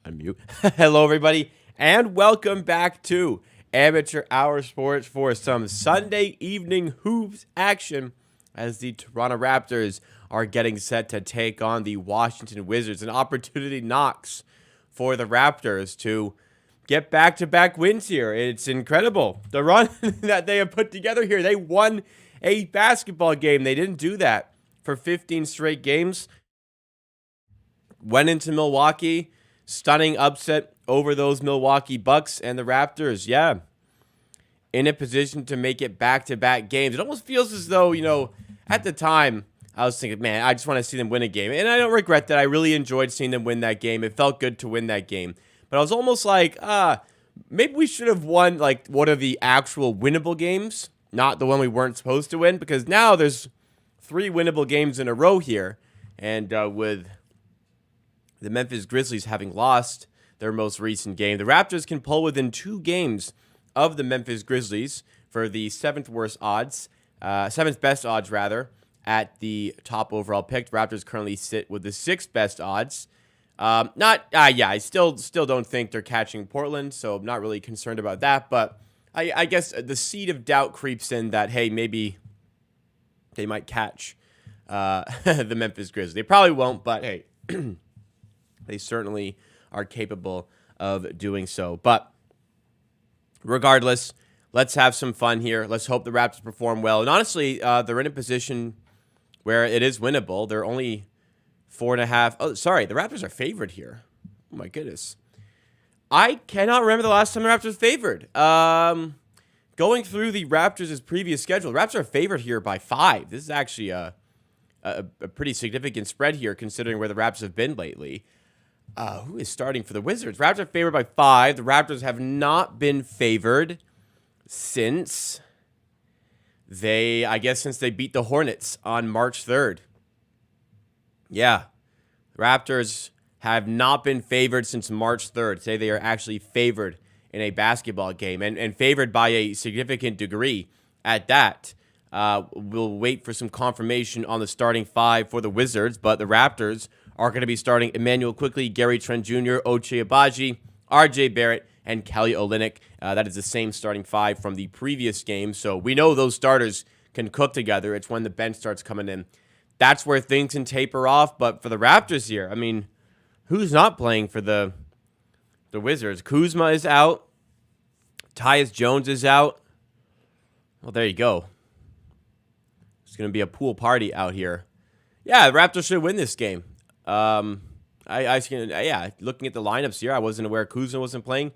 Unmute. Hello, everybody, and welcome back to Amateur Hour Sports for some Sunday evening hoops action as the Toronto Raptors are getting set to take on the Washington Wizards. An opportunity knocks for the Raptors to get back-to-back wins here. It's incredible. The run that they have put together here. They won a basketball game. They didn't do that for 15 straight games. Went into Milwaukee. Stunning upset over those Milwaukee Bucks, and the Raptors, in a position to make it back-to-back games. It almost feels as though, at the time, I was thinking, man, I just want to see them win a game. And I don't regret that. I really enjoyed seeing them win that game. It felt good to win that game. But I was almost like, maybe we should have won, like, one of the actual winnable games, not the one we weren't supposed to win, because now there's 3 winnable games in a row here. And with the Memphis Grizzlies having lost their most recent game, the Raptors can pull within 2 games of the Memphis Grizzlies for the 7th best odds rather, at the top overall pick. The Raptors currently sit with the 6th best odds. I still don't think they're catching Portland, so I'm not really concerned about that. But I guess the seed of doubt creeps in that, hey, maybe they might catch the Memphis Grizzlies. They probably won't, but hey. They certainly are capable of doing so. But regardless, let's have some fun here. Let's hope the Raptors perform well. And honestly, they're in a position where it is winnable. They're only 4.5. Oh, sorry, the Raptors are favored here. Oh, my goodness. I cannot remember the last time the Raptors favored. Going through the Raptors' previous schedule, the Raptors are favored here by 5. This is actually a pretty significant spread here, considering where the Raptors have been lately. Who is starting for the Wizards? Raptors are favored by 5. The Raptors have not been favored since since they beat the Hornets on March 3rd. Yeah. The Raptors have not been favored since March 3rd. Today they are actually favored in a basketball game, and favored by a significant degree at that. We'll wait for some confirmation on the starting 5 for the Wizards, but the Raptors are going to be starting Emmanuel Quickley, Gary Trent Jr., Ochai Agbaji, R.J. Barrett, and Kelly Olynyk. That is the same starting 5 from the previous game, so we know those starters can cook together. It's when the bench starts coming in. That's where things can taper off, but for the Raptors here, I mean, who's not playing for the Wizards? Kuzma is out. Tyus Jones is out. Well, there you go. It's going to be a pool party out here. Yeah, the Raptors should win this game. Looking at the lineups here, I wasn't aware Kuzma wasn't playing.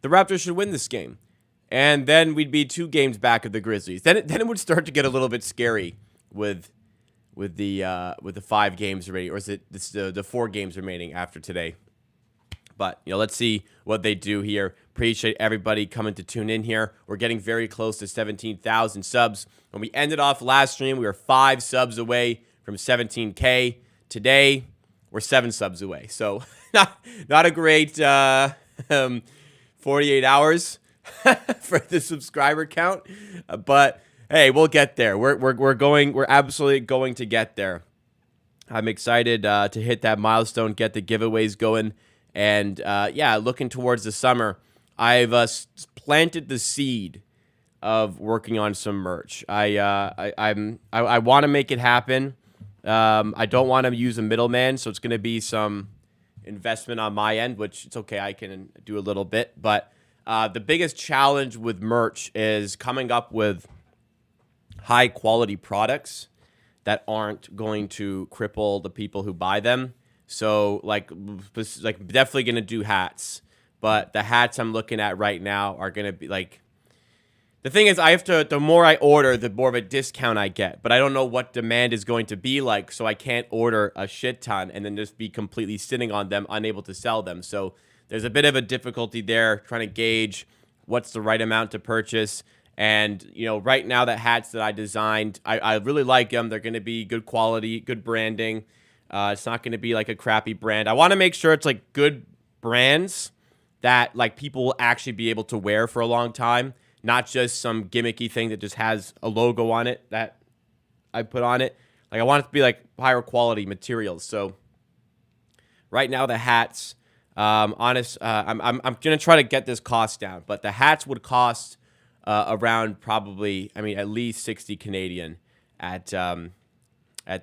The Raptors should win this game, and then we'd be 2 games back of the Grizzlies. Then it would start to get a little bit scary with the 5 games remaining, or is it the 4 games remaining after today? But let's see what they do here. Appreciate everybody coming to tune in here. We're getting very close to 17,000 subs. When we ended off last stream, we were 5 subs away from 17K. Today, we're 7 subs away. So not a great 48 hours for the subscriber count. But hey, we'll get there. We're absolutely going to get there. I'm excited to hit that milestone, get the giveaways going, and looking towards the summer. I've planted the seed of working on some merch. I want to make it happen. I don't want to use a middleman, so it's going to be some investment on my end, which it's okay. I can do a little bit, but the biggest challenge with merch is coming up with high quality products that aren't going to cripple the people who buy them. So like definitely going to do hats, but the hats I'm looking at right now are going to be like, the thing is, the more I order, the more of a discount I get. But I don't know what demand is going to be like, so I can't order a shit ton and then just be completely sitting on them, unable to sell them. So there's a bit of a difficulty there, trying to gauge what's the right amount to purchase. And, right now, the hats that I designed, I really like them. They're going to be good quality, good branding. It's not going to be like a crappy brand. I want to make sure it's like good brands that like people will actually be able to wear for a long time. Not just some gimmicky thing that just has a logo on it that I put on it. Like I want it to be like higher quality materials. So right now the hats I'm gonna try to get this cost down, but the hats would cost around probably, I mean, at least 60 Canadian at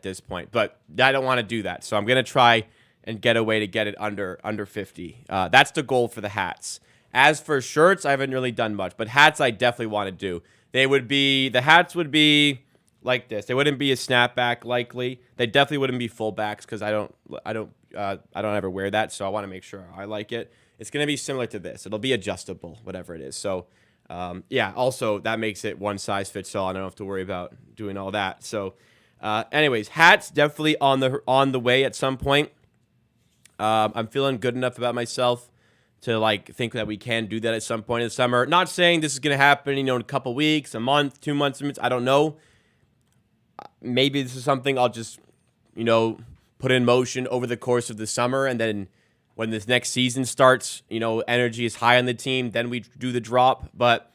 this point. But I don't want to do that, so I'm gonna try and get a way to get it under 50. That's the goal for the hats. As for shirts, I haven't really done much, but hats I definitely want to do. The hats would be like this. They wouldn't be a snapback likely. They definitely wouldn't be fullbacks because I don't ever wear that, so I want to make sure I like it. It's gonna be similar to this. It'll be adjustable, whatever it is. So yeah. Also, that makes it one size fits all. I don't have to worry about doing all that. So, anyways, hats definitely on the way at some point. I'm feeling good enough about myself to like think that we can do that at some point in the summer. Not saying this is gonna happen, in a couple weeks, a month, 2 months. I don't know. Maybe this is something I'll just, put in motion over the course of the summer, and then when this next season starts, energy is high on the team, then we do the drop. But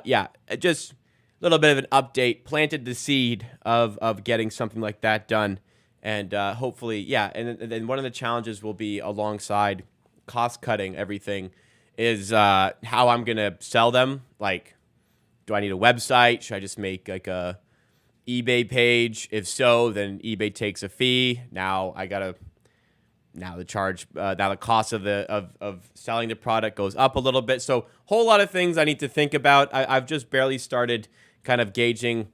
yeah, just a little bit of an update. Planted the seed of getting something like that done. And hopefully, yeah. And then one of the challenges will be, alongside cost cutting everything, is how I'm going to sell them. Like, do I need a website? Should I just make like a eBay page? If so, then eBay takes a fee. Now the cost of selling the product goes up a little bit. So whole lot of things I need to think about. I've just barely started kind of gauging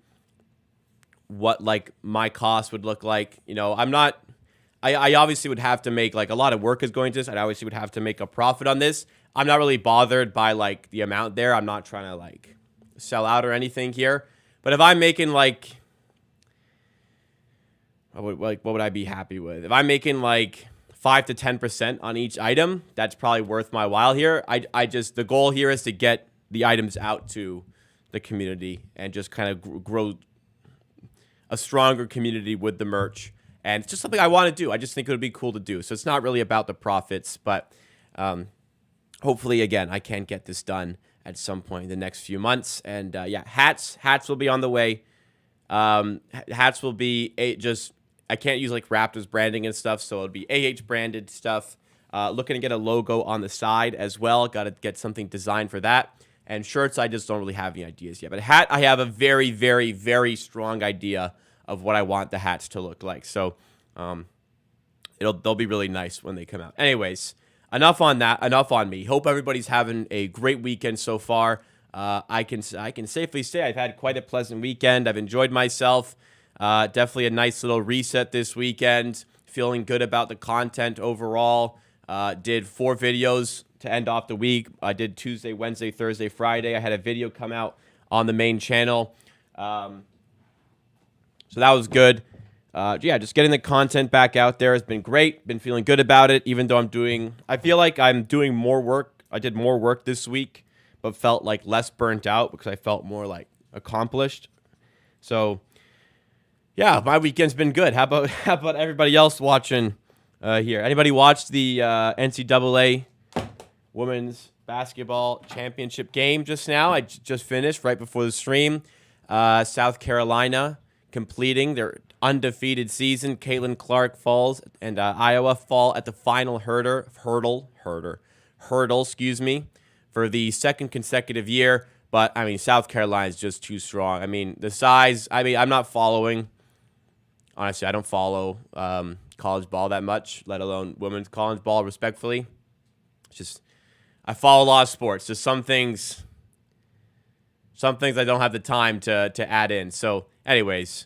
what like my cost would look like. I obviously would have to make, like, a lot of work is going to this. I obviously would have to make a profit on this. I'm not really bothered by like the amount there. I'm not trying to like sell out or anything here. But if I'm making like, what would I be happy with? If I'm making like 5 to 10% on each item, that's probably worth my while here. The goal here is to get the items out to the community and just kind of grow a stronger community with the merch. And it's just something I want to do. I just think it would be cool to do. So it's not really about the profits, but hopefully, again, I can get this done at some point in the next few months. And yeah, hats will be on the way. Hats will be I can't use like Raptors branding and stuff, so it'll be branded stuff. Looking to get a logo on the side as well. Got to get something designed for that. And shirts, I just don't really have any ideas yet. But hat, I have a very, very, very strong idea of what I want the hats to look like. So they'll be really nice when they come out. Anyways, enough on that. Enough on me. Hope everybody's having a great weekend so far. I can safely say I've had quite a pleasant weekend. I've enjoyed myself. Definitely a nice little reset this weekend. Feeling good about the content overall. Did 4 videos to end off the week. I did Tuesday, Wednesday, Thursday, Friday. I had a video come out on the main channel. So that was good. Yeah, just getting the content back out there has been great. Been feeling good about it, even though I feel like I'm doing more work. I did more work this week, but felt like less burnt out because I felt more like accomplished. So yeah, my weekend's been good. How about everybody else watching here? Anybody watched the NCAA Women's Basketball Championship game just now? I just finished right before the stream. South Carolina completing their undefeated season. Caitlin Clark falls, and Iowa fall at the final hurdle, for the second consecutive year. But I mean, South Carolina is just too strong. I mean, the size. I mean, I'm not following. Honestly, I don't follow college ball that much, let alone women's college ball, respectfully. It's just, I follow a lot of sports. Just some things I don't have the time to add in. So anyways,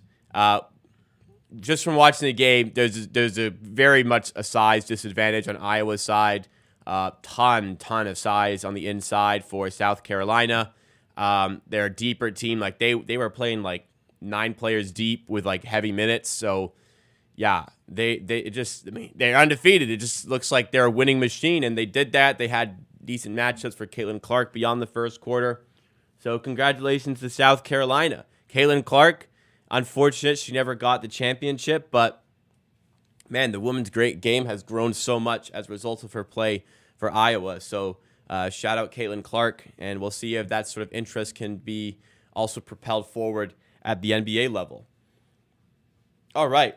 just from watching the game, there's a very much a size disadvantage on Iowa's side. Ton of size on the inside for South Carolina. They're a deeper team. Like they were playing like 9 players deep with like heavy minutes. So yeah, they're undefeated. It just looks like they're a winning machine, and they did that. They had decent matchups for Caitlin Clark beyond the first quarter. So congratulations to South Carolina. Caitlin Clark, unfortunate she never got the championship, but man, the women's great game has grown so much as a result of her play for Iowa. So shout out Caitlin Clark, and we'll see if that sort of interest can be also propelled forward at the NBA level. All right.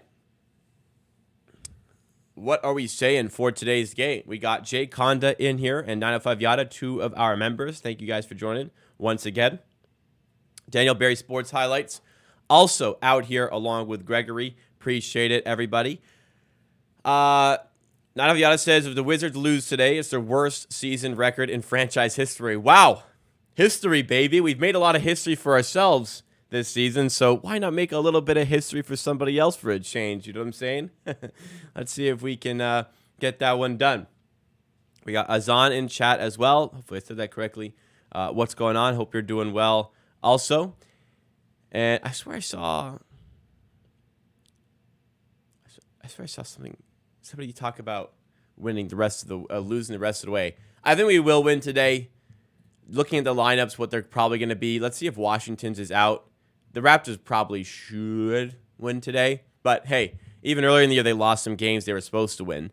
what are we saying for today's game? We got Jay Conda in here and 905 Yada, two of our members. Thank you guys for joining once again. Daniel Berry Sports Highlights also out here along with Gregory. Appreciate it, everybody. 905 Yada says, if the Wizards lose today, it's their worst season record in franchise history. Wow. History, baby. We've made a lot of history for ourselves this season, so why not make a little bit of history for somebody else for a change? You know what I'm saying? Let's see if we can get that one done. We got Azan in chat as well. Hopefully I said that correctly. What's going on? Hope you're doing well also. And I swear I saw somebody talk about winning the rest of the losing the rest of the way. I think we will win today. Looking at the lineups, what they're probably going to be. Let's see if Washington's is out. The Raptors probably should win today. But, hey, even earlier in the year, they lost some games they were supposed to win.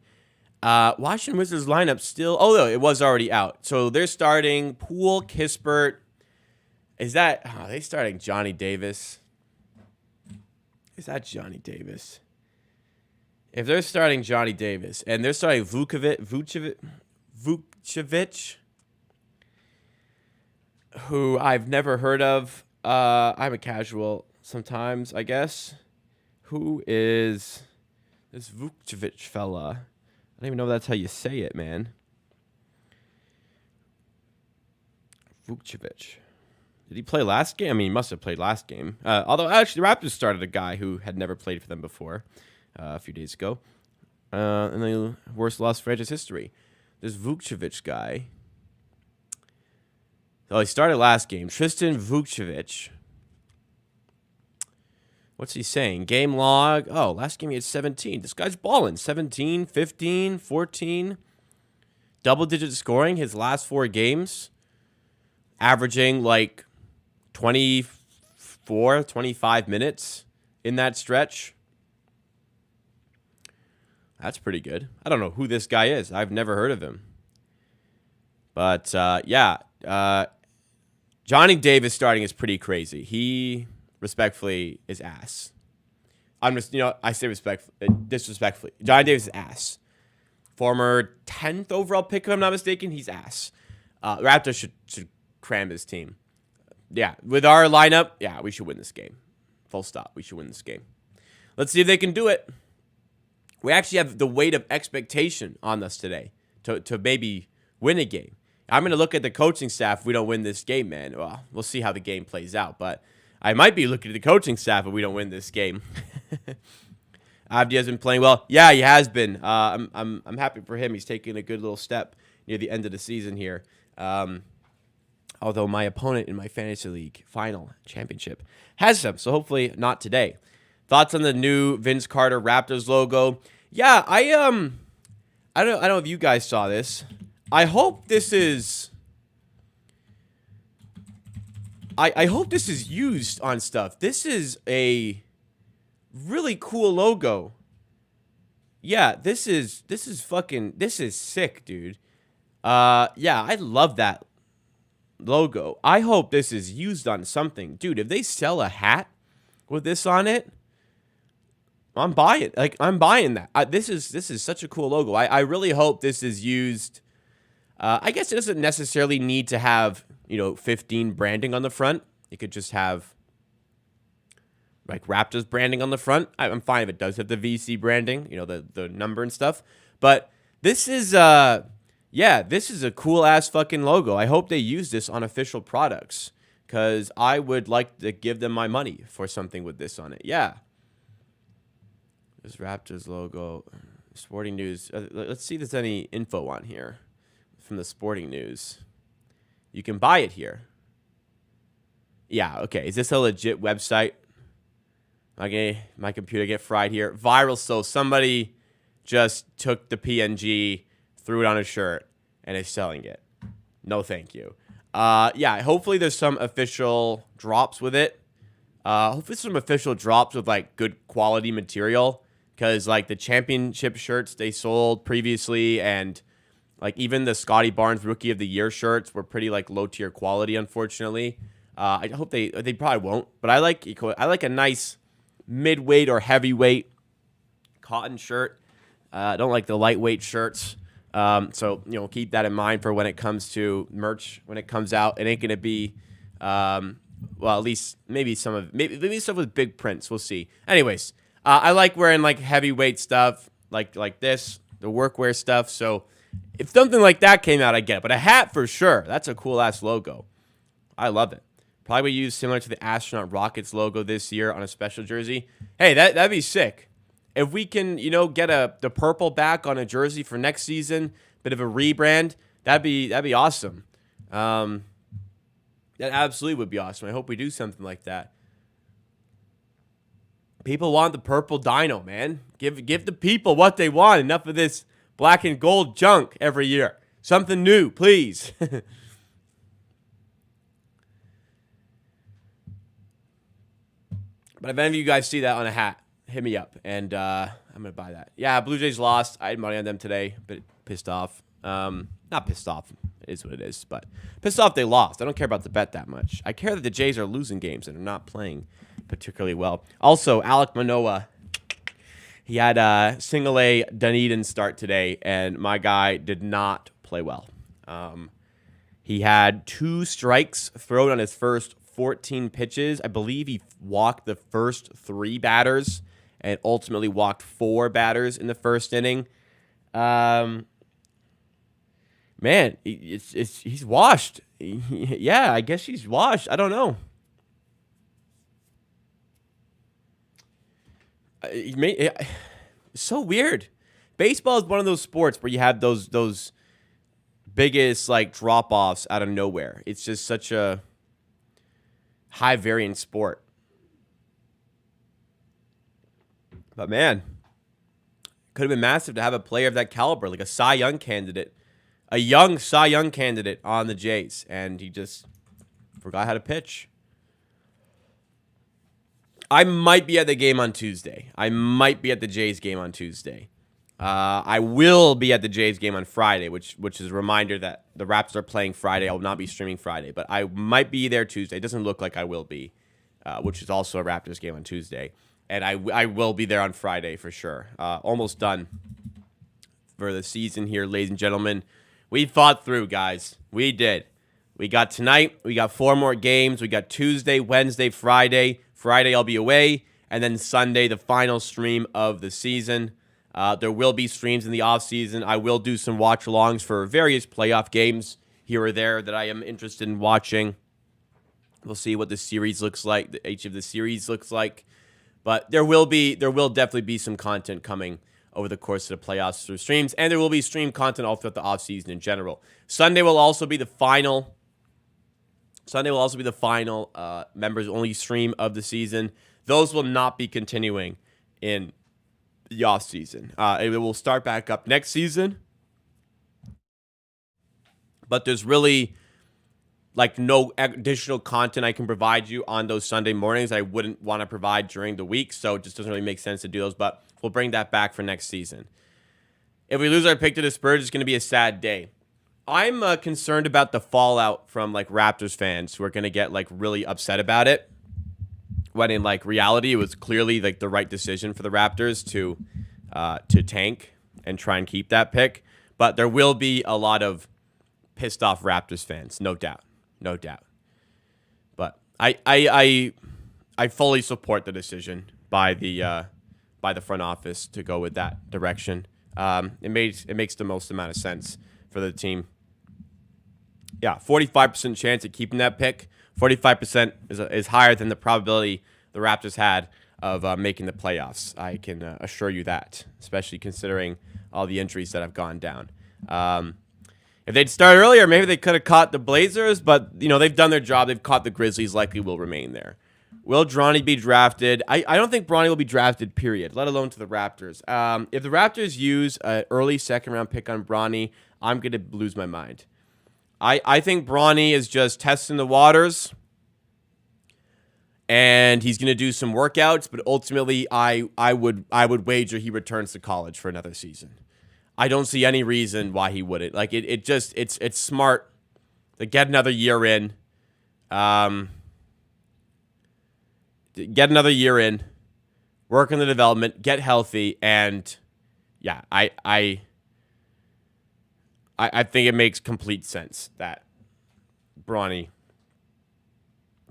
Washington Wizards lineup still... Oh, no, it was already out. So they're starting Poole, Kispert. Is that... Oh, are they starting Johnny Davis? Is that Johnny Davis? If they're starting Johnny Davis and they're starting Vucevic, who I've never heard of. I'm a casual sometimes, I guess. Who is this Vucevic fella? I don't even know if that's how you say it, man. Vucevic. Did he play last game? I mean, he must have played last game. Although, actually, the Raptors started a guy who had never played for them before a few days ago. And the worst loss franchise history. This Vucevic guy. So he started last game. Tristan Vucevic. What's he saying? Game log. Oh, last game he had 17. This guy's balling. 17, 15, 14. Double-digit scoring his last 4 games. Averaging like 24, 25 minutes in that stretch. That's pretty good. I don't know who this guy is. I've never heard of him. But, yeah. Johnny Davis starting is pretty crazy. He, respectfully, is ass. I'm just, I say disrespectfully. Johnny Davis is ass. Former 10th overall pick, if I'm not mistaken, he's ass. Raptors should cram his team. Yeah, with our lineup, yeah, we should win this game. Full stop. We should win this game. Let's see if they can do it. We actually have the weight of expectation on us today to maybe win a game. I'm going to look at the coaching staff if we don't win this game, man. Well, we'll see how the game plays out, but I might be looking at the coaching staff if we don't win this game. Avdi has been playing well. Yeah, he has been. I'm happy for him. He's taking a good little step near the end of the season here. Although my opponent in my fantasy league final championship has some, so hopefully not today. Thoughts on the new Vince Carter Raptors logo? Yeah, I don't know if you guys saw this. I hope this is... I hope this is used on stuff. This is a really cool logo. Yeah, this is sick, dude. Yeah, I love that logo. I hope this is used on something. Dude, if they sell a hat with this on it, I'm buying. I'm buying that. This is such a cool logo. I really hope this is used. I guess it doesn't necessarily need to have, 15 branding on the front. It could just have like Raptors branding on the front. I'm fine if it does have the VC branding, the number and stuff. But this is this is a cool ass fucking logo. I hope they use this on official products because I would like to give them my money for something with this on it. Yeah. This Raptors logo, Sporting News. Let's see if there's any info on here from the Sporting News. You can buy it here. Yeah, okay. Is this a legit website? Okay, my computer get fried here. Viral, so somebody just took the PNG, threw it on a shirt, and is selling it. No, thank you. Yeah, hopefully there's some official drops with it. Hopefully some official drops with, good quality material. Because, the championship shirts they sold previously and, even the Scotty Barnes Rookie of the Year shirts were pretty, low-tier quality, unfortunately. I hope they probably won't. But I like a nice mid-weight or heavyweight cotton shirt. I don't like the lightweight shirts. So, keep that in mind for when it comes to merch. When it comes out, it ain't going to be, at least maybe maybe some with big prints. We'll see. Anyways, I like wearing like heavyweight stuff like this, the workwear stuff. So if something like that came out, I get it. But a hat for sure. That's a cool ass logo. I love it. Probably use similar to the Astronaut Rockets logo this year on a special jersey. Hey, that'd be sick. If we can, get the purple back on a jersey for next season, bit of a rebrand, that'd be awesome. That absolutely would be awesome. I hope we do something like that. People want the purple dino, man. Give the people what they want. Enough of this black and gold junk every year. Something new, please. But if any of you guys see that on a hat, hit me up, and I'm going to buy that. Yeah, Blue Jays lost. I had money on them today, but pissed off. Not pissed off. It is what it is, but pissed off they lost. I don't care about the bet that much. I care that the Jays are losing games and are not playing particularly well. Also, Alek Manoah, he had a single-A Dunedin start today, and my guy did not play well. He had 2 strikes thrown on his first 14 pitches. I believe he walked the first 3 batters and ultimately walked 4 batters in the first inning. Man, he's washed. Yeah, I guess he's washed. I don't know. It's so weird. Baseball is one of those sports where you have those biggest like drop-offs out of nowhere. It's just such a high variance sport. But man, could have been massive to have a player of that caliber, like a Cy Young candidate, a young Cy Young candidate on the Jays, and he just forgot how to pitch. I might be at the game on Tuesday. I might be at the Jays game on Tuesday. I will be at the Jays game on Friday, which is a reminder that the Raptors are playing Friday. I will not be streaming Friday, but I might be there Tuesday. It doesn't look like I will be, which is also a Raptors game on Tuesday. And I will be there on Friday for sure. Almost done for the season here, ladies and gentlemen. We fought through, guys. We did. We got tonight. We got 4 more games. We got Tuesday, Wednesday, Friday. Friday, I'll be away. And then Sunday, the final stream of the season. There will be streams in the offseason. I will do some watch-alongs for various playoff games here or there that I am interested in watching. We'll see what the series looks like, each of the series looks like. But there will definitely be some content coming over the course of the playoffs through streams, and there will be stream content all throughout the offseason in general. Sunday will also be the final members-only stream of the season. Those will not be continuing in the offseason. It will start back up next season, but there's really like no additional content I can provide you on those Sunday mornings I wouldn't want to provide during the week, so it just doesn't really make sense to do those, but we'll bring that back for next season. If we lose our pick to the Spurs, it's going to be a sad day. I'm concerned about the fallout from like Raptors fans who are going to get like really upset about it, when in like reality it was clearly like the right decision for the Raptors to tank and try and keep that pick. But there will be a lot of pissed off Raptors fans, no doubt. But I fully support the decision by the front office to go with that direction. It makes the most amount of sense for the team. Yeah, 45% chance of keeping that pick. 45% is higher than the probability the Raptors had of making the playoffs. I can assure you that, especially considering all the injuries that have gone down. If they'd started earlier, maybe they could have caught the Blazers, but they've done their job. They've caught the Grizzlies, likely will remain there. Will Bronny be drafted? I don't think Bronny will be drafted, period, let alone to the Raptors. If the Raptors use an early second-round pick on Bronny, I'm going to lose my mind. I think Bronny is just testing the waters, and he's going to do some workouts, but ultimately I would wager he returns to college for another season. I don't see any reason why he wouldn't. Like it's smart to get another year in. Work on the development, get healthy, and yeah, I think it makes complete sense that Bronny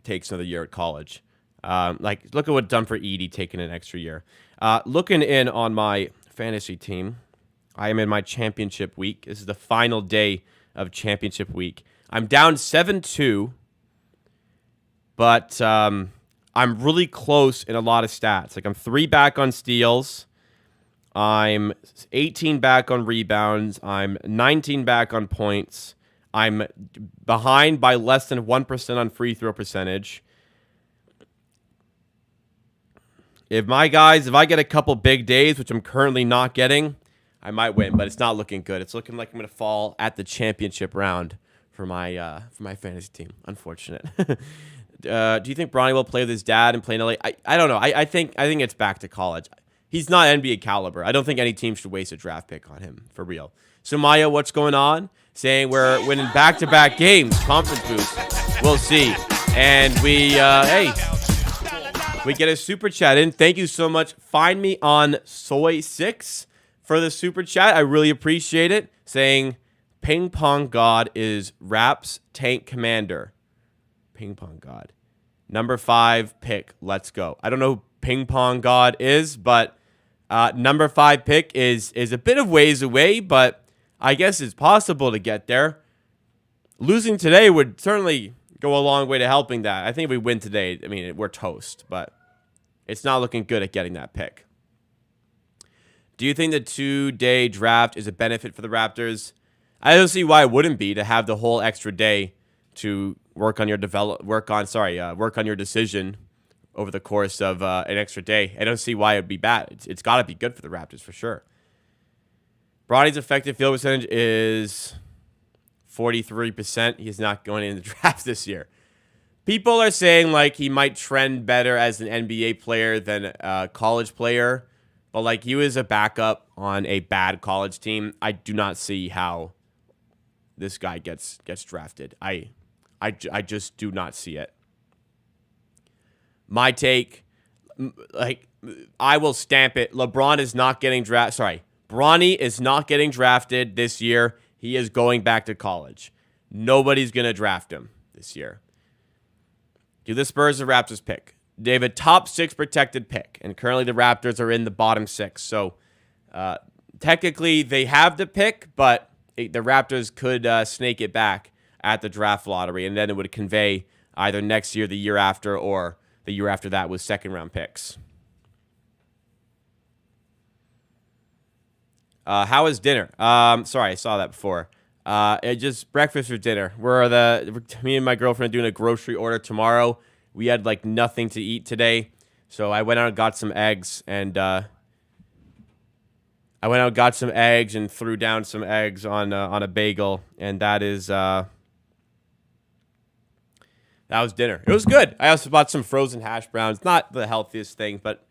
takes another year at college. Look at what done for Edie taking an extra year. Looking in on my fantasy team, I am in my championship week. This is the final day of championship week. I'm down 7-2, but I'm really close in a lot of stats. Like I'm 3 back on steals. I'm 18 back on rebounds. I'm 19 back on points. I'm behind by less than 1% on free throw percentage. If I get a couple big days, which I'm currently not getting, I might win, but it's not looking good. It's looking like I'm going to fall at the championship round for my fantasy team. Unfortunate. Do you think Bronny will play with his dad and play in LA? I don't know. I think it's back to college. He's not NBA caliber. I don't think any team should waste a draft pick on him, for real. So, Maya, what's going on? Saying we're winning back-to-back games, conference boost. We'll see. And we get a super chat in. Thank you so much. Find me on Soy6 for the super chat. I really appreciate it. Saying, Ping Pong God is Raps Tank Commander. Ping Pong God. Number 5 pick. Let's go. I don't know who Ping Pong God is, but number 5 pick is a bit of ways away, but I guess it's possible to get there. Losing today would certainly go a long way to helping that. I think if we win today, I mean, we're toast, but it's not looking good at getting that pick. Do you think the 2-day draft is a benefit for the Raptors? I don't see why it wouldn't be to have the whole extra day to work on your decision over the course of an extra day. I don't see why it would be bad. It's got to be good for the Raptors for sure. Bronny's effective field percentage is 43%. He's not going in the draft this year. People are saying like he might trend better as an NBA player than a college player, but like he was a backup on a bad college team. I do not see how this guy gets drafted. I just do not see it. My take, like, I will stamp it. LeBron is not getting drafted. Sorry, Bronny is not getting drafted this year. He is going back to college. Nobody's going to draft him this year. Do the Spurs or Raptors pick? They have a top 6 protected pick, and currently the Raptors are in the bottom 6. So technically they have the pick, but the Raptors could snake it back at the draft lottery, and then it would convey either next year, the year after, or the year after that with second-round picks. How is dinner? Sorry, I saw that before. Just breakfast or dinner. Me and my girlfriend are doing a grocery order tomorrow. We had like nothing to eat today, so I went out and got some eggs, and threw down some eggs on a bagel, and that was dinner. It was good. I also bought some frozen hash browns. Not the healthiest thing, but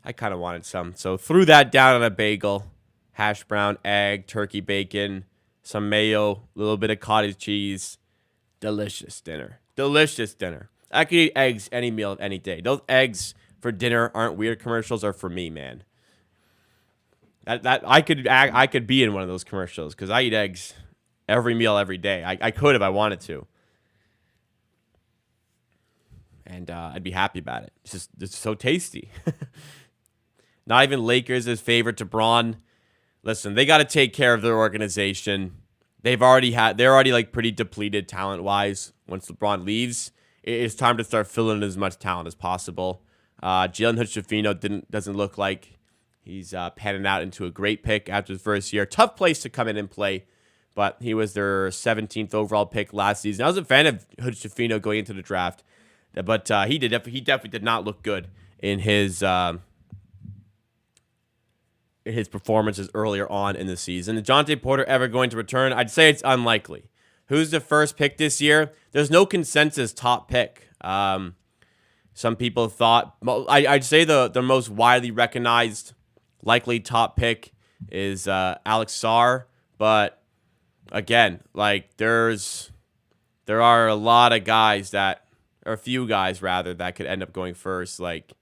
I kind of wanted some, so threw that down on a bagel. Hash brown, egg, turkey bacon, some mayo, a little bit of cottage cheese. Delicious dinner. Delicious dinner. I could eat eggs any meal of any day. Those eggs for dinner aren't weird commercials, are for me, man. That I could be in one of those commercials because I eat eggs every meal every day. I could if I wanted to. And I'd be happy about it. It's so tasty. Not even Lakers is favorite to Bron. Listen, they got to take care of their organization. They're already like pretty depleted talent-wise. Once LeBron leaves, it's time to start filling in as much talent as possible. Jalen Hood-Schifino doesn't look like he's panning out into a great pick after his first year. Tough place to come in and play, but he was their 17th overall pick last season. I was a fan of Hood-Schifino going into the draft, but he definitely did not look good in his performances earlier on in the season. Is Jonte Porter ever going to return? I'd say it's unlikely. Who's the first pick this year? There's no consensus top pick. Some people thought, I'd say the most widely recognized likely top pick is Alex Sarr, but again, like there are a lot of guys or a few guys rather, that could end up going first. Like,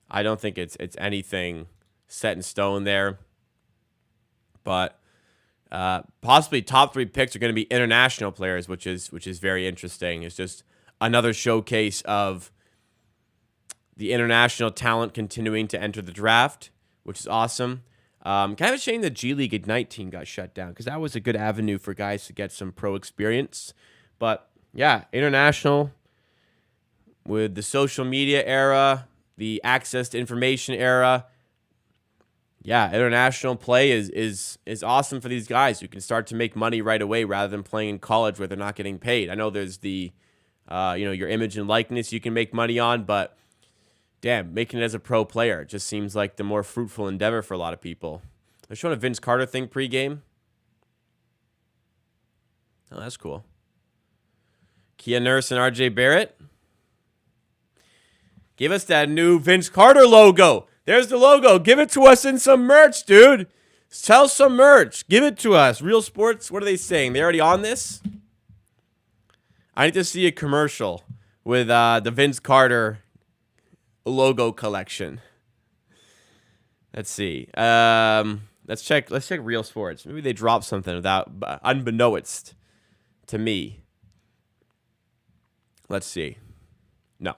I don't think it's anything set in stone there. But possibly top 3 picks are going to be international players, which is very interesting. It's just another showcase of the international talent continuing to enter the draft, which is awesome. Kind of a shame the G League Ignite team got shut down because that was a good avenue for guys to get some pro experience. But yeah, international with the social media era, the access to information era. Yeah, international play is awesome for these guys who can start to make money right away rather than playing in college where they're not getting paid. I know there's the, your image and likeness you can make money on, but damn, making it as a pro player just seems like the more fruitful endeavor for a lot of people. They're showing a Vince Carter thing pregame. Oh, that's cool. Kia Nurse and RJ Barrett. Give us that new Vince Carter logo. There's the logo. Give it to us in some merch, dude. Sell some merch. Give it to us. Real Sports, what are they saying? They already on this? I need to see a commercial with the Vince Carter logo collection. Let's see. Let's check Real Sports. Maybe they dropped something without unbeknownst to me. Let's see. No.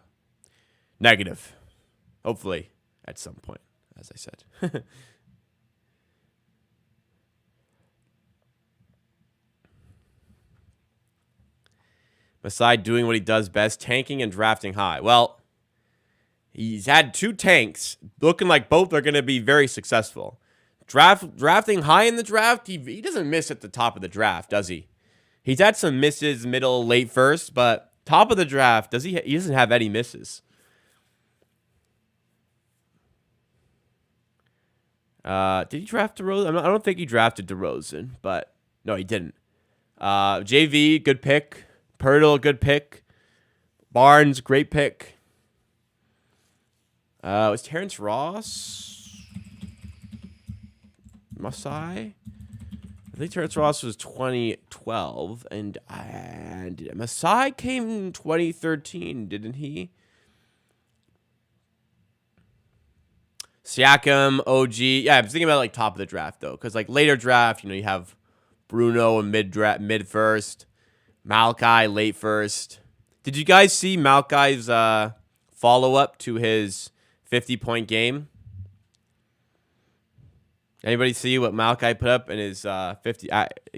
Negative. Hopefully at some point, as I said. Masai doing what he does best, tanking and drafting high. Well, he's had 2 tanks, looking like both are going to be very successful. Drafting high in the draft, he doesn't miss at the top of the draft, does he? He's had some misses middle, late first, but top of the draft, he doesn't have any misses. Did he draft DeRozan? I don't think he drafted DeRozan, but no, he didn't. JV, good pick. Pirtle, good pick. Barnes, great pick. Was Terrence Ross? Masai? I think Terrence Ross was 2012, and Masai came in 2013, didn't he? Siakam, OG. Yeah, I'm thinking about like top of the draft though, because like later draft, you have Bruno and mid first, Malachi late first. Did you guys see Malachi's follow up to his 50-point game? Anybody see what Malachi put up in his 50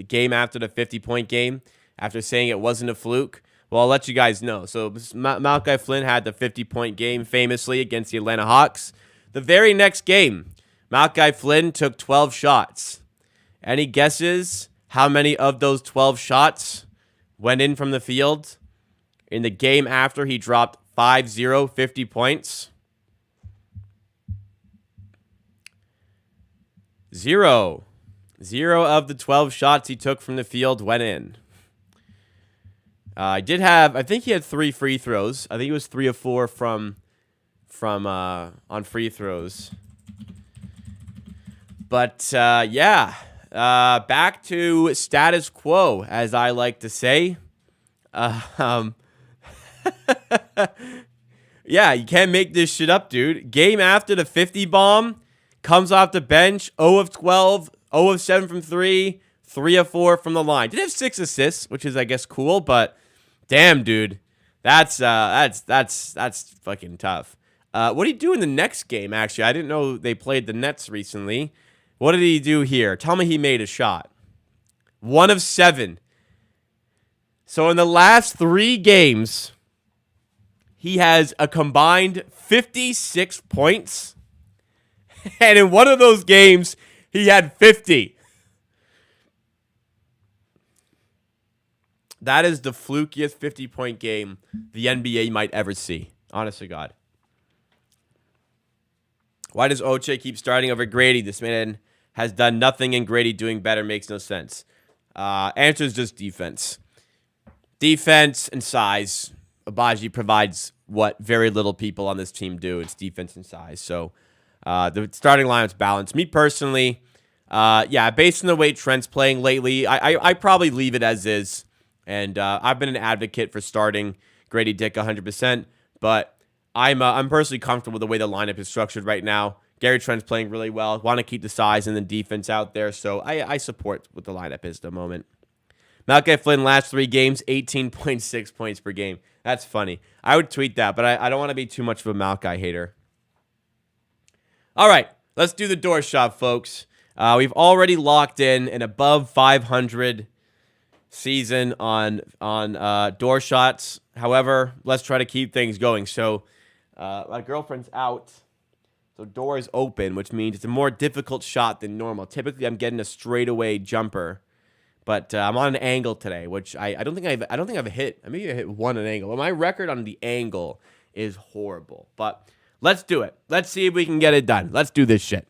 game after the 50-point game after saying it wasn't a fluke? Well, I'll let you guys know. So Malachi Flynn had the 50-point game famously against the Atlanta Hawks. The very next game, Malachi Flynn took 12 shots. Any guesses how many of those 12 shots went in from the field? In the game after he dropped 5-0, 50 points. 0. 0 of the 12 shots he took from the field went in. I think he had 3 free throws. I think it was 3 or 4 from on free throws. But yeah, back to status quo, as I like to say. Yeah, you can't make this shit up, dude. Game after the 50 bomb, comes off the bench, 0 of 12, 0 of 7 from 3, 3 of 4 from the line. Did have 6 assists, which is I guess cool, but damn, dude, that's fucking tough. What did he do in the next game, actually? I didn't know they played the Nets recently. What did he do here? Tell me he made a shot. 1 of 7. So in the last 3 games, he has a combined 56 points. And in one of those games, he had 50. That is the flukiest 50-point game the NBA might ever see. Honest to God. Why does Oche keep starting over Grady? This man has done nothing, and Grady doing better makes no sense. Answer is just defense. Defense and size. Abaji provides what very little people on this team do. It's defense and size. So the starting lineup's balanced. Me personally, based on the way Trent's playing lately, I probably leave it as is. And I've been an advocate for starting Grady Dick 100%, but I'm personally comfortable with the way the lineup is structured right now. Gary Trent's playing really well. Want to keep the size and the defense out there. So I support what the lineup is at the moment. Malachi Flynn, last 3 games, 18.6 points per game. That's funny. I would tweet that, but I don't want to be too much of a Malachi hater. All right, let's do the door shot, folks. We've already locked in an above 500 season on door shots. However, let's try to keep things going. So my girlfriend's out, so door is open, which means it's a more difficult shot than normal. Typically, I'm getting a straightaway jumper, but I'm on an angle today, which I don't think I've hit. I maybe I hit one an angle. Well, my record on the angle is horrible, but let's do it. Let's see if we can get it done. Let's do this shit.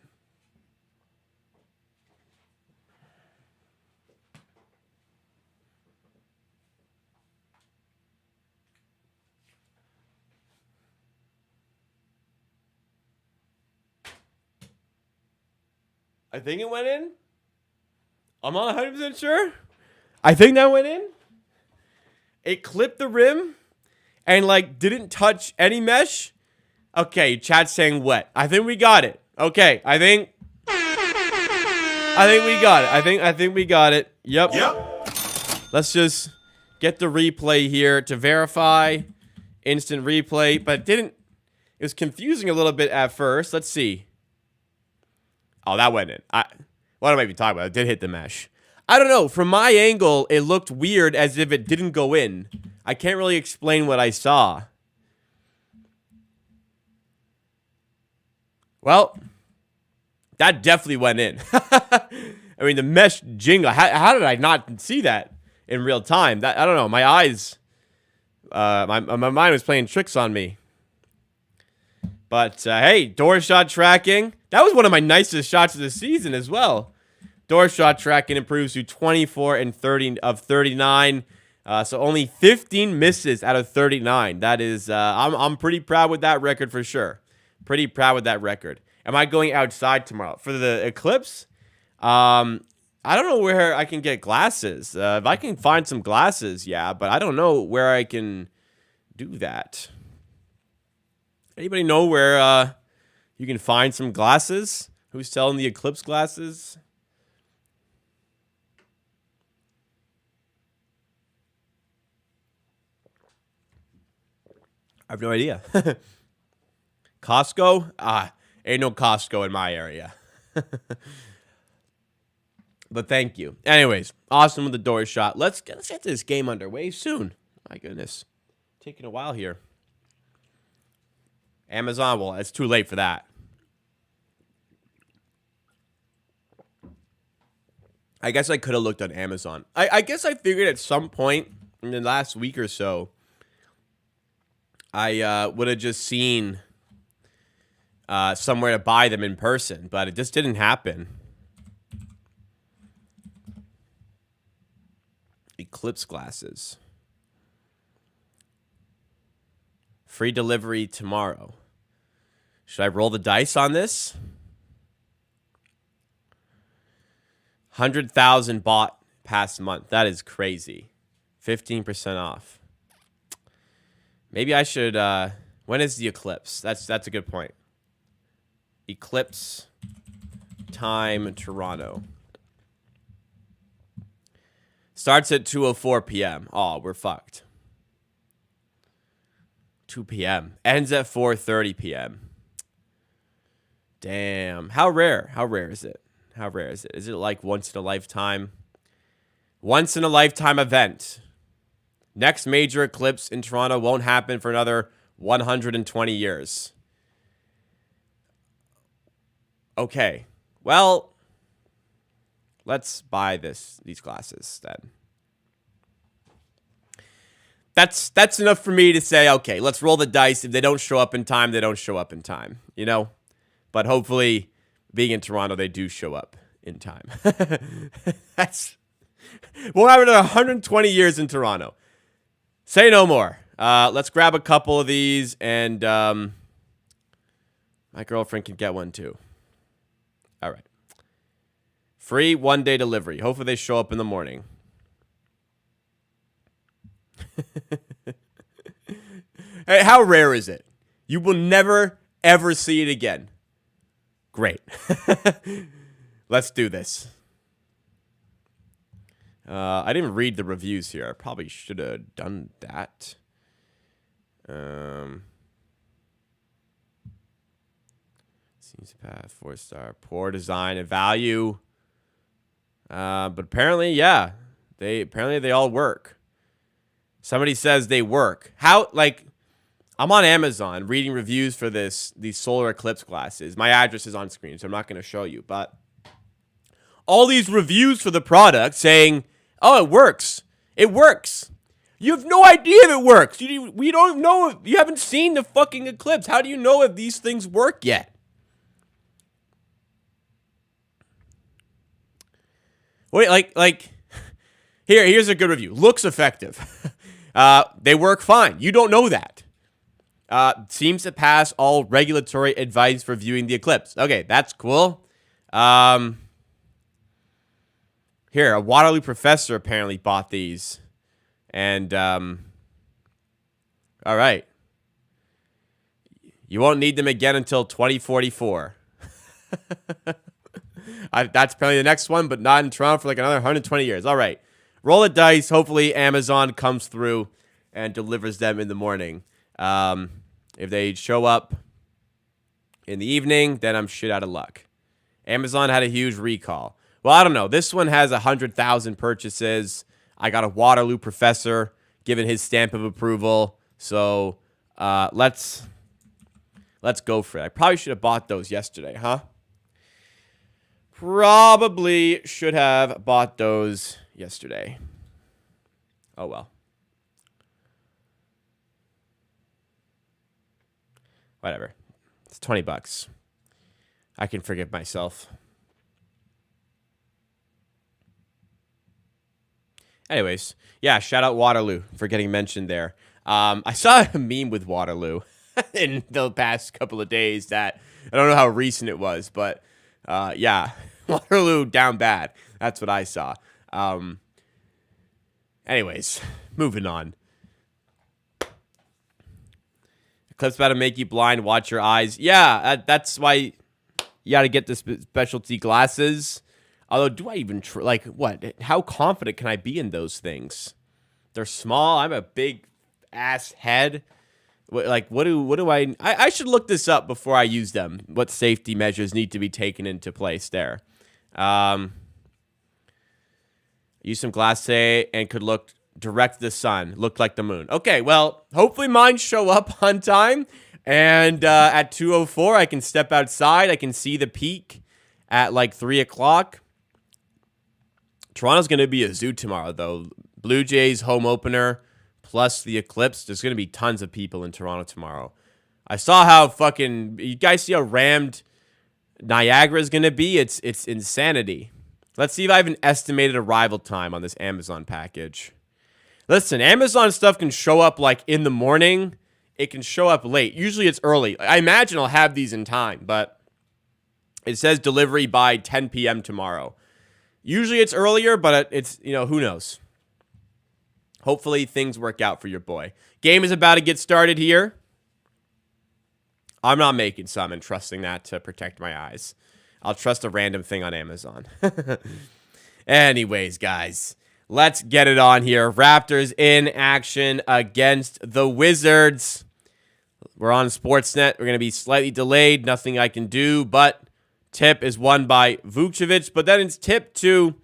I think it went in. I'm not 100% sure. I think that went in. It clipped the rim and, like, didn't touch any mesh. Okay, chat's saying wet. I think we got it. Okay, I think we got it. I think we got it. Yep. Let's just get the replay here to verify. Instant replay, but it was confusing a little bit at first. Let's see. Oh, that went in. What am I even talking about? It did hit the mesh. I don't know. From my angle, it looked weird as if it didn't go in. I can't really explain what I saw. Well, that definitely went in. I mean, the mesh jingle. How did I not see that in real time? I don't know. My eyes, my mind was playing tricks on me. But, hey, door shot tracking. That was one of my nicest shots of the season as well. Door shot tracking improves to 24 and 30 of 39. So only 15 misses out of 39. That is, I'm pretty proud with that record for sure. Pretty proud with that record. Am I going outside tomorrow? For the eclipse? I don't know where I can get glasses. If I can find some glasses, yeah. But I don't know where I can do that. Anybody know where you can find some glasses? Who's selling the eclipse glasses? I have no idea. Costco? Ain't no Costco in my area. But thank you. Anyways, awesome with the door shot. Let's get this game underway soon. My goodness. Taking a while here. Amazon, well, it's too late for that. I guess I could have looked on Amazon. I guess I figured at some point in the last week or so, I would have just seen somewhere to buy them in person, but it just didn't happen. Eclipse glasses. Free delivery tomorrow. Should I roll the dice on this? 100,000 bought past month. That is crazy. 15% off. Maybe I should. When is the eclipse? That's a good point. Eclipse time Toronto. Starts at 2:04 p.m. Oh, we're fucked. 2 p.m. Ends at 4:30 p.m. Damn. How rare? How rare is it? How rare is it? Is it like once in a lifetime? Once in a lifetime event. Next major eclipse in Toronto won't happen for another 120 years. Okay. Well, let's buy these glasses then. That's enough for me to say, okay, let's roll the dice. If they don't show up in time, they don't show up in time, you know? But hopefully, being in Toronto, they do show up in time. We'll have another 120 years in Toronto. Say no more. Let's grab a couple of these, and my girlfriend can get one too. All right. Free one-day delivery. Hopefully they show up in the morning. Hey, how rare is it? You will never, ever see it again. Great. Let's do this. I didn't read the reviews here. I probably should have done that. Seems to pass 4-star. Poor design and value. But apparently, yeah. They all work. Somebody says they work. How, like, I'm on Amazon reading reviews for these solar eclipse glasses. My address is on screen, so I'm not going to show you. But all these reviews for the product saying, oh, it works. It works. You have no idea if it works. We don't know. You haven't seen the fucking eclipse. How do you know if these things work yet? Wait, like, here's a good review. Looks effective. They work fine. You don't know that. Seems to pass all regulatory advice for viewing the eclipse. Okay, that's cool. Here, a Waterloo professor apparently bought these. And, all right. You won't need them again until 2044. That's apparently the next one, but not in Toronto for like another 120 years. All right. Roll a dice. Hopefully Amazon comes through and delivers them in the morning. If they show up in the evening, then I'm shit out of luck. Amazon had a huge recall. Well, I don't know. This one has 100,000 purchases. I got a Waterloo professor giving his stamp of approval. So let's go for it. I probably should have bought those yesterday, huh? Probably should have bought those yesterday. Oh, well. Whatever. It's $20. I can forgive myself. Anyways, yeah, shout out Waterloo for getting mentioned there. I saw a meme with Waterloo in the past couple of days that I don't know how recent it was, but yeah, Waterloo down bad. That's what I saw. Anyways, moving on. Eclipse about to make you blind. Watch your eyes. Yeah, that's why you got to get the specialty glasses. Although, do I even like what? How confident can I be in those things? They're small. I'm a big ass head. Like, what do I should look this up before I use them. What safety measures need to be taken into place there? Use some glass today and could look direct to the sun. Looked like the moon. Okay, well, hopefully mine show up on time. And at 2:04, I can step outside. I can see the peak at like 3 o'clock. Toronto's going to be a zoo tomorrow, though. Blue Jays home opener plus the eclipse. There's going to be tons of people in Toronto tomorrow. I saw how fucking... You guys see how rammed Niagara is going to be? It's insanity. Let's see if I have an estimated arrival time on this Amazon package. Listen, Amazon stuff can show up like in the morning. It can show up late. Usually it's early. I imagine I'll have these in time, but it says delivery by 10 p.m. tomorrow. Usually it's earlier, but it's, you know, who knows? Hopefully things work out for your boy. Game is about to get started here. I'm not making some and trusting that to protect my eyes. I'll trust a random thing on Amazon. Anyways, guys, let's get it on here. Raptors in action against the Wizards. We're on Sportsnet. We're going to be slightly delayed. Nothing I can do, but tip is won by Vukcevic, but then it's tipped to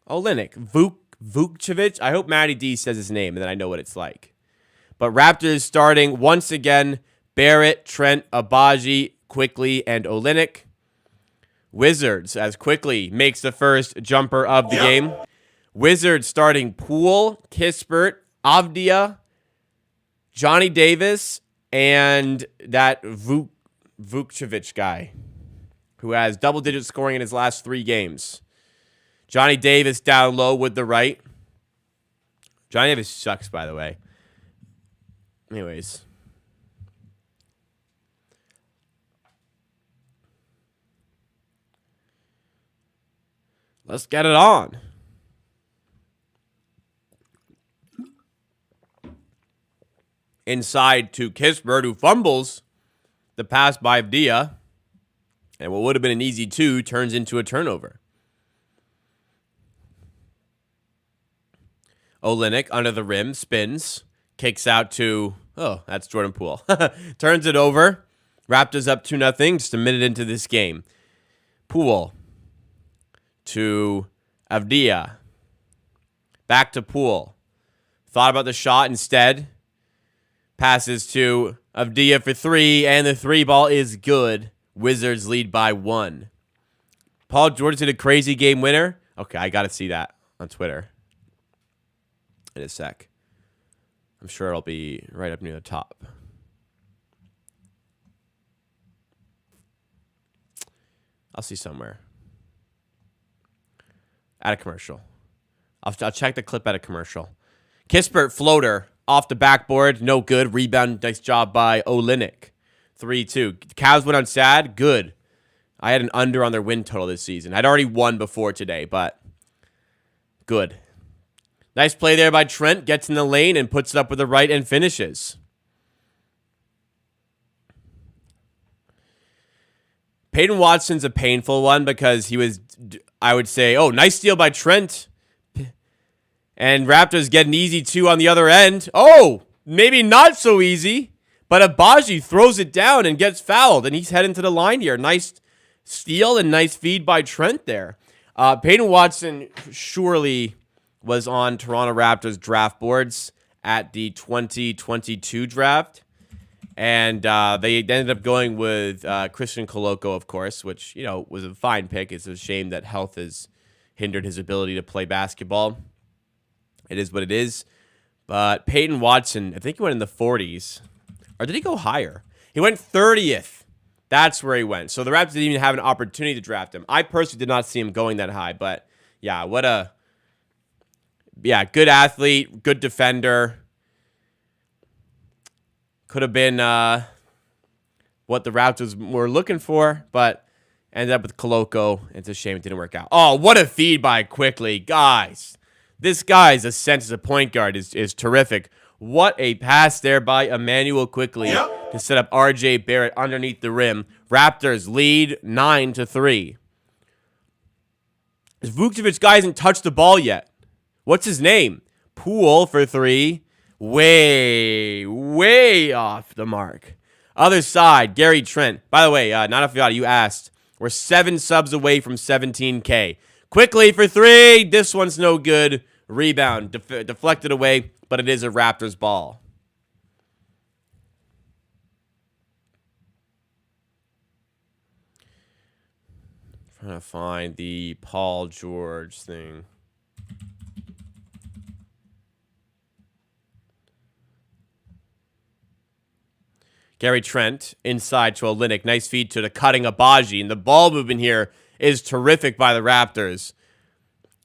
Olynyk. Vukcevic. I hope Matty D says his name, and then I know what it's like. But Raptors starting once again, Barrett, Trent, Abaji, Quickly, and Olynyk. Wizards, as Quickly makes the first jumper of the game. Wizards starting Poole, Kispert, Avdia, Johnny Davis, and that Vukcevic guy, who has double-digit scoring in his last 3 games. Johnny Davis down low with the right. Johnny Davis sucks, by the way. Anyways. Let's get it on. Inside to Kispert, who fumbles the pass by Avdia. And what would have been an easy 2 turns into a turnover. Olynyk under the rim, spins, kicks out to, oh, that's Jordan Poole. Turns it over. Raptors up 2-0, just a minute into this game. Poole to Avdia. Back to Poole. Thought about the shot instead. Passes to Avdia for 3, and the 3 ball is good. Wizards lead by 1. Paul George hit a crazy game winner. Okay, I got to see that on Twitter in a sec. I'm sure it'll be right up near the top. I'll see somewhere. At a commercial. I'll check the clip at a commercial. Kispert floater off the backboard. No good. Rebound. Nice job by Olynyk. 3-2. Cavs went on sad. Good. I had an under on their win total this season. I'd already won before today, but good. Nice play there by Trent. Gets in the lane and puts it up with the right and finishes. Peyton Watson's a painful one because he was, I would say, oh, nice steal by Trent. And Raptors get an easy 2 on the other end. Oh, maybe not so easy. But Abaji throws it down and gets fouled. And he's heading to the line here. Nice steal and nice feed by Trent there. Peyton Watson surely was on Toronto Raptors draft boards at the 2022 draft. And they ended up going with Christian Coloco, of course, which, you know, was a fine pick. It's a shame that health has hindered his ability to play basketball. It is what it is. But Peyton Watson, I think he went in the 40s. Or did he go higher? He went 30th. That's where he went. So the Raptors didn't even have an opportunity to draft him. I personally did not see him going that high. But, yeah, good athlete, good defender. Could have been what the Raptors were looking for, but ended up with Coloco. It's a shame it didn't work out. Oh, what a feed by Quickly. Guys, this guy's ascent as a point guard is terrific. What a pass there by Emmanuel Quickly to set up R.J. Barrett underneath the rim. Raptors lead 9-3. Vukcevic guy hasn't touched the ball yet. What's his name? Poole for 3. Way off the mark. Other side, Gary Trent. By the way, not if you asked. We're 7 subs away from 17K. Quickly for 3. This one's no good. Rebound. Deflected away, but it is a Raptors ball. Trying to find the Paul George thing. Gary Trent inside to Olynyk. Nice feed to the cutting Abaji. And the ball movement here is terrific by the Raptors.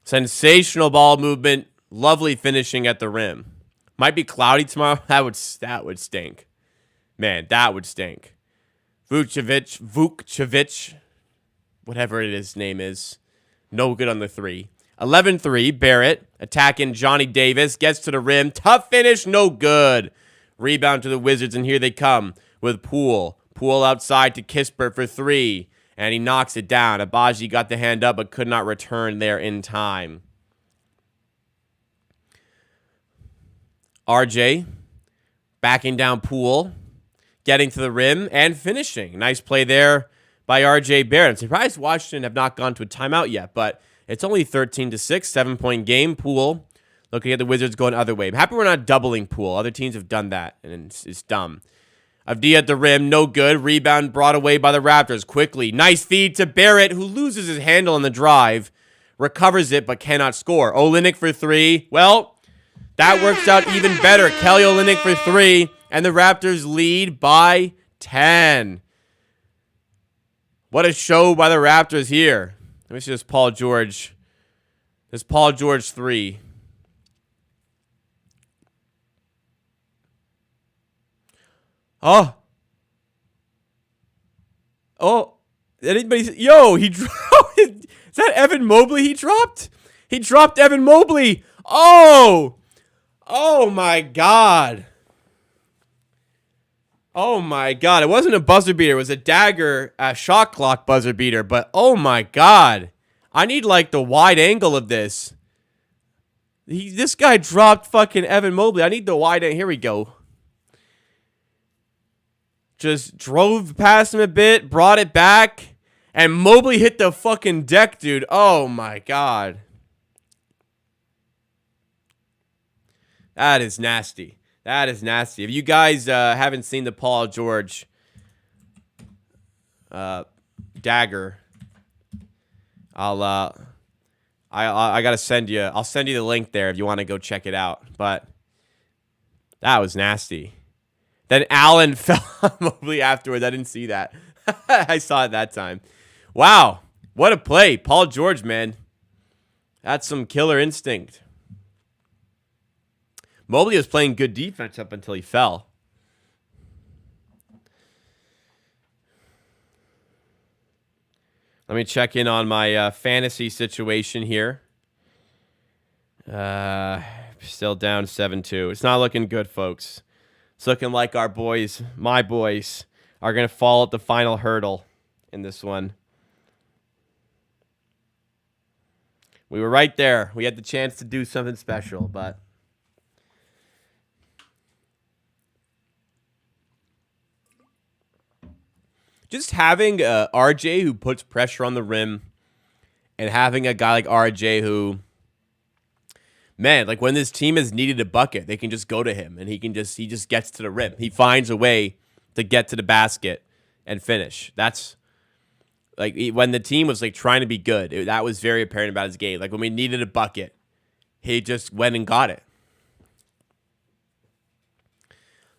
Sensational ball movement. Lovely finishing at the rim. Might be cloudy tomorrow. That would stink. Man, that would stink. Vukcevic, whatever his name is. No good on the 3. 11-3. Barrett attacking Johnny Davis. Gets to the rim. Tough finish. No good. Rebound to the Wizards, and here they come with Poole. Poole outside to Kispert for 3, and he knocks it down. Abaji got the hand up, but could not return there in time. RJ backing down Poole, getting to the rim, and finishing. Nice play there by RJ Barrett. I'm surprised Washington have not gone to a timeout yet, but it's only 13-6, 7-point game. Poole looking at the Wizards going the other way. I'm happy we're not doubling Poole. Other teams have done that, and it's dumb. Avdia at the rim, no good. Rebound brought away by the Raptors quickly. Nice feed to Barrett, who loses his handle on the drive. Recovers it, but cannot score. Olynyk for 3. Well, that works out even better. Kelly Olynyk for 3, and the Raptors lead by 10. What a show by the Raptors here. Let me see this Paul George. This Paul George 3. Oh. Anybody? Yo, he dropped. Is that Evan Mobley he dropped? He dropped Evan Mobley. Oh my God. Oh my God. It wasn't a buzzer beater. It was a dagger, a shot clock buzzer beater. But oh my God. I need like the wide angle of this. This guy dropped fucking Evan Mobley. I need the wide angle. Here we go. Just drove past him a bit, brought it back, and Mobley hit the fucking deck, dude. Oh my God. That is nasty. That is nasty. If you guys haven't seen the Paul George dagger, I gotta send you. I'll send you the link there if you want to go check it out. But that was nasty. Then Allen fell on Mobley afterwards. I didn't see that. I saw it that time. Wow, what a play, Paul George, man. That's some killer instinct. Mobley was playing good defense up until he fell. Let me check in on my fantasy situation here. Still down 7-2. It's not looking good, folks. It's looking like our boys, my boys, are going to fall at the final hurdle in this one. We were right there. We had the chance to do something special, but just having RJ who puts pressure on the rim and having a guy like RJ who, man, like when this team has needed a bucket, they can just go to him and he just gets to the rim. He finds a way to get to the basket and finish. That's like when the team was like trying to be good, that was very apparent about his game. Like when we needed a bucket, he just went and got it.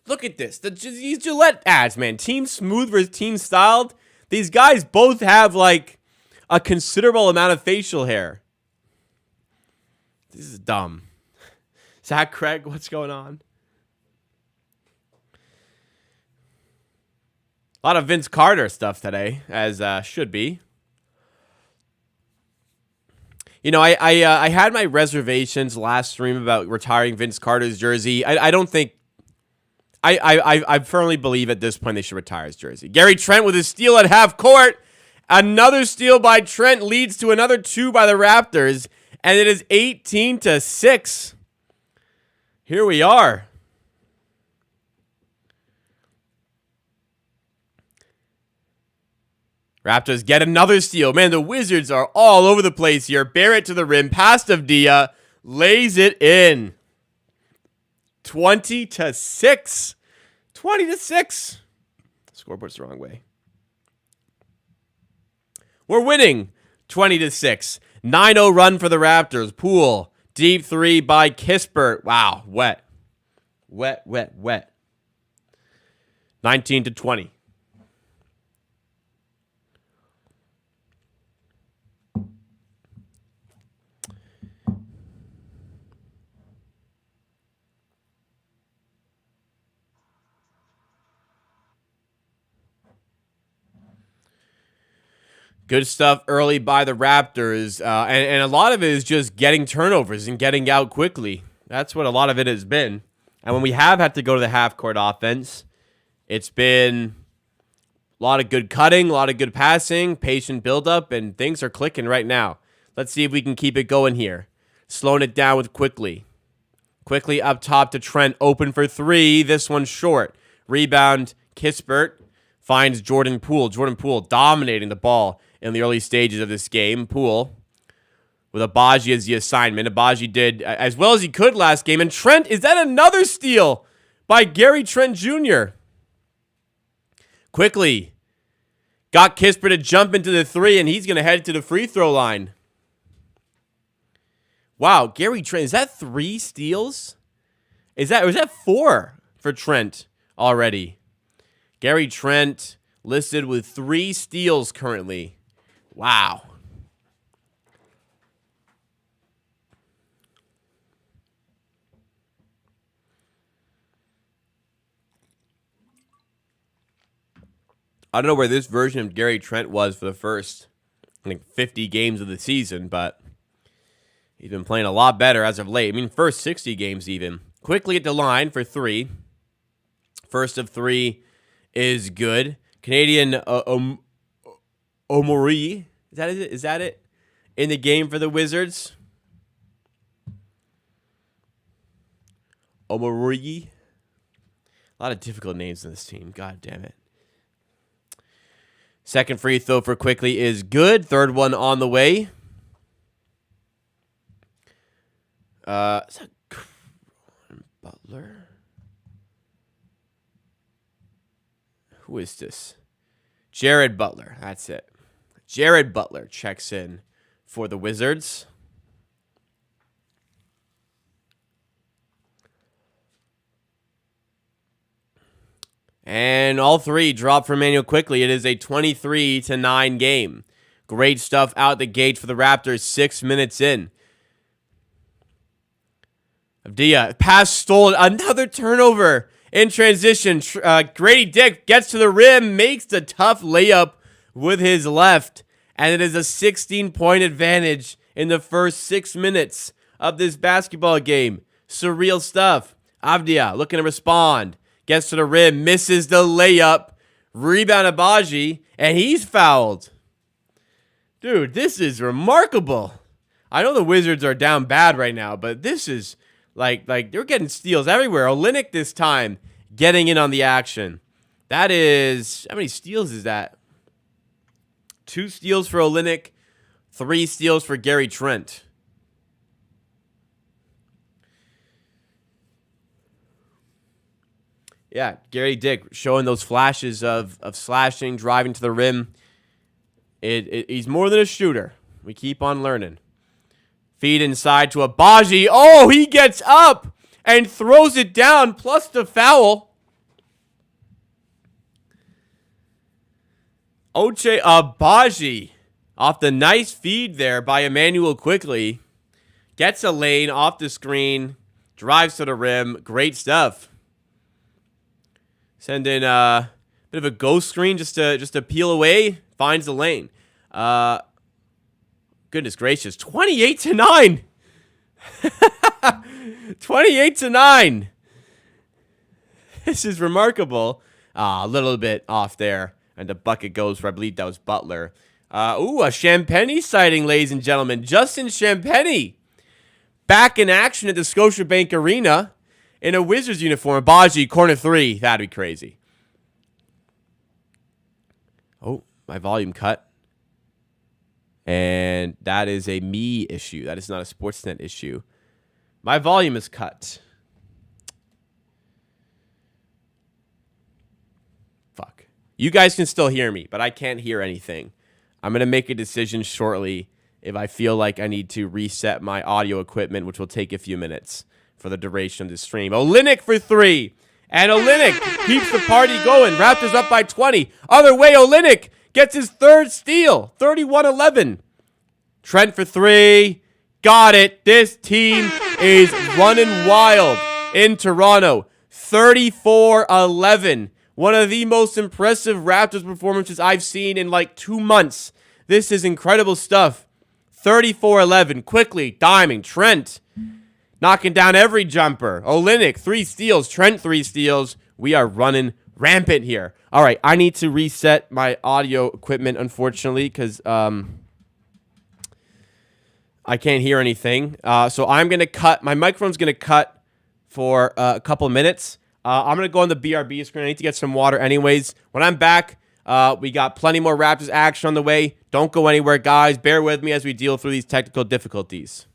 Look at this. These Gillette ads, man. Team smooth versus team styled. These guys both have like a considerable amount of facial hair. This is dumb. Zach Craig, what's going on? A lot of Vince Carter stuff today, as should be. You know, I had my reservations last stream about retiring Vince Carter's jersey. I don't think... I firmly believe at this point they should retire his jersey. Gary Trent with his steal at half court. Another steal by Trent leads to another 2 by the Raptors. And it is 18-6. Here we are. Raptors get another steal. Man, the Wizards are all over the place here. Barrett to the rim. Pass to Dia. Lays it in. 20-6. 20-6. Scoreboard's the wrong way. We're winning 20-6. 9-0 run for the Raptors. Poole. Deep 3 by Kispert. Wow. Wet. Wet, wet, wet. 19-20. Good stuff early by the Raptors, and a lot of it is just getting turnovers and getting out quickly. That's what a lot of it has been. And when we have had to go to the half-court offense, it's been a lot of good cutting, a lot of good passing, patient buildup, and things are clicking right now. Let's see if we can keep it going here. Slowing it down with Quickly. Quickly up top to Trent, open for 3. This one's short. Rebound, Kispert finds Jordan Poole. Jordan Poole dominating the ball in the early stages of this game. Poole with Abaji as the assignment. Abaji did as well as he could last game. And Trent, is that another steal by Gary Trent Jr.? Quickly got Kispert to jump into the 3, and he's going to head to the free throw line. Wow, Gary Trent, is that 3 steals? Or is that 4 for Trent already? Gary Trent listed with 3 steals currently. Wow. I don't know where this version of Gary Trent was for the first, I think, 50 games of the season, but he's been playing a lot better as of late. I mean, first 60 games even. Quickly at the line for 3. First of 3 is good. Canadian Omori. Is that it? In the game for the Wizards. Omori. A lot of difficult names in this team. God damn it. Second free throw for Quickly is good. Third one on the way. Is that Butler? Who is this? Jared Butler. That's it. Jared Butler checks in for the Wizards. And all three drop for Manuel Quickly. It is a 23-9 game. Great stuff out the gate for the Raptors 6 minutes in. Avdia, pass stolen. Another turnover in transition. Grady Dick gets to the rim, makes the tough layup with his left. And it is a 16-point advantage in the first 6 minutes of this basketball game. Surreal stuff. Avdia looking to respond. Gets to the rim, misses the layup. Rebound Abaji, and he's fouled. Dude, this is remarkable. I know the Wizards are down bad right now, but this is like they're getting steals everywhere. Olynyk this time getting in on the action. That is, how many steals is that? 2 steals for Olynyk, 3 steals for Gary Trent. Yeah, Gary Dick showing those flashes of slashing, driving to the rim. He's more than a shooter. We keep on learning. Feed inside to Abaji. Oh, he gets up and throws it down, plus the foul. Oche Abaji off the nice feed there by Emmanuel Quickly. Gets a lane off the screen, drives to the rim. Great stuff. Send in a bit of a ghost screen just to peel away. Finds the lane. Goodness gracious. 28-9. 28-9. This is remarkable. A little bit off there. And the bucket goes for, I believe that was Butler. A Champagny sighting, ladies and gentlemen. Justin Champagny. Back in action at the Scotiabank Arena. In a Wizards uniform. Abaji, corner 3. That'd be crazy. Oh, my volume cut. And that is a me issue. That is not a Sportsnet issue. My volume is cut. Fuck. You guys can still hear me, but I can't hear anything. I'm going to make a decision shortly if I feel like I need to reset my audio equipment, which will take a few minutes for the duration of the stream. Olynyk for 3. And Olynyk keeps the party going. Raptors up by 20. Other way, Olynyk gets his 3rd steal. 31-11. Trent for 3. Got it. This team is running wild in Toronto. 34-11. One of the most impressive Raptors performances I've seen in like 2 months. This is incredible stuff. 34-11. Quickly, diming. Trent knocking down every jumper. Olynyk, 3 steals. Trent, 3 steals. We are running rampant here. All right, I need to reset my audio equipment, unfortunately, because I can't hear anything. So I'm going to cut. My microphone's going to cut for a couple of minutes. I'm going to go on the BRB screen. I need to get some water anyways. When I'm back, we got plenty more Raptors action on the way. Don't go anywhere, guys. Bear with me as we deal through these technical difficulties.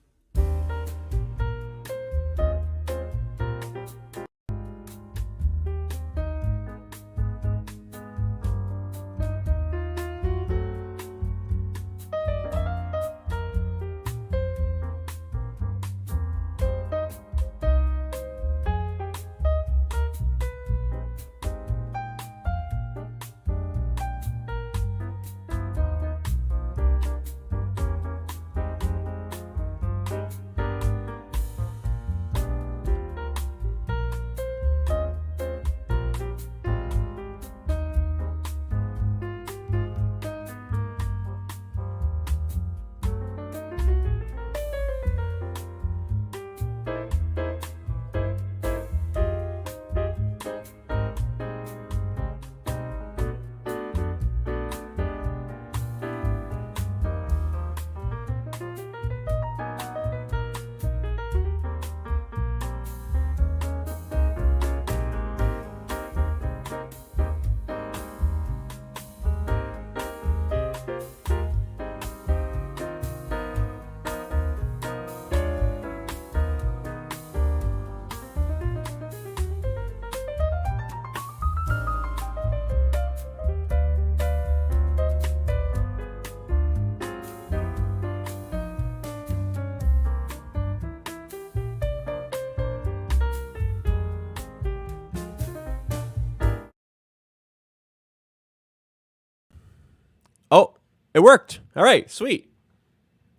Oh, it worked. All right, sweet.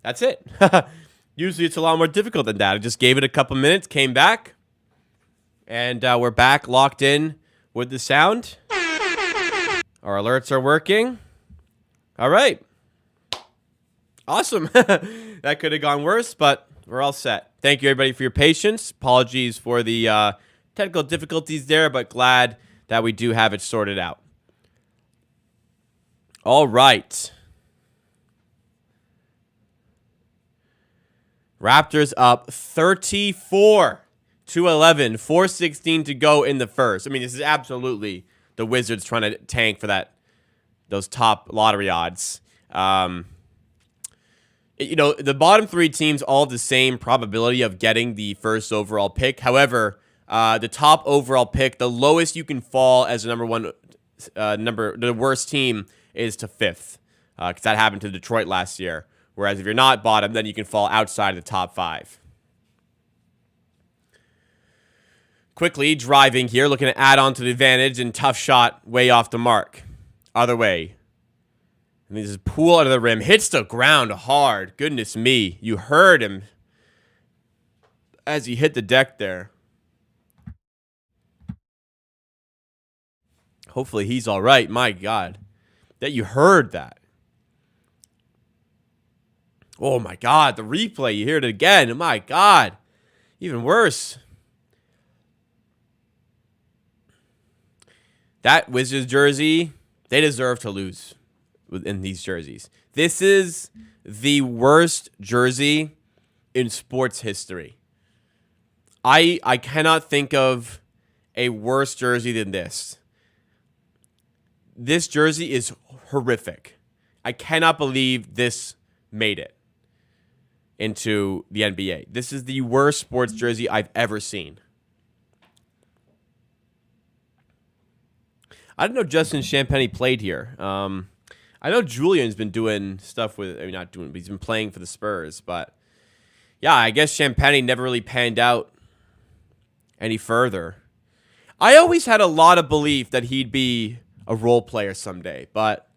That's it. Usually it's a lot more difficult than that. I just gave it a couple minutes, came back, and we're back locked in with the sound. Our alerts are working. All right. Awesome. That could have gone worse, but we're all set. Thank you, everybody, for your patience. Apologies for the technical difficulties there, but glad that we do have it sorted out. All right. Raptors up 34-11, 4:16 to go in the first. I mean, this is absolutely the Wizards trying to tank for those top lottery odds. The bottom three teams all have the same probability of getting the first overall pick. However, the top overall pick, the lowest you can fall as a the worst team is to fifth, because that happened to Detroit last year. Whereas if you're not bottom, then you can fall outside of the top five. Quickly driving here, looking to add on to the advantage, and tough shot way off the mark. Other way. I mean, this is Poole under the rim. Hits the ground hard. Goodness me. You heard him as he hit the deck there. Hopefully he's all right. My God. That you heard that. Oh, my God. The replay. You hear it again. My God. Even worse. That Wizards jersey, they deserve to lose in these jerseys. This is the worst jersey in sports history. I cannot think of a worse jersey than this. This jersey is horrific. I cannot believe this made it into the NBA. This is the worst sports jersey I've ever seen. I didn't know Justin Champagnie played here. I know Julian's been doing stuff with, not doing, but he's been playing for the Spurs. But yeah, I guess Champagnie never really panned out any further. I always had a lot of belief that he'd be a role player someday, but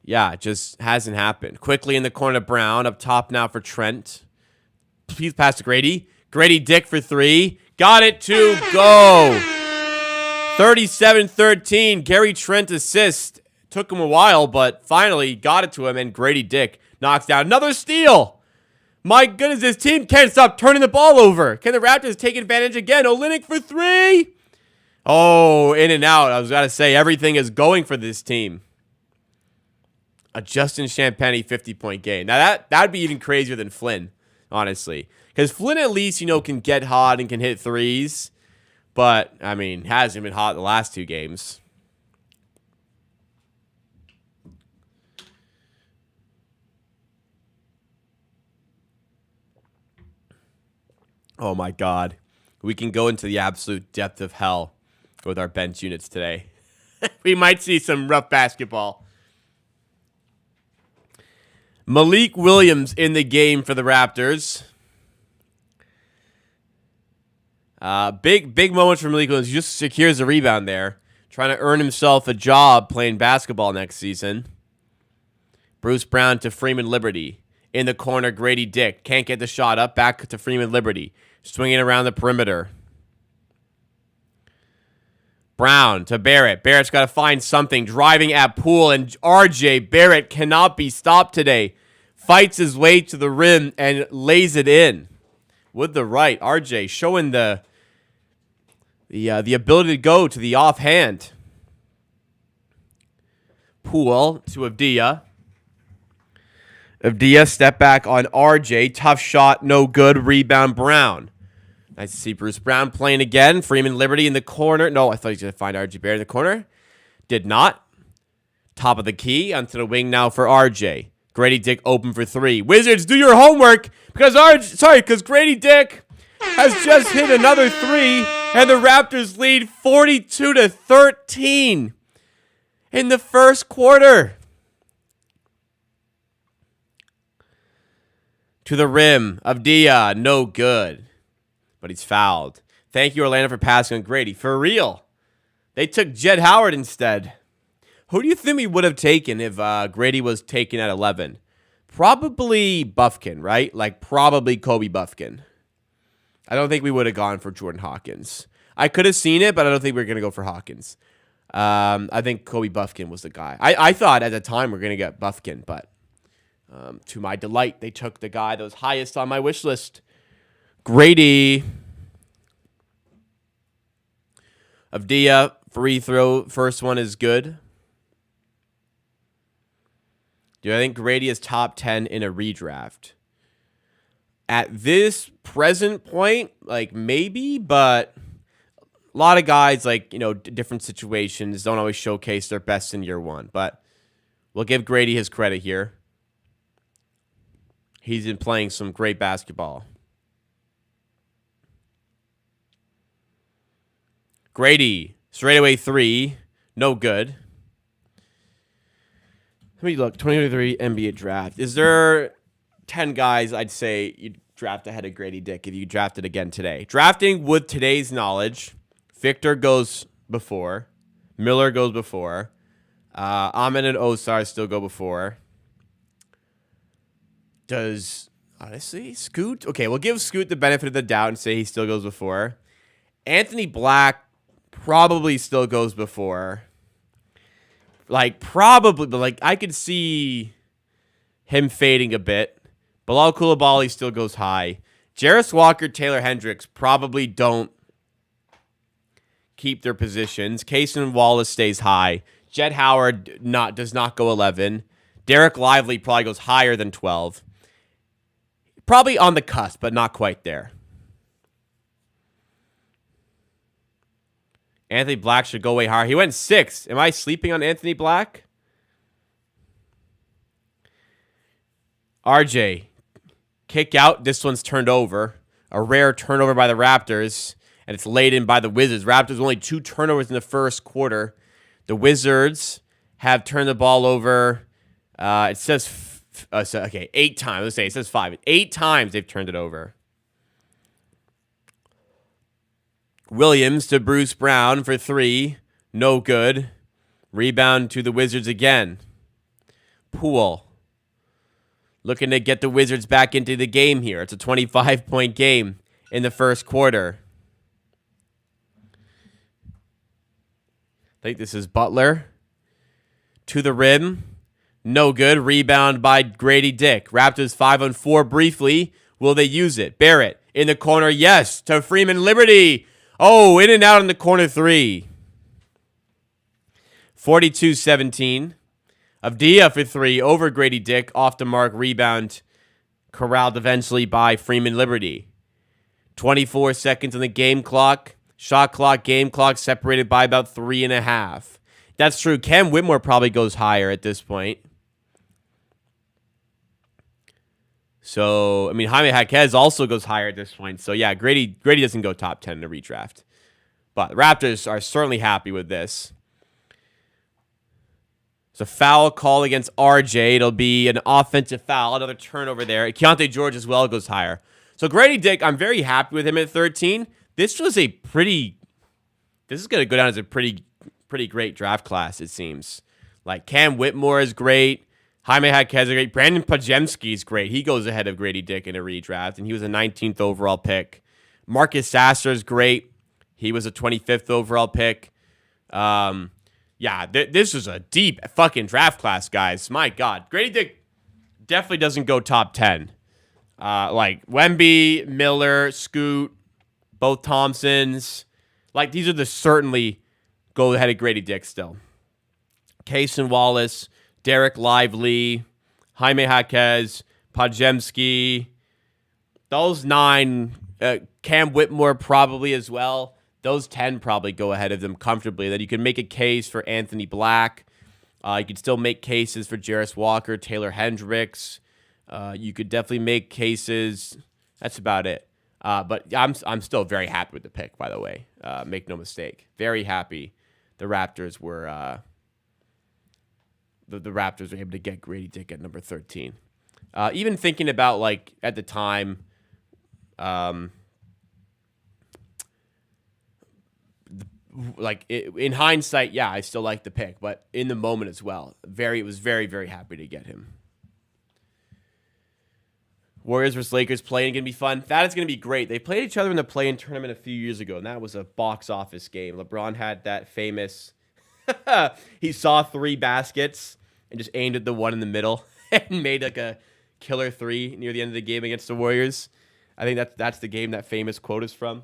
yeah, it just hasn't happened. Quickly in the corner, Brown up top now for Trent. Please pass to Grady. Grady Dick for three. Got it to go. 37-13. Gary Trent assist. Took him a while, but finally got it to him, and Grady Dick knocks down another steal. My goodness, this team can't stop turning the ball over. Can the Raptors take advantage again? Olynyk for three. Oh, in and out. I was going to say, everything is going for this team. A Justin Champagnie 50-point game. Now, that'd be even crazier than Flynn, honestly. Because Flynn at least, can get hot and can hit threes. But, hasn't been hot the last two games. Oh, my God. We can go into the absolute depth of hell with our bench units today. We might see some rough basketball. Malik Williams in the game for the Raptors. Big moment for Malik Williams. He just secures a rebound there. Trying to earn himself a job playing basketball next season. Bruce Brown to Freeman Liberty. In the corner, Grady Dick. Can't get the shot up. Back to Freeman Liberty. Swinging around the perimeter. Brown to Barrett. Barrett's got to find something. Driving at Poole, and RJ Barrett cannot be stopped today. Fights his way to the rim and lays it in with the right. RJ showing the ability to go to the offhand. Poole to Avdia. Avdia step back on RJ. Tough shot, no good. Rebound Brown. Nice to see Bruce Brown playing again. Freeman Liberty in the corner. No, I thought he was going to find RJ Barrett in the corner. Did not. Top of the key. Onto the wing now for RJ. Grady Dick open for three. Wizards, do your homework. Because Grady Dick has just hit another three. And the Raptors lead 42-13 in the first quarter. To the rim. Avdia, no good. But he's fouled. Thank you, Orlando, for passing on Grady. For real. They took Jed Howard instead. Who do you think we would have taken if Grady was taken at 11? Probably Buffkin, right? Like, probably Kobe Buffkin. I don't think we would have gone for Jordan Hawkins. I could have seen it, but I don't think we are going to go for Hawkins. I think Kobe Buffkin was the guy. I thought at the time we are going to get Buffkin, but to my delight, they took the guy that was highest on my wish list. Grady. Avdia, free throw. First one is good. Do I think Grady is top 10 in a redraft? At this present point, like maybe, but a lot of guys, like, different situations don't always showcase their best in year one. But we'll give Grady his credit here. He's been playing some great basketball. Grady, straightaway 3, no good. Let me look, 2023 NBA draft. Is there 10 guys I'd say you'd draft ahead of Grady Dick if you drafted again today? Drafting with today's knowledge, Victor goes before. Miller goes before. Ahmed and Osar still go before. Does, honestly, Scoot? Okay, we'll give Scoot the benefit of the doubt and say he still goes before. Anthony Black probably still goes before. Like, probably, but, like, I could see him fading a bit. Bilal Coulibaly still goes high. Jarris Walker, Taylor Hendricks probably don't keep their positions. Cason Wallace stays high. Jett Howard does not go 11. Derek Lively probably goes higher than 12. Probably on the cusp, but not quite there. Anthony Black should go way higher. He went 6. Am I sleeping on Anthony Black? RJ, kick out. This one's turned over. A rare turnover by the Raptors, and it's laid in by the Wizards. Raptors only 2 turnovers in the first quarter. The Wizards have turned the ball over. It says, 8 times. Let's say it says 5. 8 times they've turned it over. Williams to Bruce Brown for 3. No good. Rebound to the Wizards again. Poole. Looking to get the Wizards back into the game here. It's a 25-point game in the first quarter. I think this is Butler. To the rim. No good. Rebound by Grady Dick. Raptors 5-on-4 briefly. Will they use it? Barrett in the corner. Yes. To Freeman Liberty. Oh, in and out in the corner 3. 42-17. Avdia for 3 over Grady Dick. Off the mark. Rebound. Corralled eventually by Freeman Liberty. 24 seconds on the game clock. Shot clock, game clock separated by about 3.5. That's true. Cam Whitmore probably goes higher at this point. So, I mean, Jaime Jaquez also goes higher at this point. So, yeah, Grady doesn't go top 10 in the redraft. But the Raptors are certainly happy with this. It's a foul call against RJ. It'll be an offensive foul. Another turnover there. Keontae George as well goes higher. So, Grady Dick, I'm very happy with him at 13. This is going to go down as a pretty great draft class, it seems. Like, Cam Whitmore is great. Jaime Jaquez is great. Brandon Pajemski is great. He goes ahead of Grady Dick in a redraft, and he was a 19th overall pick. Marcus Sasser is great. He was a 25th overall pick. This is a deep fucking draft class, guys. My God. Grady Dick definitely doesn't go top 10. Like, Wemby, Miller, Scoot, both Thompsons. Like, these are the certainly go ahead of Grady Dick still. Cason Wallace, Derek Lively, Jaime Jaquez, Pajemski. Those 9, Cam Whitmore probably as well. Those 10 probably go ahead of them comfortably. Then you can make a case for Anthony Black. You could still make cases for Jarris Walker, Taylor Hendricks. You could definitely make cases. That's about it. But I'm still very happy with the pick, by the way. Make no mistake. Very happy the Raptors were the Raptors were able to get Grady Dick at number 13. Even thinking about, like, at the time, like in hindsight, yeah, I still like the pick, but in the moment as well, was very, very happy to get him. Warriors versus Lakers playing going to be fun. That is going to be great. They played each other in the play-in tournament a few years ago, and that was a box office game. LeBron had that famous, he saw 3 baskets and just aimed at the one in the middle and made like a killer 3 near the end of the game against the Warriors. I think that's the game that famous quote is from.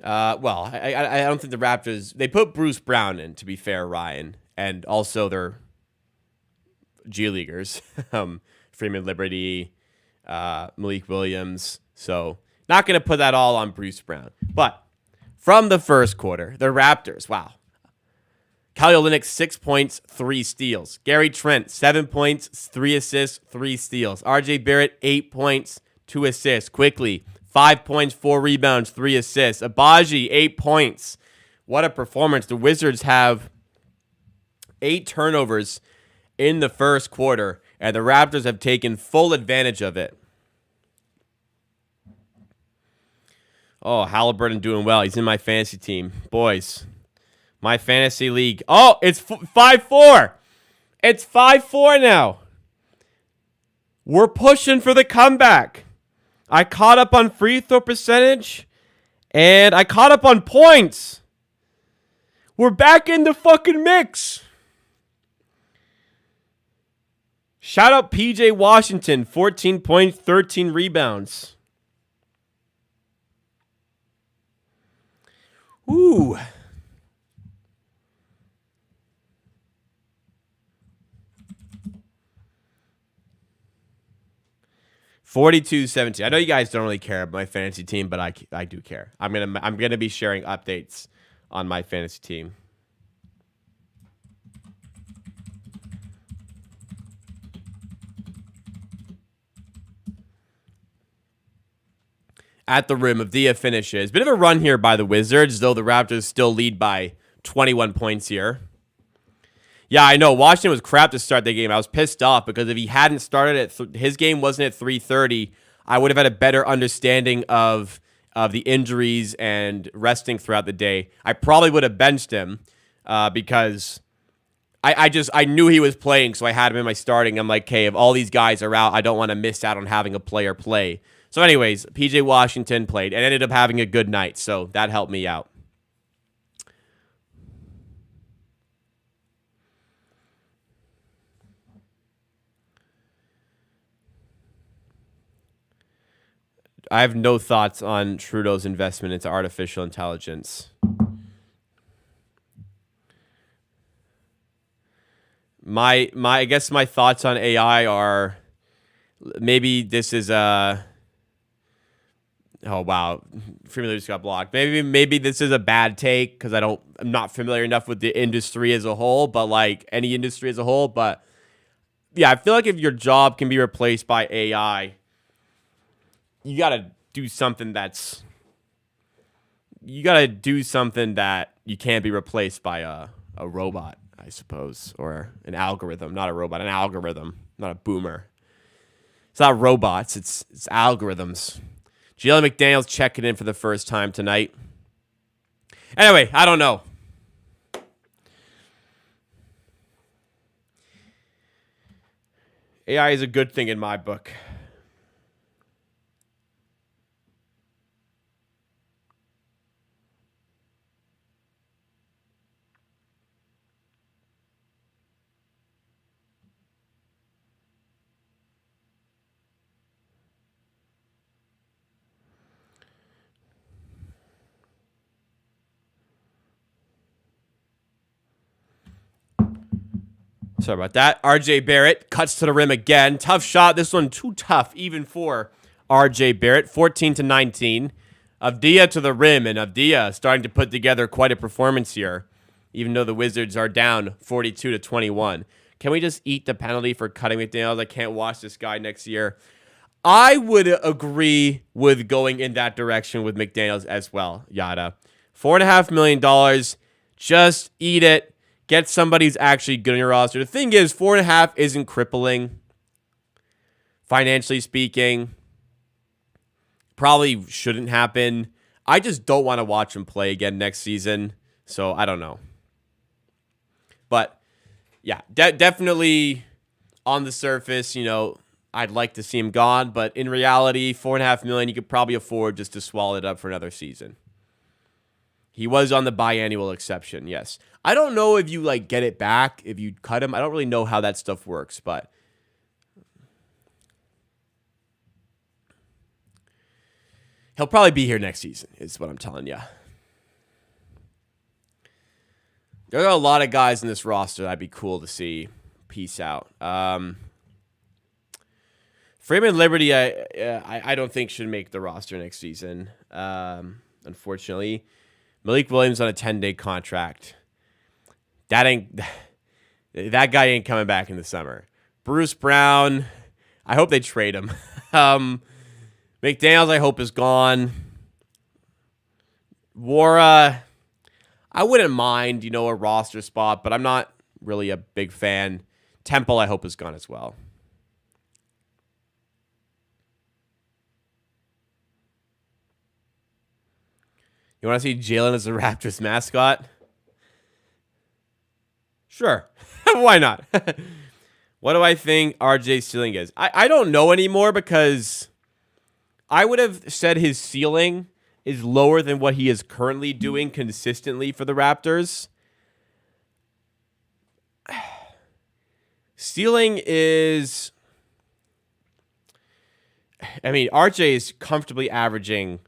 Well, I don't think the Raptors, they put Bruce Brown in, to be fair, Ryan, and also their G Leaguers, Freeman Liberty, Malik Williams. So not going to put that all on Bruce Brown. But from the first quarter, the Raptors, wow. Kelly Olynyk, 6 points, 3 steals. Gary Trent, 7 points, 3 assists, 3 steals. RJ Barrett, 8 points, 2 assists. Quickly, 5 points, 4 rebounds, 3 assists. Abaji, 8 points. What a performance. The Wizards have 8 turnovers in the first quarter, and the Raptors have taken full advantage of it. Oh, Halliburton doing well. He's in my fantasy team. Boys, my fantasy league. Oh, it's 5-4. It's 5-4 now. We're pushing for the comeback. I caught up on free throw percentage, and I caught up on points. We're back in the fucking mix. Shout out PJ Washington, 14 points, 13 rebounds. Ooh. $42.17. I know you guys don't really care about my fantasy team, but I do care. I'm gonna be sharing updates on my fantasy team. At the rim, Avdija finishes. Bit of a run here by the Wizards, though the Raptors still lead by 21 points here. Yeah, I know. Washington was crap to start the game. I was pissed off because if he hadn't started at his game wasn't at 3:30, I would have had a better understanding of the injuries and resting throughout the day. I probably would have benched him because I knew he was playing, so I had him in my starting. I'm like, okay, if all these guys are out, I don't want to miss out on having a player play. So anyways, PJ Washington played and ended up having a good night, so that helped me out. I have no thoughts on Trudeau's investment into artificial intelligence. I guess my thoughts on AI are maybe this is a oh wow, Freeman just got blocked. Maybe this is a bad take because I'm not familiar enough with the industry as a whole, but like any industry as a whole. But yeah, I feel like if your job can be replaced by AI, you gotta do something that you can't be replaced by a robot, I suppose, or an algorithm. Not a robot, an algorithm, not a boomer. It's not robots, it's algorithms. Jalen McDaniels checking in for the first time tonight. Anyway, I don't know. AI is a good thing in my book. Sorry about that. RJ Barrett cuts to the rim again. Tough shot. This one too tough, even for RJ Barrett. 14-19. Avdija to the rim, and Avdija starting to put together quite a performance here, even though the Wizards are down 42-21. Can we just eat the penalty for cutting McDaniels? I can't watch this guy next year. I would agree with going in that direction with McDaniels as well, Yada. $4.5 million. Just eat it. Get somebody who's actually good on your roster. The thing is, 4.5 isn't crippling. financially speaking. Probably shouldn't happen. I just don't want to watch him play again next season. So I don't know. But yeah, definitely on the surface, I'd like to see him gone. But in reality, $4.5 million, you could probably afford just to swallow it up for another season. He was on the biannual exception, yes. I don't know if you get it back if you cut him. I don't really know how that stuff works, but he'll probably be here next season, is what I'm telling you. There are a lot of guys in this roster that'd be cool to see. Peace out. Freeman Liberty, I don't think should make the roster next season. Unfortunately, Malik Williams on a 10-day contract. That guy ain't coming back in the summer. Bruce Brown, I hope they trade him. McDaniels, I hope, is gone. Wara, I wouldn't mind, a roster spot, but I'm not really a big fan. Temple, I hope, is gone as well. You want to see Jalen as the Raptors mascot? Sure. Why not? What do I think RJ's ceiling is? I don't know anymore because I would have said his ceiling is lower than what he is currently doing consistently for the Raptors. Ceiling is... RJ is comfortably averaging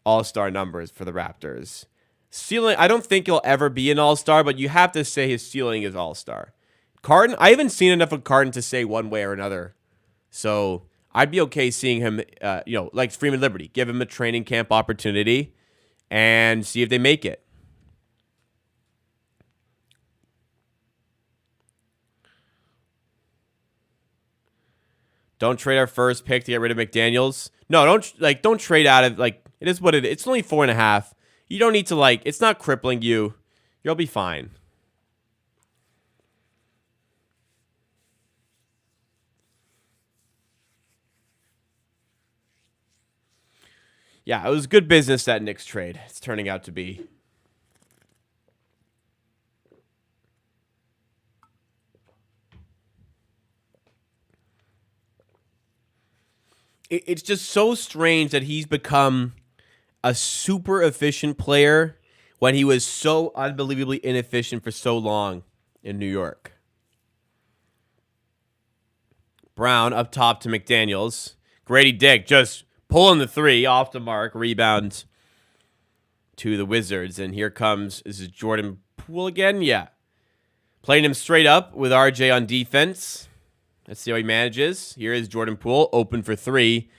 all-star numbers for the Raptors. Ceiling, I don't think he'll ever be an all-star, but you have to say his ceiling is all-star. Carton, I haven't seen enough of Carton to say one way or another. So I'd be okay seeing him, like Freeman Liberty. Give him a training camp opportunity and see if they make it. Don't trade our first pick to get rid of McDaniels. No, don't trade out of, it is what it is. It's only 4.5. You don't need to, it's not crippling you. You'll be fine. Yeah, it was good business, that Knicks trade. It's turning out to be. It's just so strange that he's become a super efficient player when he was so unbelievably inefficient for so long in New York. Brown up top to McDaniels. Grady Dick just pulling the three off the mark. Rebound to the Wizards. And here comes, is it Jordan Poole again? Yeah. Playing him straight up with RJ on defense. Let's see how he manages. Here is Jordan Poole, open for three.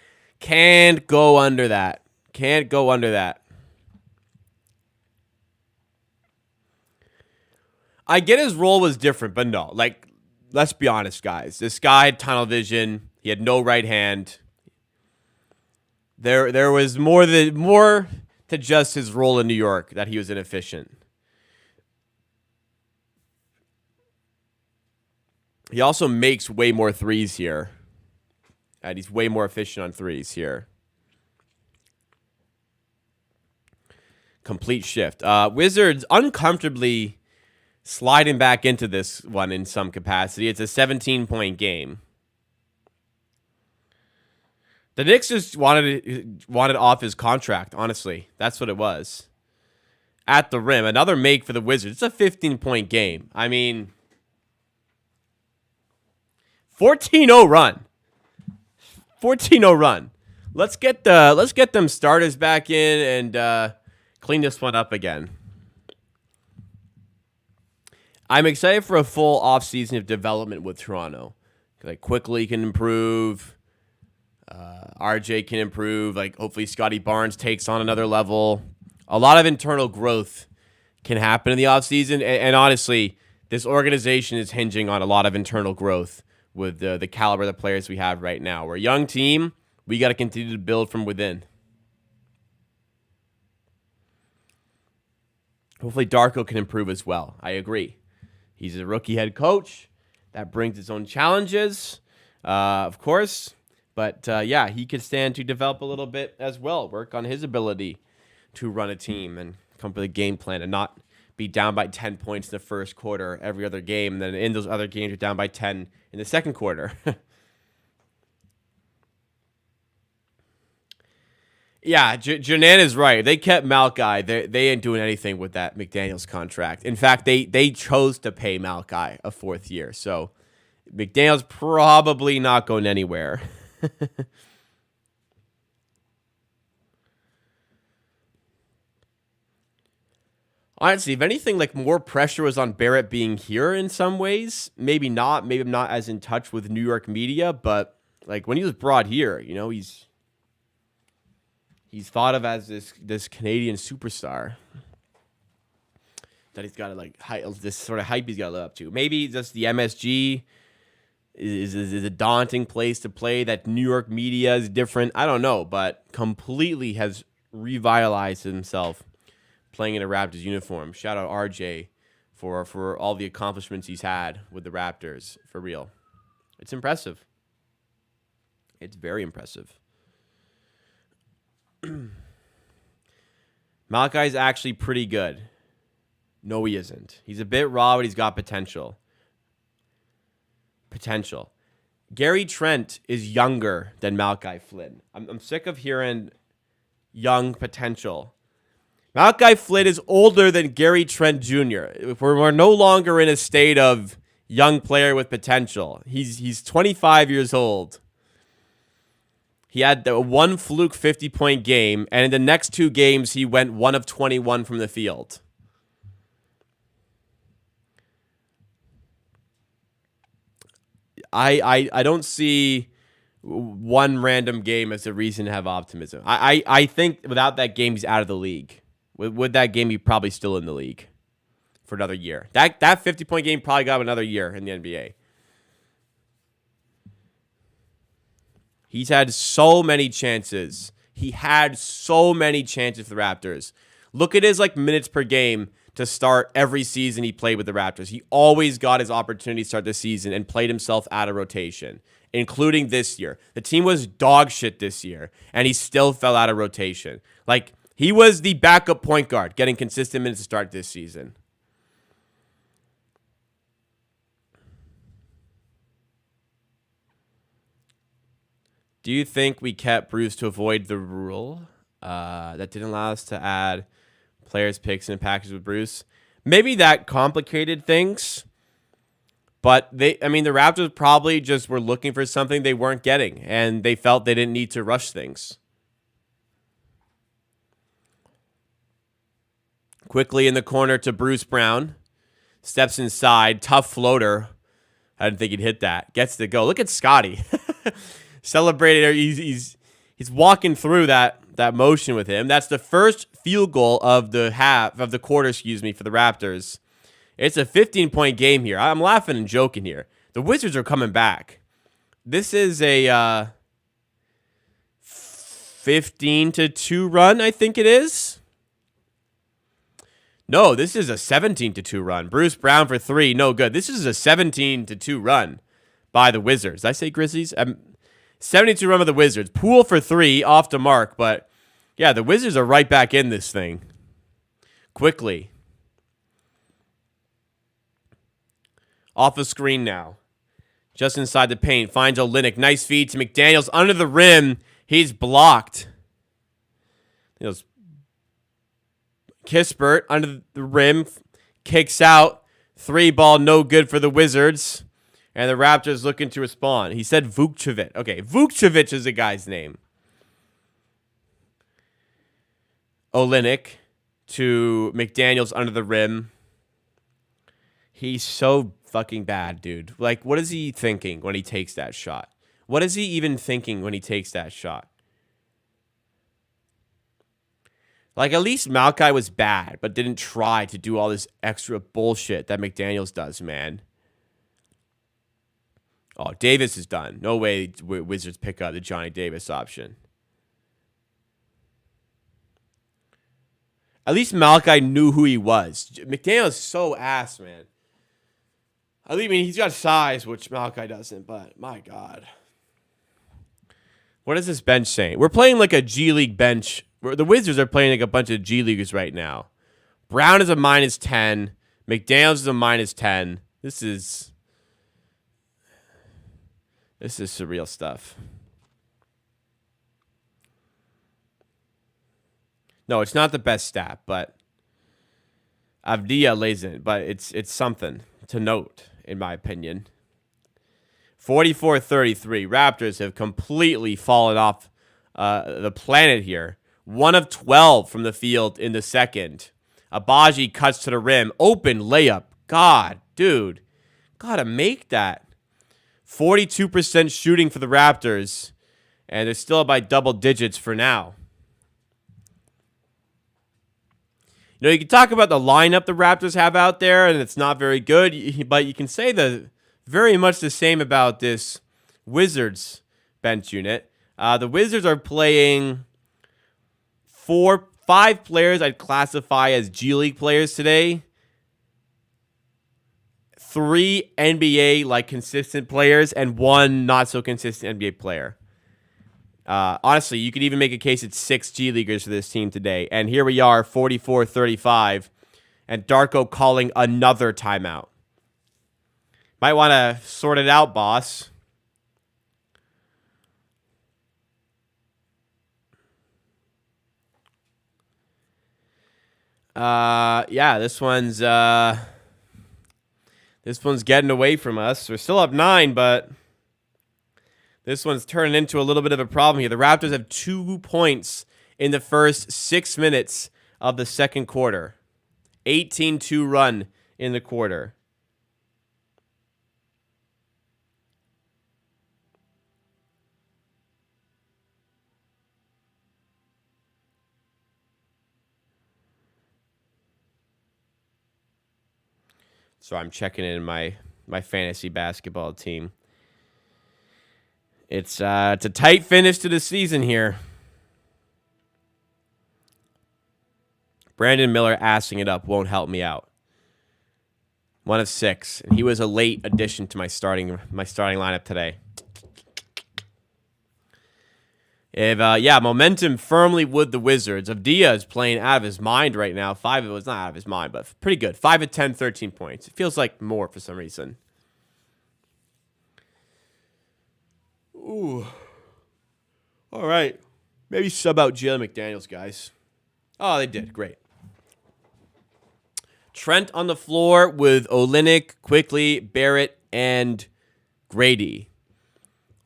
Can't go under that. Can't go under that. I get his role was different, but no. Let's be honest, guys. This guy had tunnel vision. He had no right hand. There was more to just his role in New York that he was inefficient. He also makes way more threes here. And he's way more efficient on threes here. Complete shift. Wizards uncomfortably sliding back into this one in some capacity. It's a 17-point game. The Knicks just wanted off his contract, honestly. That's what it was. At the rim. Another make for the Wizards. It's a 15-point game. 14-0 run. 14-0 run. Let's get them starters back in and clean this one up again. I'm excited for a full offseason of development with Toronto. Quickly can improve. RJ can improve. Hopefully Scotty Barnes takes on another level. A lot of internal growth can happen in the offseason. And honestly, this organization is hinging on a lot of internal growth with the caliber of the players we have right now. We're a young team. We got to continue to build from within. Hopefully Darko can improve as well. I agree. He's a rookie head coach. That brings its own challenges. Of course, But yeah, he could stand to develop a little bit as well, work on his ability to run a team and come up with a game plan and not be down by 10 points in the first quarter every other game. And then in those other games, you're down by 10 in the second quarter. Yeah, Janan is right. They kept Malchi. They ain't doing anything with that McDaniels contract. In fact, they chose to pay Malchi a 4th year. So McDaniels probably not going anywhere. Honestly, if anything, like more pressure was on Barrett being here in some ways. Maybe not. Maybe I'm not as in touch with New York media, but like when he was brought here, he's thought of as this Canadian superstar that he's got to like this sort of hype he's got to live up to. Maybe just the MSG is a daunting place to play. That New York media is different. I don't know, but completely has revitalized himself playing in a Raptors uniform. Shout out RJ for all the accomplishments he's had with the Raptors. For real, it's impressive. It's very impressive. Malchi's actually pretty good. No, he isn't. He's a bit raw, but he's got potential. Gary Trent is younger than Malchi Flynn. I'm sick of hearing young potential. Malchi Flynn is older than Gary Trent Jr. We're no longer in a state of young player with potential. He's 25 years old. He had the one fluke 50-point game, and in the next 2 games, he went 1 of 21 from the field. I don't see one random game as a reason to have optimism. I think without that game, he's out of the league. With that game, he's probably still in the league for another year. That 50-point game probably got him another year in the NBA. He's had so many chances. He had so many chances for the Raptors. Look at his minutes per game to start every season he played with the Raptors. He always got his opportunity to start the season and played himself out of rotation, including this year. The team was dog shit this year, and he still fell out of rotation. He was the backup point guard, getting consistent minutes to start this season. Do you think we kept Bruce to avoid the rule that didn't allow us to add players' picks in a package with Bruce? Maybe that complicated things, but the Raptors probably just were looking for something they weren't getting, and they felt they didn't need to rush things. Quickly in the corner to Bruce Brown. Steps inside. Tough floater. I didn't think he'd hit that. Gets to go. Look at Scotty. Celebrated. He's walking through that motion with him. That's the first field goal of the quarter, for the Raptors. It's a 15-point game here. I'm laughing and joking here. The Wizards are coming back. This is a 15-2 run, I think it is. No, this is a 17-2 run. Bruce Brown for 3. No good. This is a 17-2 run by the Wizards. Did I say Grizzlies? 72 run by the Wizards. Poole for 3 off the mark. But, yeah, the Wizards are right back in this thing. Quickly. Off the screen now. Just inside the paint. Finds Olynyk. Nice feed to McDaniels. Under the rim. He's blocked. Kispert under the rim, kicks out, 3-ball, no good for the Wizards, and the Raptors looking to respond. He said Vukcevic. Okay, Vukcevic is the guy's name. Olynyk to McDaniels under the rim. He's so fucking bad, dude. What is he thinking when he takes that shot? What is he even thinking when he takes that shot? At least Malchi was bad, but didn't try to do all this extra bullshit that McDaniels does, man. Oh, Davis is done. No way Wizards pick up the Johnny Davis option. At least Malchi knew who he was. McDaniels is so ass, man. He's got size, which Malchi doesn't, but my God. What is this bench saying? We're playing like a G League bench. The Wizards are playing like a bunch of G Leaguers right now. Brown is a -10. McDaniels is a -10. This is surreal stuff. No, it's not the best stat, but Avdia lays in it. But it's something to note, in my opinion. 44-33. Raptors have completely fallen off the planet here. 1 of 12 from the field in the second. Abaji cuts to the rim. Open layup. God, dude. Gotta make that. 42% shooting for the Raptors. And they're still by double digits for now. You know, you can talk about the lineup the Raptors have out there, and it's not very good. But you can say very much the same about this Wizards bench unit. The Wizards are playing 5 players I'd classify as G League players today. 3 NBA consistent players and 1 not so consistent NBA player. Honestly, you could even make a case it's 6 G Leaguers for this team today. And here we are, 44-35, and Darko calling another timeout. Might want to sort it out, boss. Yeah, this one's getting away from us. We're still up 9, but this one's turning into a little bit of a problem here. The Raptors have 2 points in the first 6 minutes of the second quarter. 18-2 run in the quarter. So I'm checking in my fantasy basketball team. It's a tight finish to the season here. Brandon Miller assing it up won't help me out. 1 of 6, and he was a late addition to my starting lineup today. Momentum firmly with the Wizards. Avdia is playing out of his mind right now. It's not out of his mind, but pretty good. 5 of 10, 13 points. It feels like more for some reason. Ooh. All right. Maybe sub out Jalen McDaniels, guys. Oh, they did. Great. Trent on the floor with Olynyk, Quickly, Barrett, and Grady.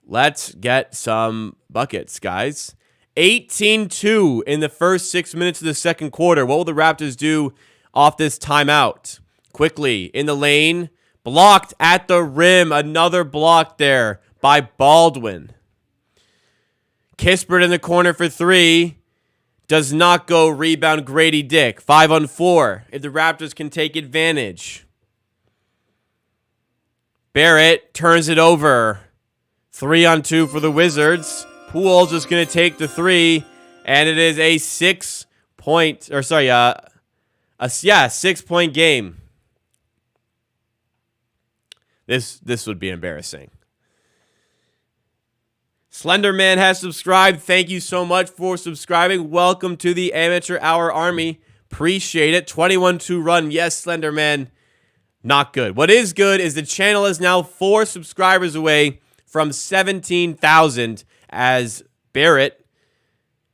Let's get some buckets, guys. 18-2 in the first 6 minutes of the second quarter. What will the Raptors do off this timeout? Quickly in the lane. Blocked at the rim. Another block there by Baldwin. Kispert in the corner for 3. Does not go. Rebound Grady Dick. 5 on 4. If the Raptors can take advantage. Barrett turns it over. 3 on 2 for the Wizards. Poole just going to take the 3. And it is a 6-point game. This would be embarrassing. Slenderman has subscribed. Thank you so much for subscribing. Welcome to the Amateur Hour Army. Appreciate it. 21-2 run. Yes, Slenderman. Not good. What is good is the channel is now 4 subscribers away from 17,000 as Barrett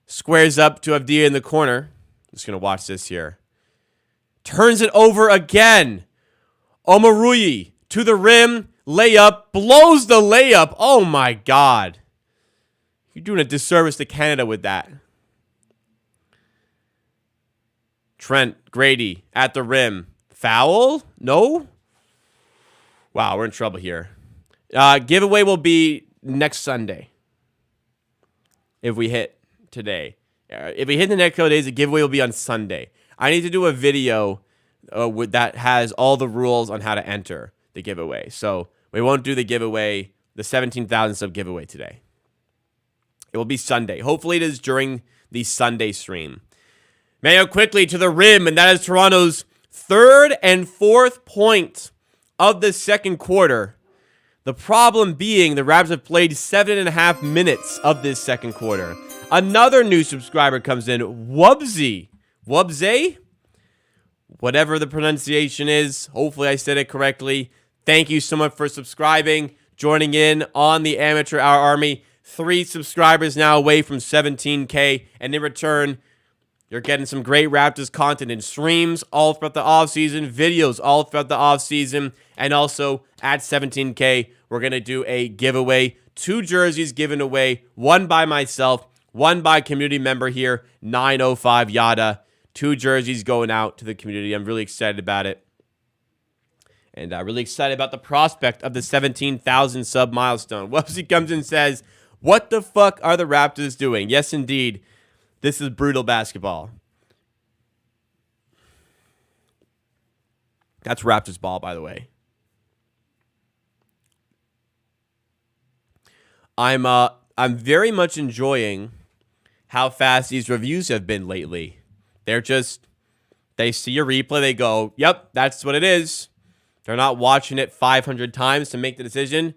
squares up to Avdia in the corner. Just going to watch this here. Turns it over again. Omoruyi to the rim. Layup. Blows the layup. Oh, my God. You're doing a disservice to Canada with that. Trent Grady at the rim. Foul? No? Wow, we're in trouble here. Giveaway will be next Sunday. If we hit today. If we hit the next couple of days, the giveaway will be on Sunday. I need to do a video that has all the rules on how to enter the giveaway. So we won't do the giveaway, the 17,000 sub giveaway today. It will be Sunday. Hopefully it is during the Sunday stream. Mayo Quickly to the rim, and that is Toronto's 3rd and 4th point of the second quarter. The problem being the Raptors have played 7.5 minutes of this second quarter. Another new subscriber comes in, Wubsy. Wubsy? Whatever the pronunciation is. Hopefully I said it correctly. Thank you so much for subscribing, joining in on the Amateur Hour Army. 3 subscribers now away from 17K. And in return, you're getting some great Raptors content in streams all throughout the offseason, videos all throughout the offseason, and also at 17K, we're going to do a giveaway. 2 jerseys given away, 1 by myself, 1 by community member here, 905 Yada. 2 jerseys going out to the community. I'm really excited about it. And really excited about the prospect of the 17,000 sub milestone. Wubsy comes and says, what the fuck are the Raptors doing? Yes, indeed. This is brutal basketball. That's Raptors ball, by the way. I'm very much enjoying how fast these reviews have been lately. They see a replay, they go, yep, that's what it is. They're not watching it 500 times to make the decision.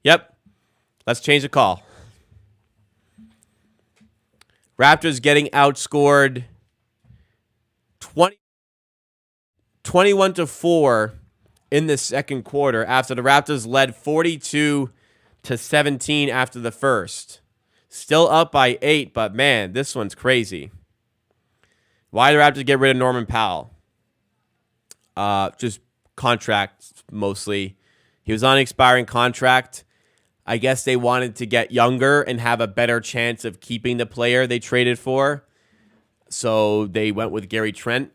Yep, let's change the call. Raptors getting outscored 21-4 in the second quarter after the Raptors led 42-17 after the first. Still up by 8, but man, this one's crazy. Why did the Raptors get rid of Norman Powell? Just contract mostly. He was on an expiring contract. I guess they wanted to get younger and have a better chance of keeping the player they traded for. So they went with Gary Trent.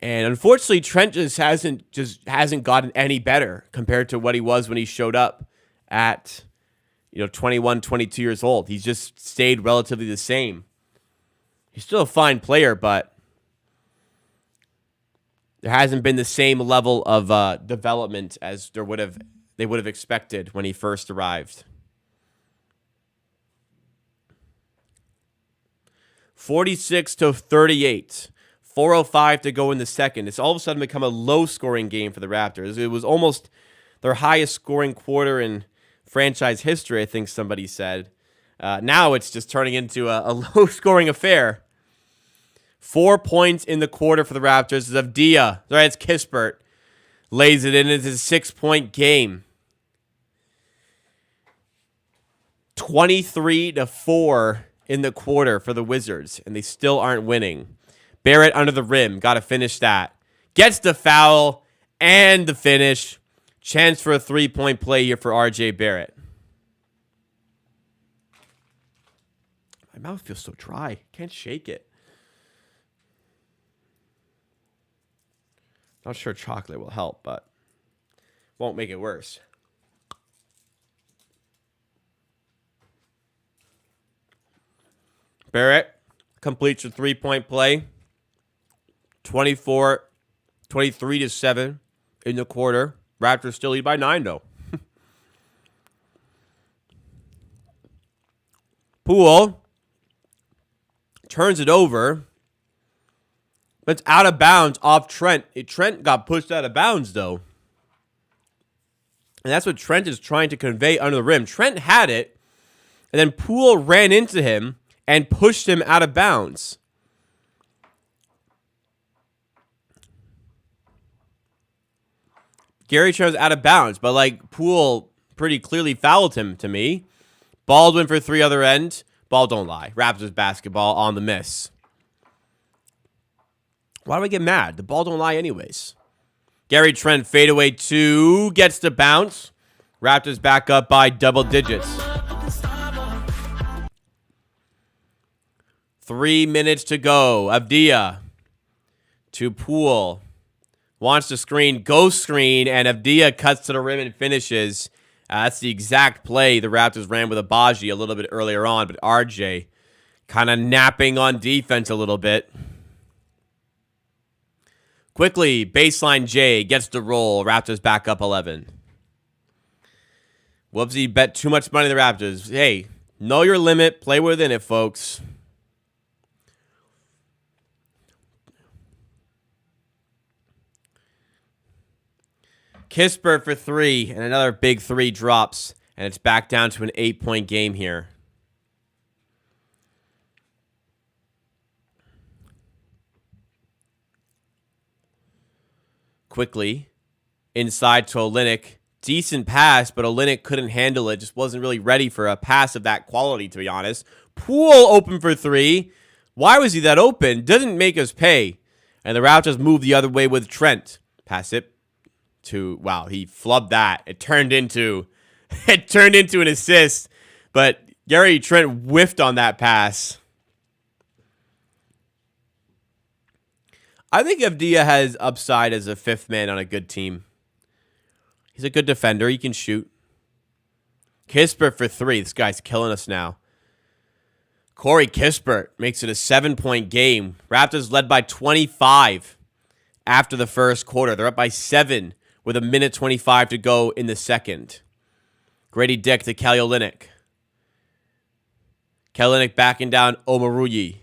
And unfortunately, Trent just hasn't gotten any better compared to what he was when he showed up at 21, 22 years old. He's just stayed relatively the same. He's still a fine player, but there hasn't been the same level of development as they would have expected when he first arrived. 46-38. 4:05 to go in the second. It's all of a sudden become a low-scoring game for the Raptors. It was almost their highest-scoring quarter in franchise history, I think somebody said. Now it's just turning into a low-scoring affair. 4 points in the quarter for the Raptors. Avdija, sorry, it's Kispert, lays it in. It's a 6-point game. 23-4 in the quarter for the Wizards, and they still aren't winning. Barrett under the rim. Got to finish that. Gets the foul and the finish. Chance for a 3-point play here for RJ Barrett. My mouth feels so dry. Can't shake it. Not sure chocolate will help, but won't make it worse. Barrett completes a 3-point play. 23-7 in the quarter. Raptors still lead by 9, though. Poole turns it over, but it's out of bounds off Trent. Trent got pushed out of bounds, though. And that's what Trent is trying to convey under the rim. Trent had it, and then Poole ran into him and pushed him out of bounds. Gary Trent was out of bounds, but Poole pretty clearly fouled him to me. Baldwin for 3 other end. Ball don't lie. Raptors basketball on the miss. Why do I get mad? The ball don't lie anyways. Gary Trent fadeaway 2. Gets the bounce. Raptors back up by double digits. 3 minutes to go. Avdija to Poole. Wants to screen, ghost screen, and Avdija cuts to the rim and finishes. That's the exact play the Raptors ran with Agbaji a little bit earlier on, but RJ kind of napping on defense a little bit. Quickly, baseline J gets the roll. Raptors back up 11. Whoopsie bet too much money in the Raptors. Hey, know your limit. Play within it, folks. Kispert for 3, and another big 3 drops, and it's back down to an 8-point game here. Quickly, inside to Olynyk. Decent pass, but Olynyk couldn't handle it. Just wasn't really ready for a pass of that quality, to be honest. Poole open for 3. Why was he that open? Doesn't make us pay. And the Raptors move the other way with Trent. Pass it to, wow, he flubbed that. It turned into an assist. But Gary Trent whiffed on that pass. I think Avdija has upside as a 5th man on a good team. He's a good defender. He can shoot. Kispert for 3. This guy's killing us now. Corey Kispert makes it a 7-point game. Raptors led by 25 after the first quarter. They're up by 7 with 1:25 to go in the second. Grady Dick to Kelly Olynyk. Kelly Olynyk backing down Omoruyi.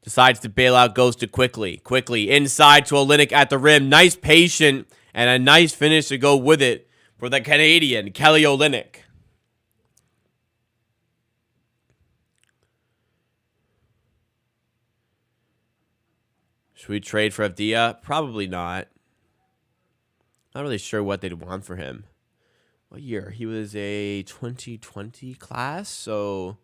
Decides to bail out, goes to Quickly. Quickly inside to Olynyk at the rim. Nice patient and a nice finish to go with it for the Canadian, Kelly Olynyk. Should we trade for Avdija? Probably not. Not really sure what they'd want for him. What year? He was a 2020 class, so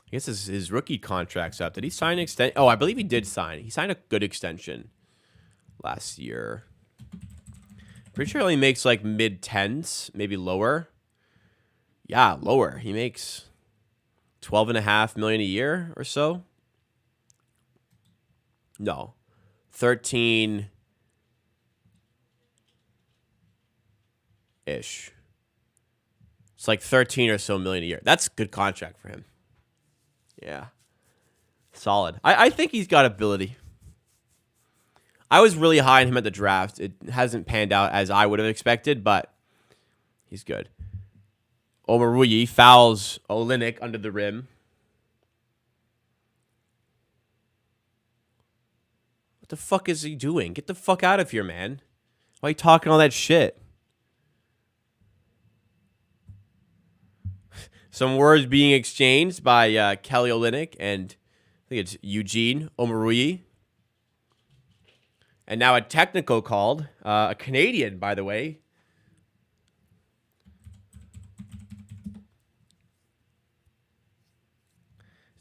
I guess his rookie contract's up. Did he sign an extension? Oh, I believe he did sign. He signed a good extension last year. Pretty sure he only makes like mid-10s, maybe lower. Yeah, lower. He makes $12.5 million a year or so. No, 13-ish. It's like 13 or so million a year. That's a good contract for him. Yeah. Solid. I think he's got ability. I was really high on him at the draft. It hasn't panned out as I would have expected, but he's good. Omoruyi fouls Olynyk under the rim. What the fuck is he doing? Get the fuck out of here, man. Why are you talking all that shit? Some words being exchanged by Kelly Olynyk and I think it's Eugene Omoruyi. And now a technical called. A Canadian, by the way.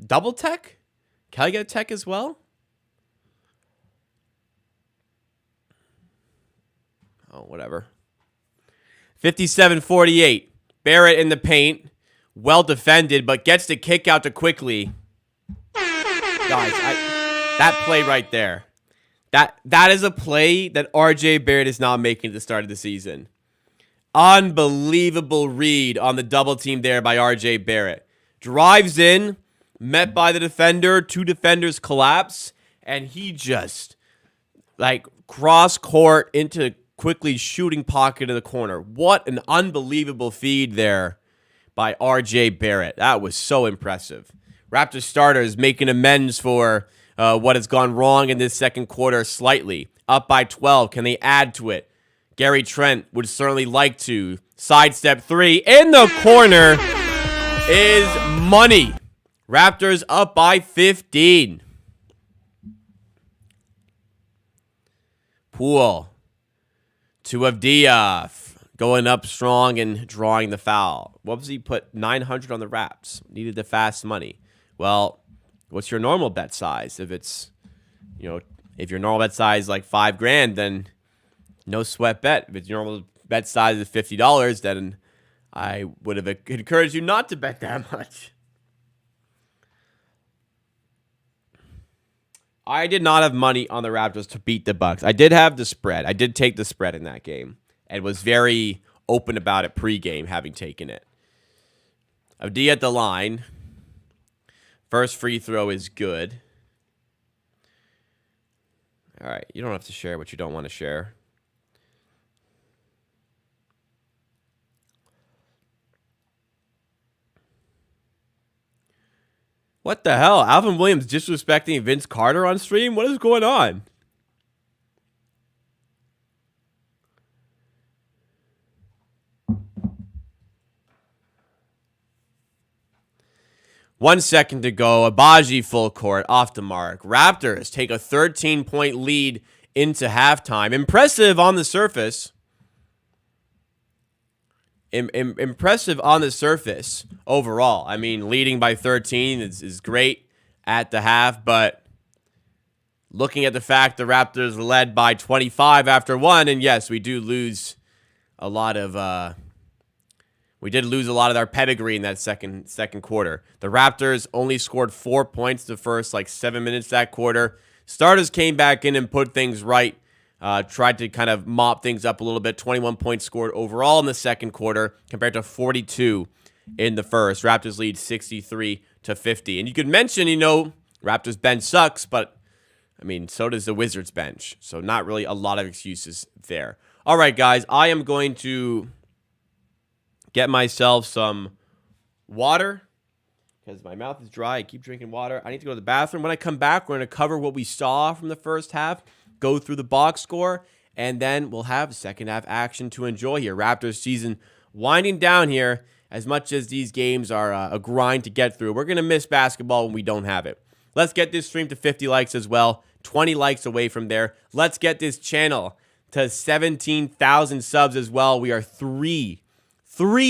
Double tech? Kelly get a tech as well? Oh, whatever. 57-48. Barrett in the paint. Well defended, but gets the kick out to Quickly. Guys, that play right there. That is a play that RJ Barrett is not making at the start of the season. Unbelievable read on the double team there by RJ Barrett. Drives in, met by the defender, 2 defenders collapse, and he just like cross court into Quickly shooting pocket in the corner. What an unbelievable feed there by RJ Barrett. That was so impressive. Raptors starters making amends for what has gone wrong in this second quarter slightly. Up by 12. Can they add to it? Gary Trent would certainly like to. Sidestep 3 in the corner is money. Raptors up by 15. Poole to Avdija. Going up strong and drawing the foul. What was he put? 900 on the Raps. Needed the fast money. Well, what's your normal bet size? If it's, if your normal bet size like $5,000, then no sweat bet. If it's your normal bet size is $50, then I would have encouraged you not to bet that much. I did not have money on the Raptors to beat the Bucks. I did have the spread. I did take the spread in that game and was very open about it pregame, having taken it. Avdija at the line. First free throw is good. All right, you don't have to share what you don't want to share. What the hell? Alvin Williams disrespecting Vince Carter on stream? What is going on? 1 second to go. Abaji full court off the mark. Raptors take a 13-point lead into halftime. Impressive on the surface. Impressive on the surface overall. I mean, leading by 13 is great at the half, but looking at the fact the Raptors led by 25 after one, and yes, we do lose a lot of our pedigree in that second quarter. The Raptors only scored 4 points the first 7 minutes that quarter. Starters came back in and put things right. Tried to kind of mop things up a little bit. 21 points scored overall in the second quarter compared to 42 in the first. Raptors lead 63-50. And you could mention, Raptors bench sucks, but I mean, so does the Wizards bench. So not really a lot of excuses there. All right, guys, I am going to get myself some water because my mouth is dry. I keep drinking water. I need to go to the bathroom. When I come back, we're going to cover what we saw from the first half, go through the box score, and then we'll have second half action to enjoy here. Raptors season winding down here. As much as these games are a grind to get through, we're going to miss basketball when we don't have it. Let's get this stream to 50 likes as well. 20 likes away from there. Let's get this channel to 17,000 subs as well. We are three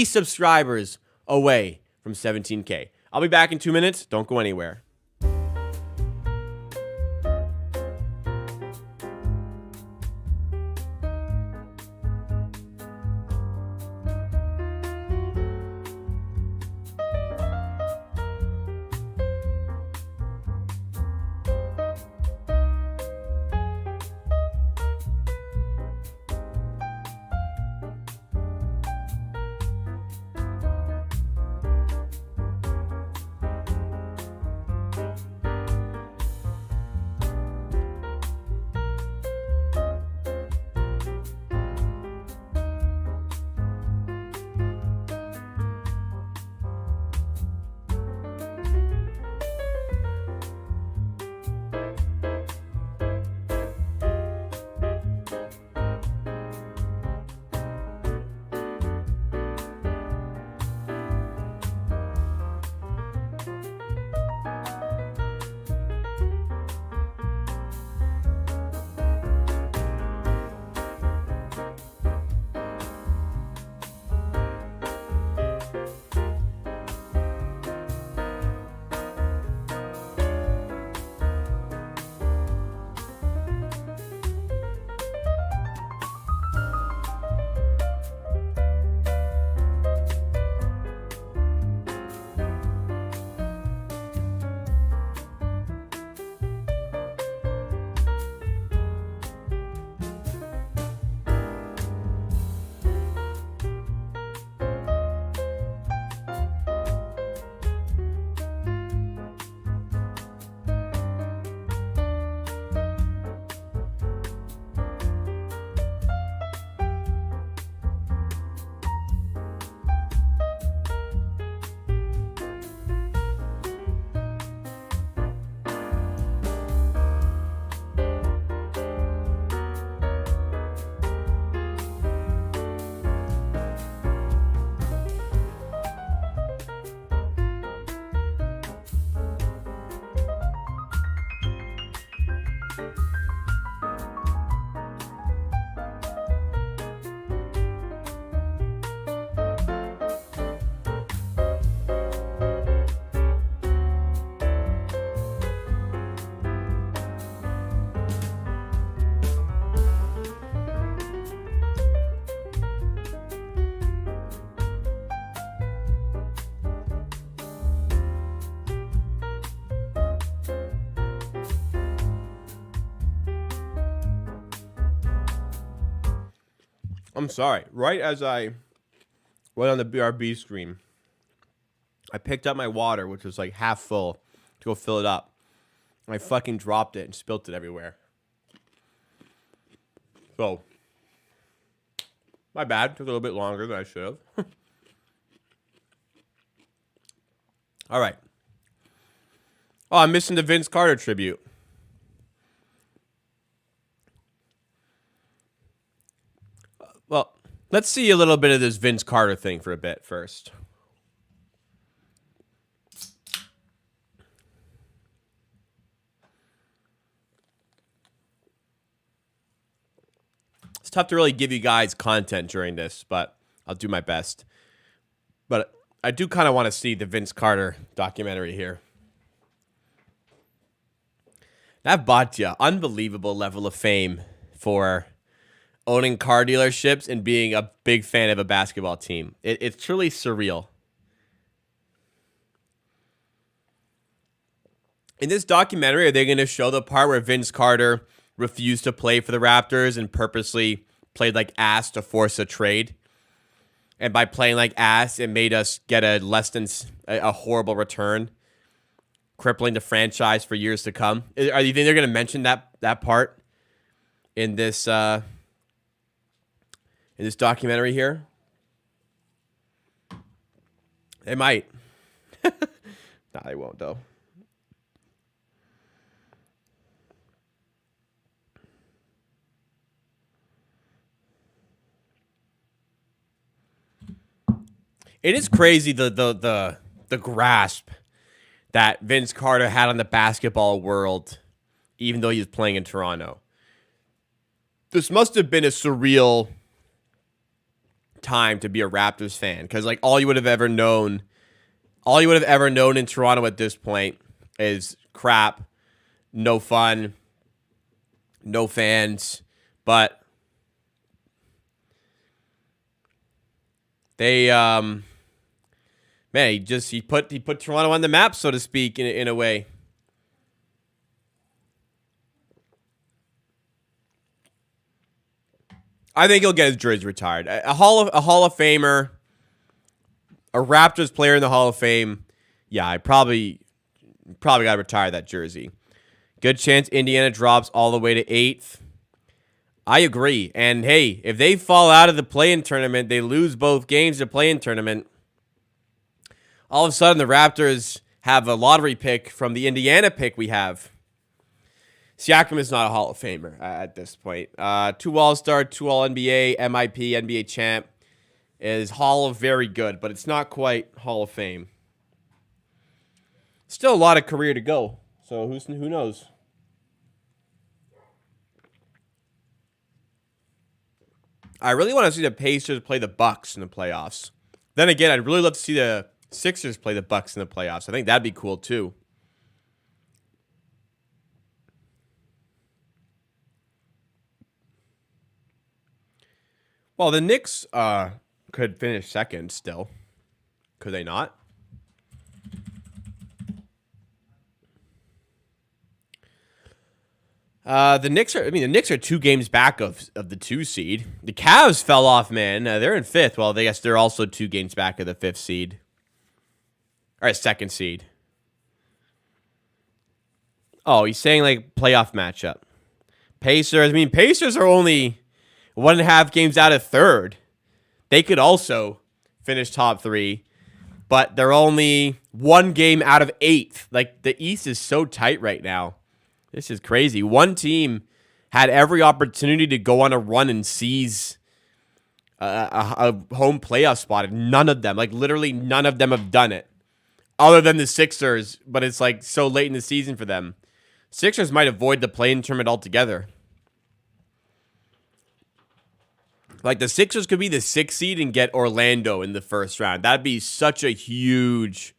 subscribers away from 17K. I'll be back in 2 minutes. Don't go anywhere. I'm sorry. Right as I went on the BRB stream, I picked up my water, which was half full, to go fill it up. And I fucking dropped it and spilt it everywhere. So, my bad. Took a little bit longer than I should have. All right. Oh, I'm missing the Vince Carter tribute. Well, let's see a little bit of this Vince Carter thing for a bit first. tough to really give you guys content during this, but I'll do my best. But I do kind of want to see the Vince Carter documentary here. That bought you unbelievable level of fame for owning car dealerships and being a big fan of a basketball team. It's truly surreal. In this documentary, are they going to show the part where Vince Carter refused to play for the Raptors and purposely played like ass to force a trade? And by playing like ass, it made us get a less than a horrible return, crippling the franchise for years to come. Do you think they're going to mention that part in this documentary here? They might. No, they won't though. It is crazy the grasp that Vince Carter had on the basketball world, even though he was playing in Toronto. This must have been a surreal time to be a Raptors fan, because like all you would have ever known in Toronto at this point is crap, no fun, no fans, but they man, he put Toronto on the map, so to speak, in a way. I think he'll get his jersey retired. A Hall of Famer, a Raptors player in the Hall of Fame. Yeah, I probably got to retire that jersey. Good chance Indiana drops all the way to 8th. I agree. And hey, if they fall out of the play-in tournament, they lose both games to play-in tournament, all of a sudden the Raptors have a lottery pick from the Indiana pick we have. Siakam is not a Hall of Famer at this point. 2 All-Star, 2 All-NBA, MIP, NBA champ is Hall of very good, but it's not quite Hall of Fame. Still a lot of career to go, so who knows? I really want to see the Pacers play the Bucks in the playoffs. Then again, I'd really love to see the Sixers play the Bucks in the playoffs. I think that'd be cool too. Well, the Knicks could finish second still. Could they not? The Knicks are 2 games back of the 2 seed. The Cavs fell off, man. They're in 5th. Well, I guess they're also 2 games back of the 5th seed. Or 2nd seed. Oh, he's saying like playoff matchup. Pacers are only 1.5 games out of 3rd. They could also finish top 3, but they're only 1 game out of 8th. Like, the East is so tight right now. This is crazy. One team had every opportunity to go on a run and seize a home playoff spot, and none of them, like literally none of them have done it. Other than the Sixers, but it's like so late in the season for them. Sixers might avoid the play-in tournament altogether. Like, the Sixers could be the 6th seed and get Orlando in the first round. That'd be such a huge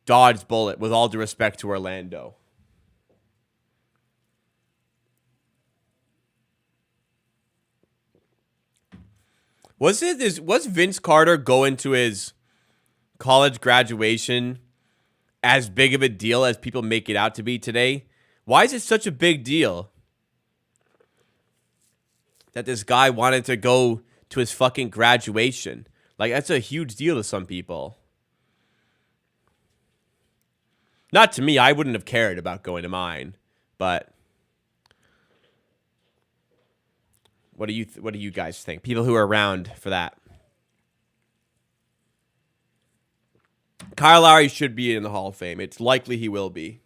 dodged bullet, with all due respect to Orlando. Was Vince Carter going to his college graduation as big of a deal as people make it out to be today? Why is it such a big deal that this guy wanted to go to his fucking graduation? Like, that's a huge deal to some people. Not to me. I wouldn't have cared about going to mine, but what do you guys think? People who are around for that. Kyle Lowry should be in the Hall of Fame. It's likely he will be.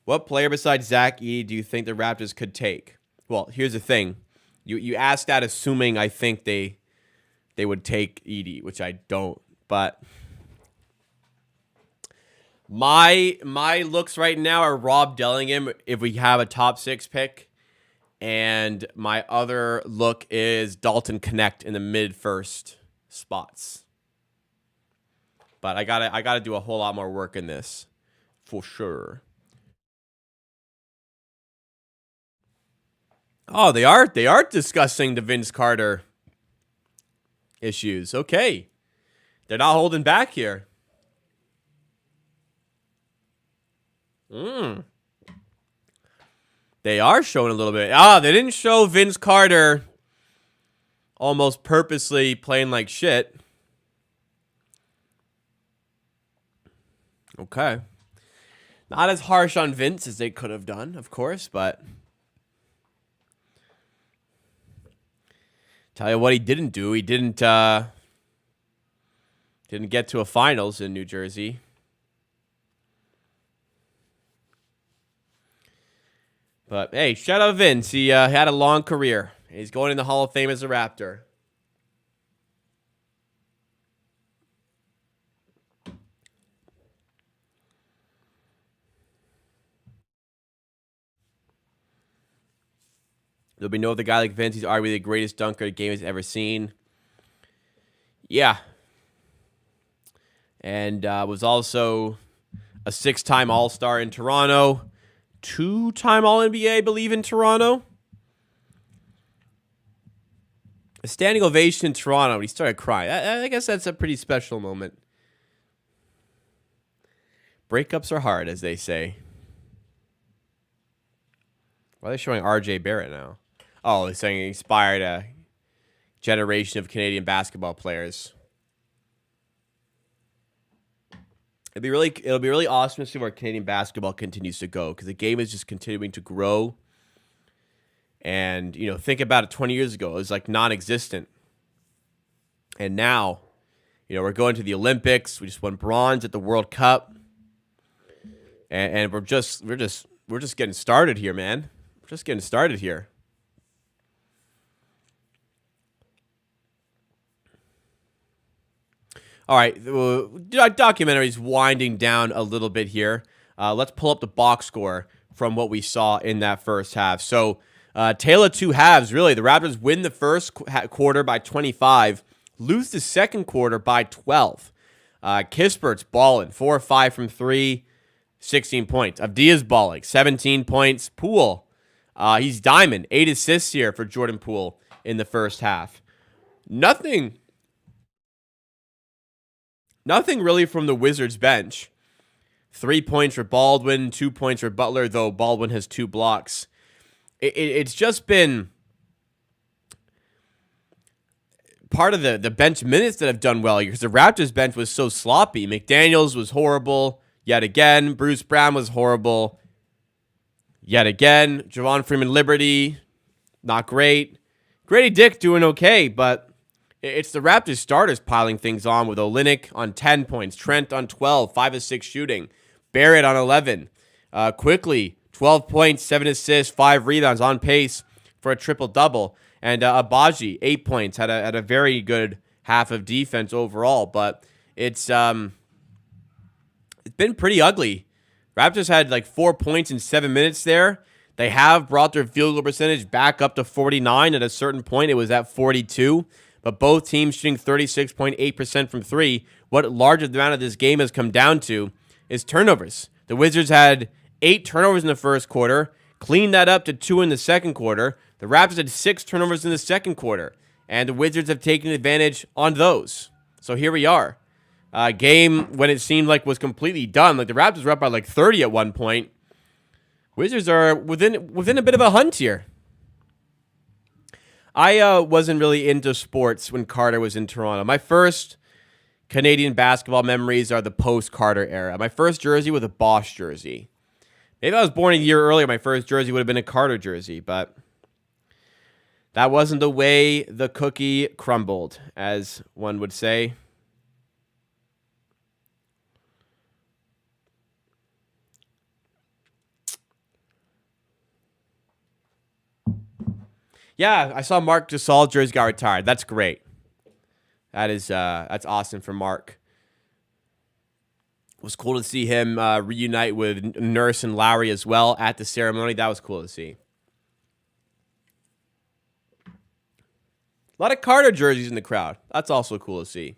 What player besides Zach E do you think the Raptors could take? Well, here's the thing. You asked that assuming I think they would take Edie, which I don't. But My looks right now are Rob Dellingham if we have a top 6 pick. And my other look is Dalton Connect in the mid-first spots. But I gotta do a whole lot more work in this, for sure. Oh, they are discussing the Vince Carter issues. Okay, they're not holding back here. They are showing a little bit. They didn't show Vince Carter almost purposely playing like shit. Okay. Not as harsh on Vince as they could have done, of course, but tell you what he didn't do. He didn't get to a finals in New Jersey. But, hey, shout out Vince. He had a long career. He's going in the Hall of Fame as a Raptor. There'll be no other guy like Vince. He's arguably the greatest dunker the game has ever seen. Yeah. And was also a 6-time All-Star in Toronto. 2-time All-NBA, I believe, in Toronto. A standing ovation in Toronto when he started crying. I guess that's a pretty special moment. Breakups are hard, as they say. Why are they showing R.J. Barrett now? Oh, they're saying he inspired a generation of Canadian basketball players. It'll be really awesome to see where Canadian basketball continues to go, because the game is just continuing to grow. And, think about it 20 years ago. It was like non-existent. And now, we're going to the Olympics. We just won bronze at the World Cup. And we're just getting started here, man. We're just getting started here. All right, documentary's winding down a little bit here. Let's pull up the box score from what we saw in that first half. So, tale of two halves, really. The Raptors win the first quarter by 25, lose the second quarter by 12. Kispert's balling, 4 or 5 from 3, 16 points. Avdia's balling, 17 points. Poole, he's diamond, 8 assists here for Jordan Poole in the first half. Nothing really from the Wizards bench. 3 points for Baldwin, 2 points for Butler, though Baldwin has 2 blocks. It's just been part of the bench minutes that have done well, because the Raptors bench was so sloppy. McDaniels was horrible yet again. Bruce Brown was horrible yet again. Javon Freeman-Liberty, not great. Grady Dick doing okay, but it's the Raptors starters piling things on, with Olynyk on 10 points, Trent on 12, 5 of 6 shooting, Barrett on 11, Quickly 12 points, 7 assists, 5 rebounds, on pace for a triple-double, and Abaji 8 points, had a very good half of defense overall, but it's been pretty ugly. Raptors had like 4 points in 7 minutes there. They have brought their field goal percentage back up to 49. At a certain point, it was at 42. But both teams shooting 36.8% from 3. What large amount of this game has come down to is turnovers. The Wizards had 8 turnovers in the first quarter, cleaned that up to 2 in the second quarter. The Raptors had 6 turnovers in the second quarter, and the Wizards have taken advantage on those. So here we are. Game when it seemed like was completely done. Like the Raptors were up by like 30 at one point. Wizards are within a bit of a hunt here. I wasn't really into sports when Carter was in Toronto. My first Canadian basketball memories are the post-Carter era. My first jersey was a Bosch jersey. Maybe I was born a year earlier, my first jersey would have been a Carter jersey, but that wasn't the way the cookie crumbled, as one would say. Yeah, I saw Marc Gasol jersey got retired. That's great. That's awesome for Mark. It was cool to see him reunite with Nurse and Lowry as well at the ceremony. That was cool to see. A lot of Carter jerseys in the crowd. That's also cool to see.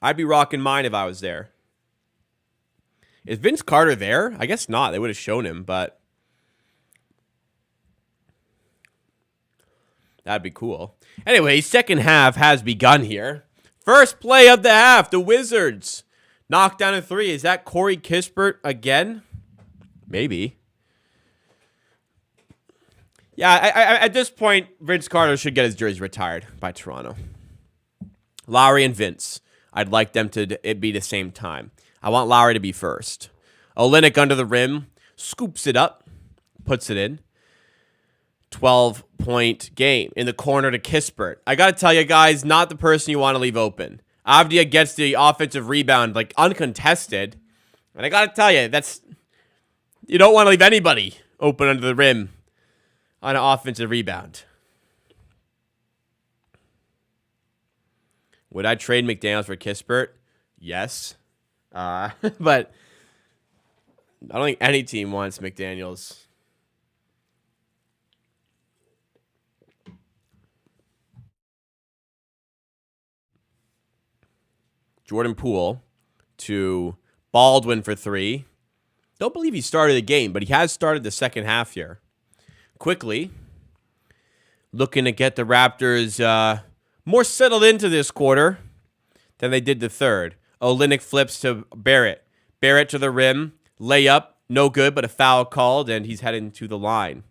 I'd be rocking mine if I was there. Is Vince Carter there? I guess not. They would have shown him, but that'd be cool. Anyway, second half has begun here. First play of the half. The Wizards knocked down a three. Is that Corey Kispert again? Maybe. Yeah, at this point, Vince Carter should get his jersey retired by Toronto. Lowry and Vince. I'd like them to be the same time. I want Lowry to be first. Olynyk under the rim. Scoops it up. Puts it in. 12-point game. In the corner to Kispert. I got to tell you guys, not the person you want to leave open. Avdia gets the offensive rebound, like, uncontested. And I got to tell you, you don't want to leave anybody open under the rim on an offensive rebound. Would I trade McDaniels for Kispert? Yes. But I don't think any team wants McDaniels. Jordan Poole to Baldwin for three. Don't believe he started the game, but he has started the second half here. Quickly, looking to get the Raptors more settled into this quarter than they did the third. Olynyk flips to Barrett. Barrett to the rim. Layup. No good, but a foul called, and he's heading to the line.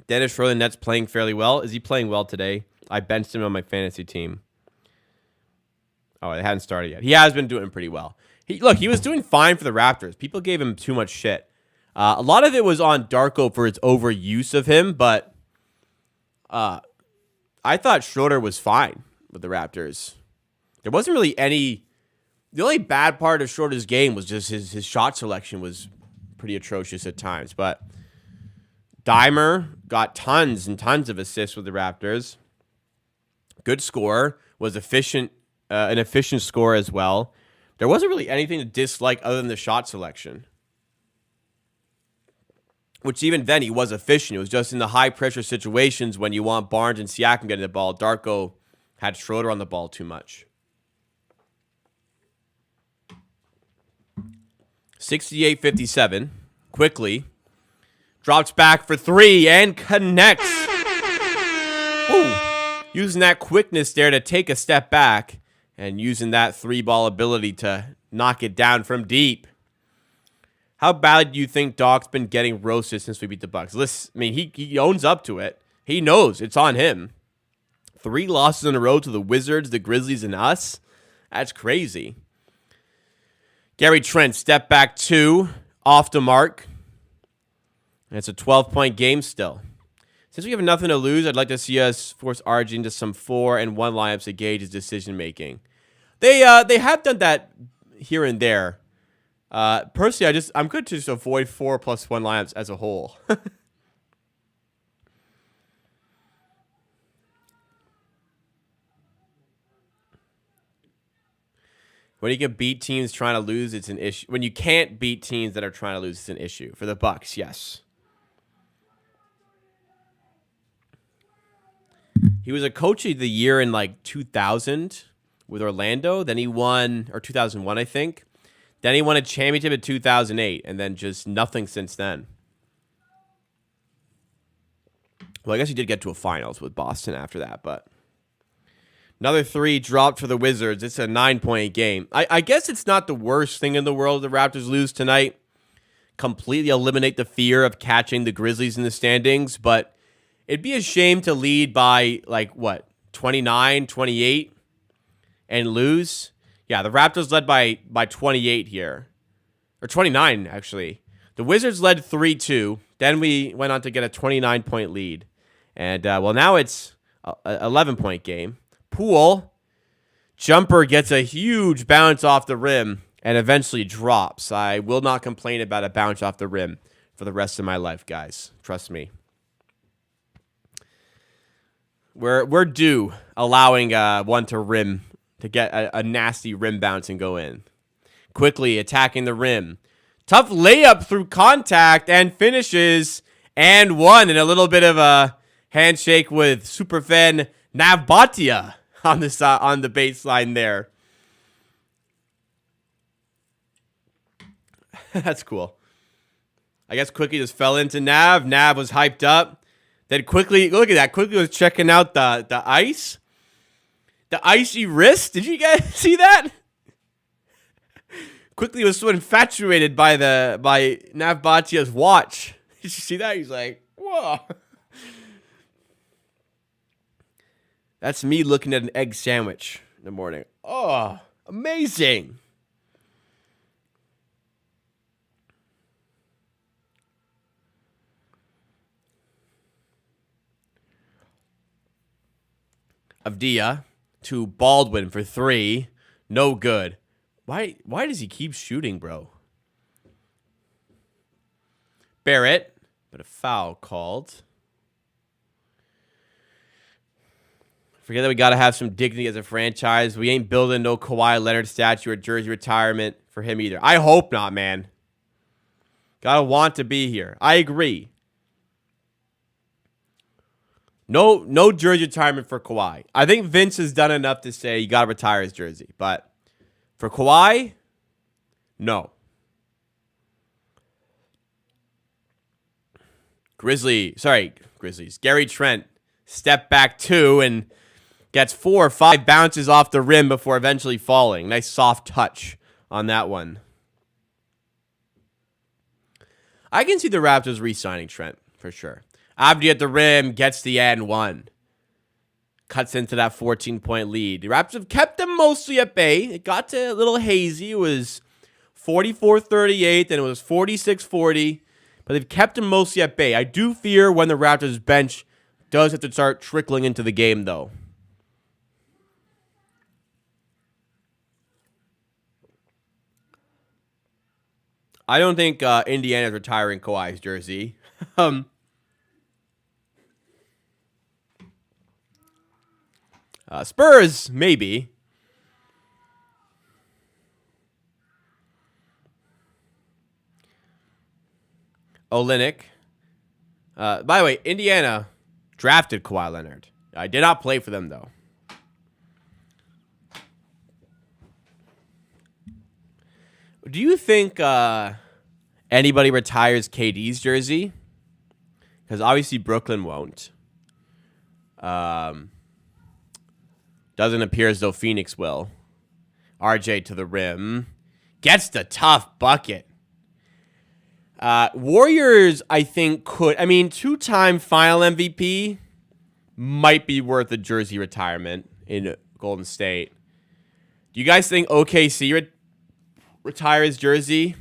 Dennis Schroeder, Nets playing fairly well. Is he playing well today? I benched him on my fantasy team. Oh, it hadn't started yet. He has been doing pretty well. He was doing fine for the Raptors. People gave him too much shit. A lot of it was on Darko for his overuse of him, but I thought Schroeder was fine with the Raptors. There wasn't really any. The only bad part of Schroeder's game was just his shot selection was pretty atrocious at times. But Dimer got tons and tons of assists with the Raptors. Good scorer, was efficient, an efficient scorer as well. There wasn't really anything to dislike other than the shot selection. Which even then he was efficient. It was just in the high pressure situations when you want Barnes and Siakam getting the ball. Darko had Schroeder on the ball too much. 68-57. Quickly. Drops back for three and connects. Ooh. Using that quickness there to take a step back and using that three-ball ability to knock it down from deep. How badly do you think Doc's been getting roasted since we beat the Bucks? Listen, I mean, he owns up to it. He knows it's on him. 3 losses in a row to the Wizards, the Grizzlies, and us. That's crazy. Gary Trent, step back 2, off the mark. And it's a 12-point game still. Since we have nothing to lose, I'd like to see us force RG into some 4 and 1 lineups to gauge his decision-making. They have done that here and there. Personally, I'm good to just avoid 4+1 lineups as a whole. When you can beat teams trying to lose, it's an issue. When you can't beat teams that are trying to lose, it's an issue. For the Bucks, yes. He was a coach of the year in like 2000 with Orlando. Then he won, or 2001, I think. Then he won a championship in 2008, and then just nothing since then. Well, I guess he did get to a finals with Boston after that, but another 3 dropped for the Wizards. It's a 9-point game. I guess it's not the worst thing in the world the Raptors lose tonight. Completely eliminate the fear of catching the Grizzlies in the standings, but it'd be a shame to lead by, 29, 28 and lose. Yeah, the Raptors led by 28 here. Or 29, actually. The Wizards led 3-2. Then we went on to get a 29-point lead. And, now it's an 11-point game. Poole, jumper gets a huge bounce off the rim and eventually drops. I will not complain about a bounce off the rim for the rest of my life, guys. Trust me. We're due allowing one to rim to get a nasty rim bounce and go in. Quickly attacking the rim. Tough layup through contact and finishes and one. And a little bit of a handshake with Superfan Navbatia on the baseline there. That's cool. I guess Quickly just fell into Nav. Nav was hyped up. Then Quickly, look at that. Quickly was checking out the ice. The icy wrist. Did you guys see that? Quickly was so infatuated by Navbatia's watch. Did you see that? He's like, whoa. That's me looking at an egg sandwich in the morning. Oh, amazing. Avdia to Baldwin for three. No good. Why does he keep shooting, bro? Barrett, but a foul called. Forget that we got to have some dignity as a franchise. We ain't building no Kawhi Leonard statue or jersey retirement for him either. I hope not, man. Gotta want to be here. I agree. No jersey retirement for Kawhi. I think Vince has done enough to say you got to retire his jersey. But for Kawhi, no. Grizzlies. Gary Trent step back two and gets 4 or 5 bounces off the rim before eventually falling. Nice soft touch on that one. I can see the Raptors re-signing Trent for sure. Abdi at the rim gets the and one. Cuts into that 14-point lead. The Raptors have kept them mostly at bay. It got to a little hazy. It was 44-38, then it was 46-40. But they've kept them mostly at bay. I do fear when the Raptors bench does have to start trickling into the game, though. I don't think Indiana's retiring Kawhi's jersey. Spurs, maybe. Olynyk. By the way, Indiana drafted Kawhi Leonard. I did not play for them, though. Do you think anybody retires KD's jersey? Because obviously Brooklyn won't. Doesn't appear as though Phoenix will. RJ to the rim. Gets the tough bucket. Warriors, I think, could. I mean, 2-time final MVP might be worth a jersey retirement in Golden State. Do you guys think OKC retire his jersey?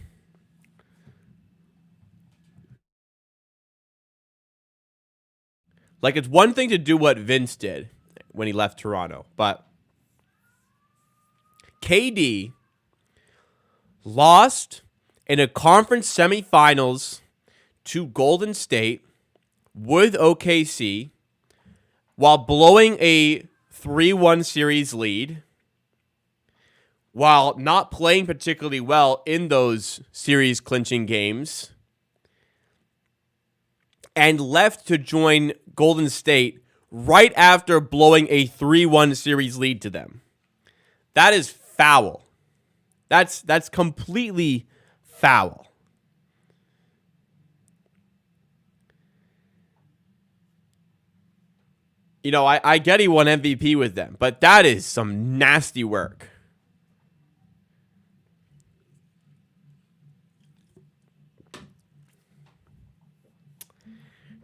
Like, it's one thing to do what Vince did when he left Toronto, but KD lost in a conference semifinals to Golden State with OKC while blowing a 3-1 series lead, while not playing particularly well in those series clinching games, and left to join Golden State right after blowing a 3-1 series lead to them. That is foul. That's completely foul. You know, I get he won MVP with them, but that is some nasty work.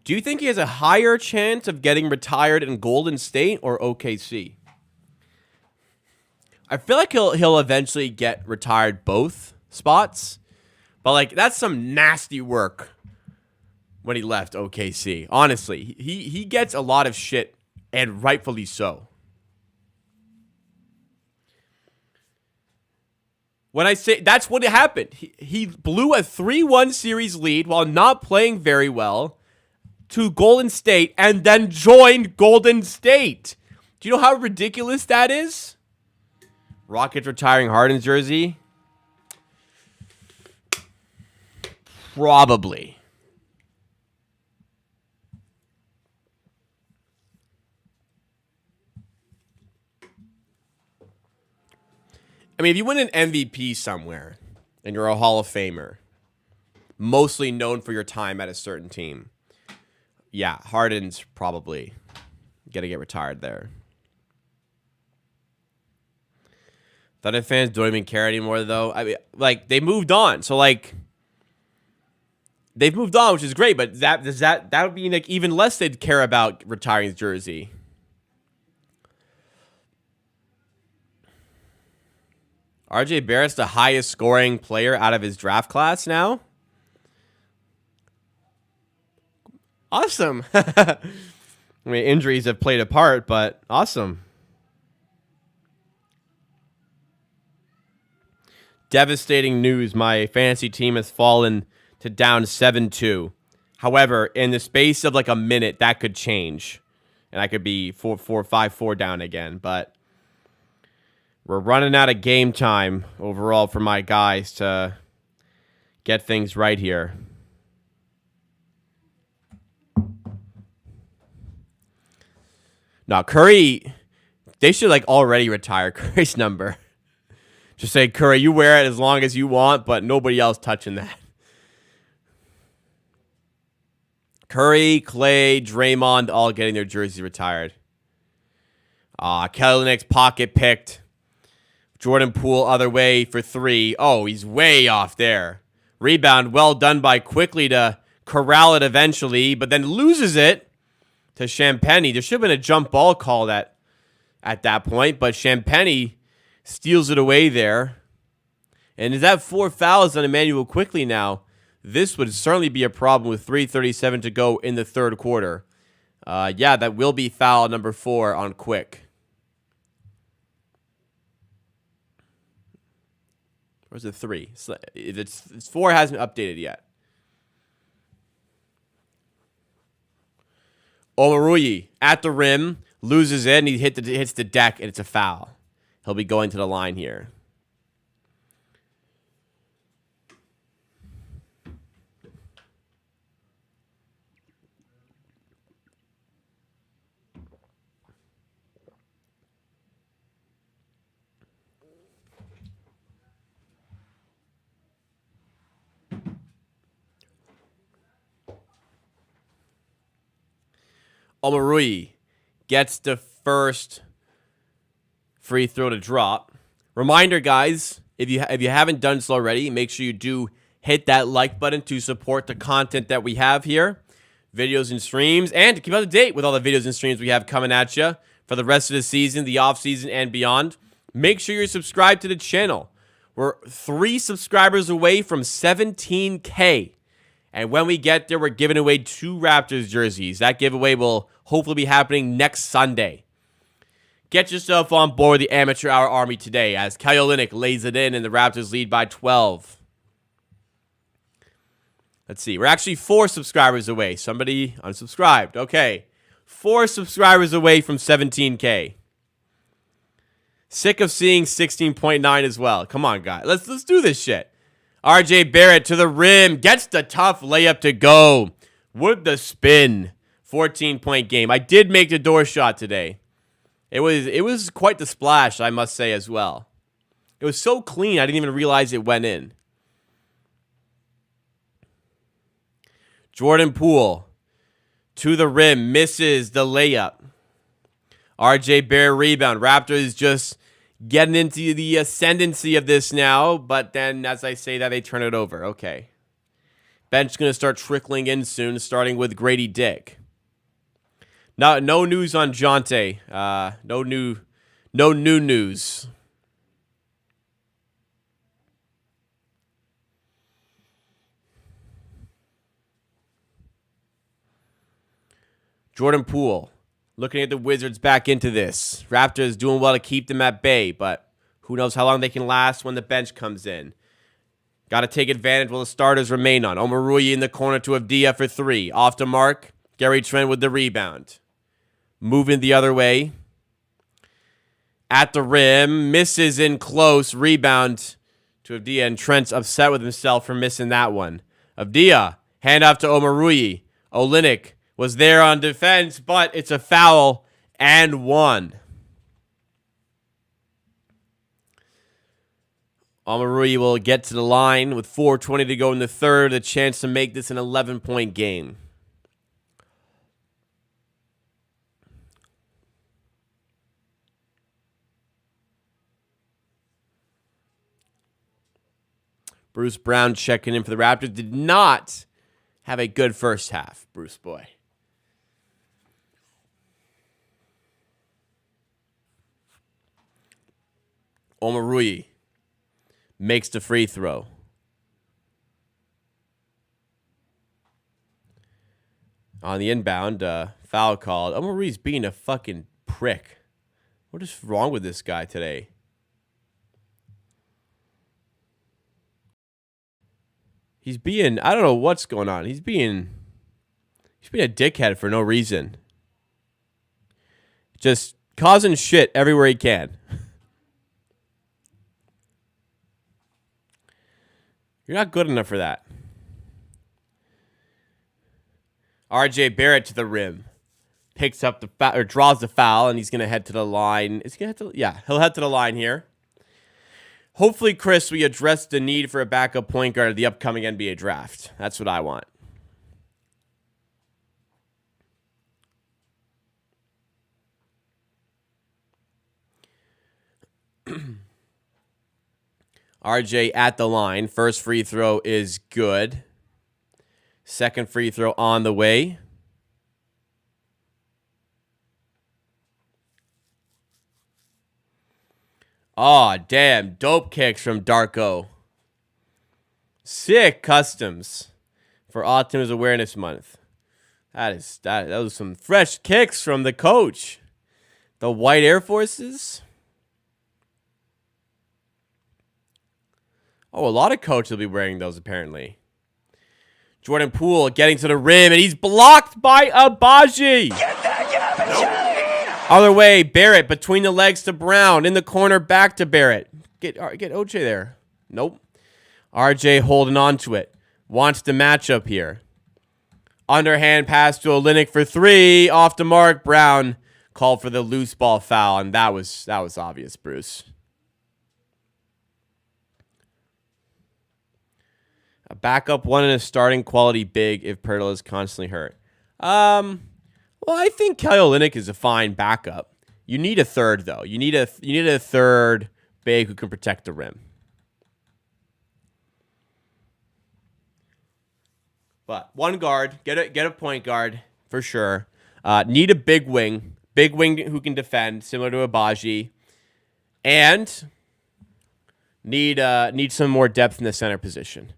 Do you think he has a higher chance of getting retired in Golden State or OKC? I feel like he'll eventually get retired both spots, but like that's some nasty work when he left OKC. Honestly, he gets a lot of shit, and rightfully so. When I say that's what happened, he blew a 3-1 series lead while not playing very well to Golden State and then joined Golden State. Do you know how ridiculous that is? Rockets retiring Harden's jersey? Probably. I mean, if you win an MVP somewhere and you're a Hall of Famer, mostly known for your time at a certain team, yeah, Harden's probably going to get retired there. Thunder fans don't even care anymore, though. I mean, like, they moved on. So, like, they've moved on, which is great, but that would mean, like, even less they'd care about retiring his jersey. RJ Barrett's the highest scoring player out of his draft class now. Awesome. I mean, injuries have played a part, but awesome. Devastating news. My fantasy team has fallen to down 7-2. However, in the space of like a minute, that could change. And I could be 4-5-4 down again. But we're running out of game time overall for my guys to get things right here. Now, Curry, they should like already retire Curry's number. Just say, Curry, you wear it as long as you want, but nobody else touching that. Curry, Clay, Draymond, all getting their jerseys retired. Kelly Olynyk's pocket picked. Jordan Poole other way for 3. Oh, he's way off there. Rebound, well done by Quickly to corral it eventually, but then loses it to Champagnie. There should have been a jump ball call at that point, but Champagnie steals it away there. And is that 4 fouls on Emmanuel Quickly now? This would certainly be a problem with 3:37 to go in the third quarter. Yeah, that will be foul number 4 on Quick. Or is it 3? It's 4 hasn't updated yet. Omarui at the rim, loses it, and he hits the deck, and it's a foul. He'll be going to the line here. Omarui gets the first free throw to drop. Reminder, guys, if you haven't done so already, make sure you do hit that like button to support the content that we have here, videos and streams, and to keep up to date with all the videos and streams we have coming at you for the rest of the season, the off season, and beyond. Make sure you're subscribed to the channel. We're 3 subscribers away from 17K. And when we get there, we're giving away 2 Raptors jerseys. That giveaway will hopefully be happening next Sunday. Get yourself on board the Amateur Hour Army today as Kelly Olynyk lays it in and the Raptors lead by 12. Let's see. We're actually 4 subscribers away. Somebody unsubscribed. Okay. 4 subscribers away from 17K. Sick of seeing 16.9 as well. Come on, guys. Let's do this shit. RJ Barrett to the rim. Gets the tough layup to go. With the spin. 14-point game. I did make the door shot today. It was quite the splash, I must say, as well. It was so clean, I didn't even realize it went in. Jordan Poole to the rim. Misses the layup. RJ Barrett rebound. Raptors just getting into the ascendancy of this now, but then, as I say that, they turn it over. Okay. Bench going to start trickling in soon, starting with Grady Dick. No news on Jonte. No new news. Jordan Poole. Looking at the Wizards back into this. Raptors doing well to keep them at bay, but who knows how long they can last when the bench comes in. Got to take advantage while the starters remain on. Omarui in the corner to Avdia for 3. Off the mark. Gary Trent with the rebound. Moving the other way. At the rim, misses in close. Rebound to Avdia, and Trent's upset with himself for missing that one. Avdia, handoff to Omarui. Olynyk was there on defense, but it's a foul and one. Omarui will get to the line with 4:20 to go in the third, a chance to make this an 11-point game. Bruce Brown checking in for the Raptors. Did not have a good first half, Bruce boy. Omarui makes the free throw. On the inbound, foul called. Omarui's being a fucking prick. What is wrong with this guy today? He's being, I don't know what's going on. He's being a dickhead for no reason. Just causing shit everywhere he can. You're not good enough for that. RJ Barrett to the rim. Picks up the foul, or draws the foul, and he's going to head to the line. He'll head to the line here. Hopefully, Chris, we address the need for a backup point guard at the upcoming NBA draft. That's what I want. RJ at the line. First free throw is good. Second free throw on the way. Oh, damn. Dope kicks from Darko. Sick customs for Autism Awareness Month. That was some fresh kicks from the coach. The White Air Forces. Oh, a lot of coaches will be wearing those, apparently. Jordan Poole getting to the rim, and he's blocked by Abaji. Other way, Barrett between the legs to Brown. In the corner, back to Barrett. Get OJ there. Nope. RJ holding on to it. Wants the matchup here. Underhand pass to Olynyk for three. Off the mark. Brown called for the loose ball foul, and that was obvious, Bruce. A backup one and a starting quality big if Pirtle is constantly hurt. Well, I think Kelly Olynyk is a fine backup. You need a third, though. You need a third big who can protect the rim. But one guard, get a point guard for sure. Need a big wing who can defend, similar to Abaji, and need some more depth in the center position.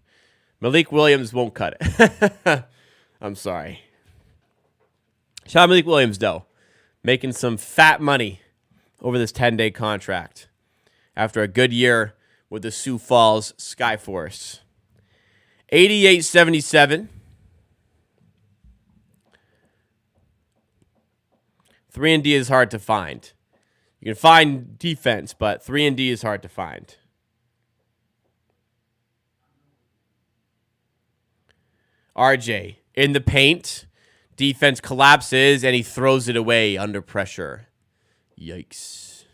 Malik Williams won't cut it. I'm sorry. Shout out Malik Williams, though. Making some fat money over this 10-day contract after a good year with the Sioux Falls Skyforce. 88-77. 3-and-D is hard to find. You can find defense, but 3-and-D is hard to find. RJ in the paint. Defense collapses, and he throws it away under pressure. Yikes.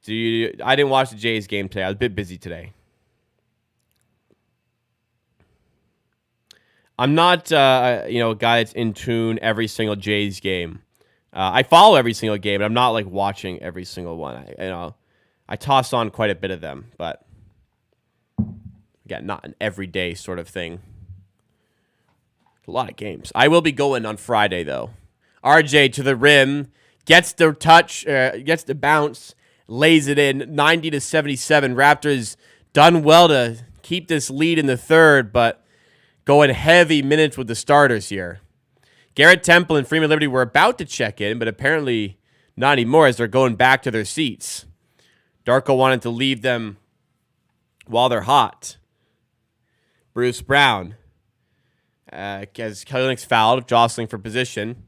I didn't watch the Jays game today. I was a bit busy today. I'm not a guy that's in tune every single Jays game. I follow every single game, but I'm not like watching every single one. I toss on quite a bit of them, but again, not an everyday sort of thing. A lot of games. I will be going on Friday, though. RJ to the rim, gets the touch, gets the bounce, lays it in, 90-77. Raptors done well to keep this lead in the third, but going heavy minutes with the starters here. Garrett Temple and Freeman Liberty were about to check in, but apparently not anymore as they're going back to their seats. Darko wanted to leave them while they're hot. Bruce Brown. As Kelly Olynyk's fouled, jostling for position,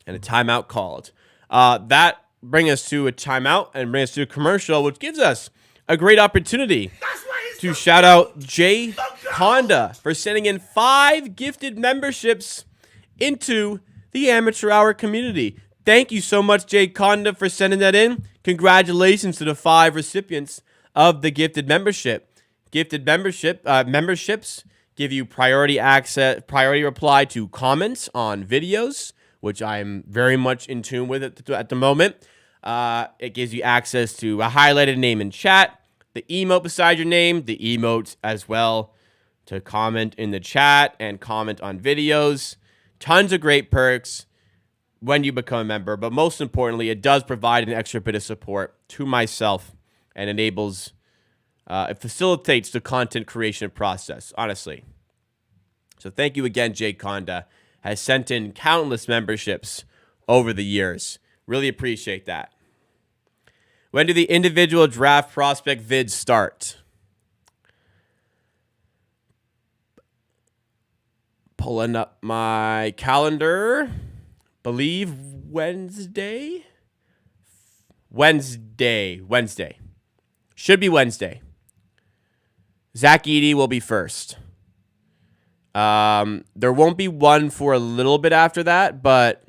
and a timeout called. That bring us to a timeout and bring us to a commercial, which gives us a great opportunity to shout out Jay Honda for sending in 5 gifted memberships into the Amateur Hour community. Thank you so much, Jay Honda, for sending that in. Congratulations to the 5 recipients of the gifted membership. Gifted memberships give you priority access, priority reply to comments on videos, which I'm very much in tune with at the moment. It gives you access to a highlighted name in chat, the emote beside your name, the emotes as well to comment in the chat and comment on videos. Tons of great perks when you become a member, but most importantly, it does provide an extra bit of support to myself and enables, it facilitates the content creation process, honestly. So thank you again, Jay Conda. Has sent in countless memberships over the years. Really appreciate that. When do the individual draft prospect vids start? Pulling up my calendar. Believe Wednesday. Should be Wednesday. Zach Edey will be first. There won't be one for a little bit after that, but